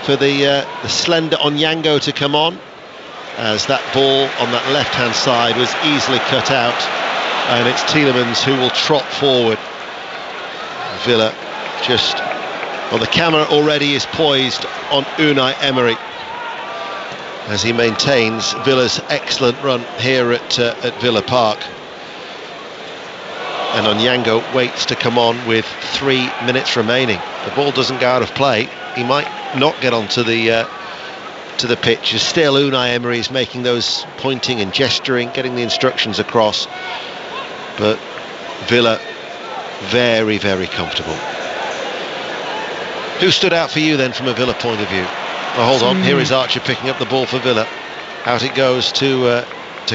for the slender Onyango to come on, as that ball on that left-hand side was easily cut out, and it's Tielemans who will trot forward. Villa just, well, the camera already is poised on Unai Emery as he maintains Villa's excellent run here at Villa Park. And Onyango waits to come on with 3 minutes remaining. The ball doesn't go out of play. He might not get onto the pitch. Still, Unai Emery is making those pointing and gesturing, getting the instructions across. But Villa, very, very comfortable. Who stood out for you then from a Villa point of view? Oh, hold on, here is Archer picking up the ball for Villa. Out it goes to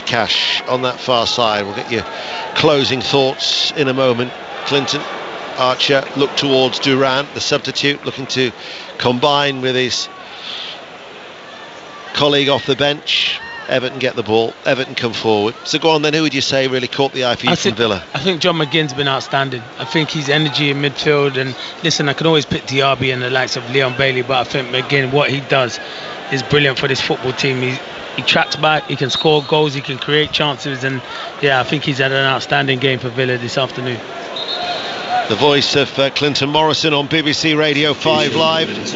Cash on that far side. We'll get your closing thoughts in a moment. Clinton, Archer look towards Durant, the substitute, looking to combine with his colleague off the bench. Everton get the ball, Everton come forward. So go on then, who would you say really caught the eye for you from Villa? I think John McGinn's been outstanding. I think his energy in midfield, and listen, I can always pick Diaby and the likes of Leon Bailey, but I think McGinn, what he does is brilliant for this football team. He tracks back, he can score goals, he can create chances, and yeah, I think he's had an outstanding game for Villa this afternoon. The voice of Clinton Morrison on BBC Radio 5 Live, as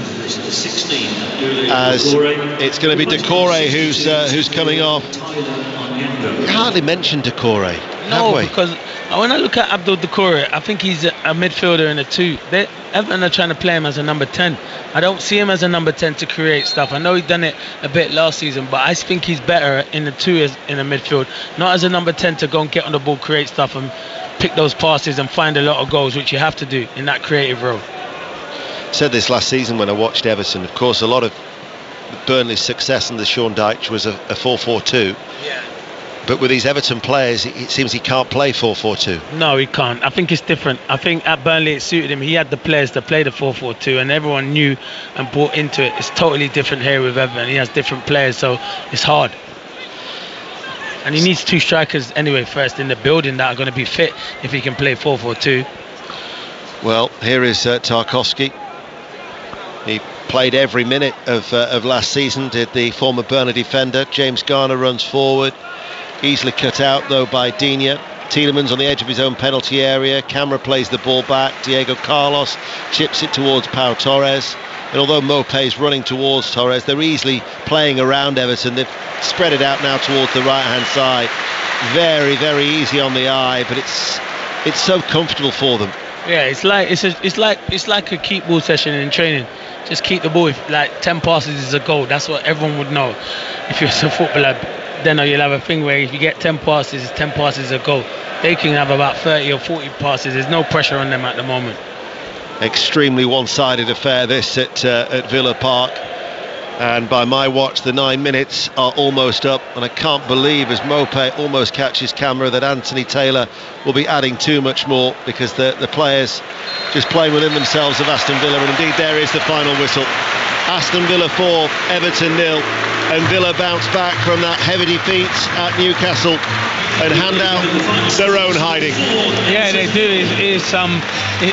it's going to be Doucouré who's coming off. You hardly mentioned Doucouré. No, because when I look at Abdul Doucouré, I think he's a midfielder in a 2. Everton are trying to play him as a number 10. I don't see him as a number 10 to create stuff. I know he's done it a bit last season, but I think he's better in the 2 as in a midfield, not as a number 10 to go and get on the ball, create stuff and pick those passes and find a lot of goals, which you have to do in that creative role. Said this last season when I watched Everton. Of course, a lot of Burnley's success under Sean Dyche was a 4-4-2. Yeah. But with these Everton players, it seems he can't play 4-4-2. No, he can't. I think it's different. I think at Burnley it suited him. He had the players to play the 4-4-2, and everyone knew and bought into it. It's totally different here with Everton. He has different players, so it's hard. And he needs 2 strikers anyway first in the building that are going to be fit if he can play 4-4-2. Well, here is Tarkowski. He played every minute of last season, did the former Burnley defender. James Garner runs forward, easily cut out though by Digne. Tielemans on the edge of his own penalty area. Camara plays the ball back. Diego Carlos chips it towards Pau Torres. And although Mopé's running towards Torres, they're easily playing around Everton. They've spread it out now towards the right-hand side. Very, very easy on the eye, but it's so comfortable for them. Yeah, it's like a keep ball session in training. Just keep the ball. If, like 10 passes is a goal. That's what everyone would know. If you're a footballer, then you'll have a thing where if you get 10 passes, 10 passes a goal. They can have about 30 or 40 passes. There's no pressure on them at the moment. Extremely one-sided affair this at Villa Park, and by my watch the 9 minutes are almost up, and I can't believe as Mopé almost catches camera that Anthony Taylor will be adding too much more, because the players just playing within themselves of Aston Villa. And indeed there is the final whistle. Aston Villa 4, Everton 0, and Villa bounce back from that heavy defeat at Newcastle and hand out their own hiding. Yeah, they do.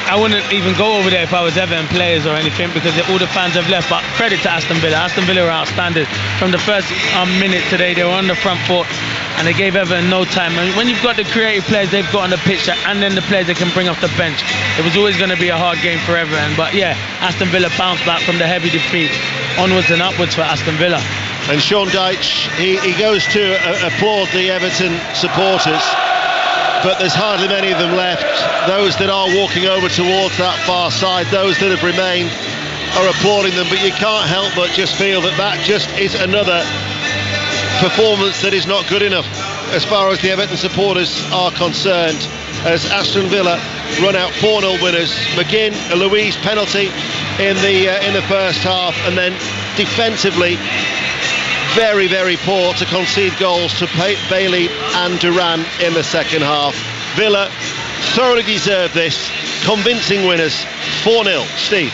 I wouldn't even go over there if I was Everton players or anything, because all the fans have left. But credit to Aston Villa. Aston Villa are outstanding. From the first minute today, they were on the front foot and they gave Everton no time. And when you've got the creative players they've got on the pitch, and then the players they can bring off the bench, it was always going to be a hard game for Everton. But yeah, Aston Villa bounced back from the heavy defeat, onwards and upwards for Aston Villa. And Sean Dyche, he goes to applaud the Everton supporters, but there's hardly many of them left. Those that are walking over towards that far side, those that have remained, are applauding them, but you can't help but just feel that just is another performance that is not good enough as far as the Everton supporters are concerned, as Aston Villa run out 4-0 winners. McGinn, a Luiz penalty in the first half, and then defensively very, very poor to concede goals to Bailey and Duran in the second half. Villa thoroughly deserved this. Convincing winners, 4-0. Steve.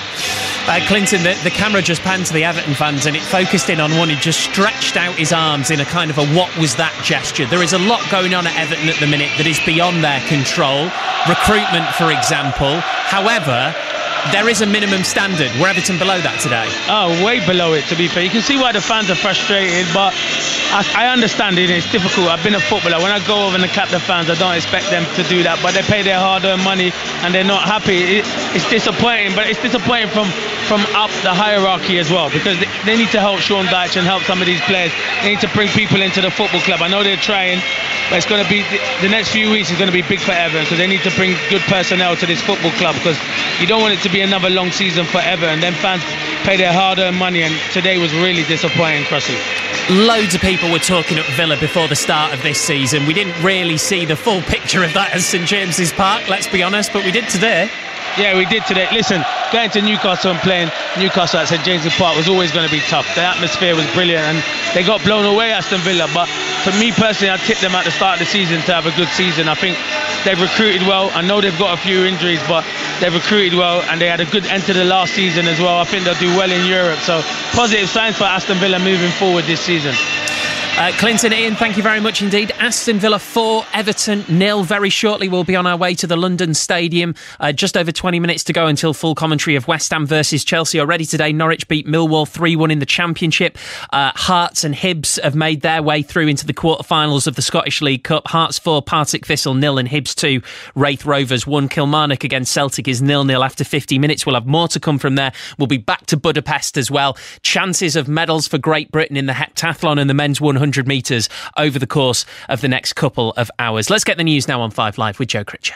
Clinton, the camera just panned to the Everton fans and it focused in on one who just stretched out his arms in a kind of a what was that gesture. There is a lot going on at Everton at the minute that is beyond their control. Recruitment, for example. However, there is a minimum standard. Were Everton below that today? Oh, way below it, to be fair. You can see why the fans are frustrated, but I understand it. It's difficult. I've been a footballer. When I go over and clap the fans, I don't expect them to do that, but they pay their hard-earned money and they're not happy. It's disappointing, but it's disappointing from up the hierarchy as well, because they need to help Sean Dyche and help some of these players. They need to bring people into the football club. I know they're trying, but it's going to be the next few weeks is going to be big for Everton, because they need to bring good personnel to this football club, because you don't want it to be another long season for Everton. Then fans pay their hard-earned money, and today was really disappointing, Crossy. Loads of people were talking at Villa before the start of this season. We didn't really see the full picture of that at St James's Park, let's be honest, but we did today. Yeah, we did today. Listen, going to Newcastle and playing Newcastle at St James's Park was always going to be tough. The atmosphere was brilliant and they got blown away, Aston Villa. But for me personally, I tipped them at the start of the season to have a good season. I think they've recruited well. I know they've got a few injuries, but they've recruited well and they had a good end to the last season as well. I think they'll do well in Europe. So positive signs for Aston Villa moving forward this season. Clinton, Ian, thank you very much indeed. Aston Villa 4, Everton 0. Very shortly we'll be on our way to the London Stadium. Just over 20 minutes to go until full commentary of West Ham versus Chelsea. Already today, Norwich beat Millwall 3-1 in the Championship. Hearts and Hibs have made their way through into the quarterfinals of the Scottish League Cup. Hearts 4, Partick Thistle 0 and Hibs 2, Wraith Rovers 1. Kilmarnock against Celtic is 0-0 after 50 minutes. We'll have more to come from there. We'll be back to Budapest as well. Chances of medals for Great Britain in the heptathlon and the men's 100 metres over the course of the next couple of hours. Let's get the news now on 5 Live with Joe Critcher.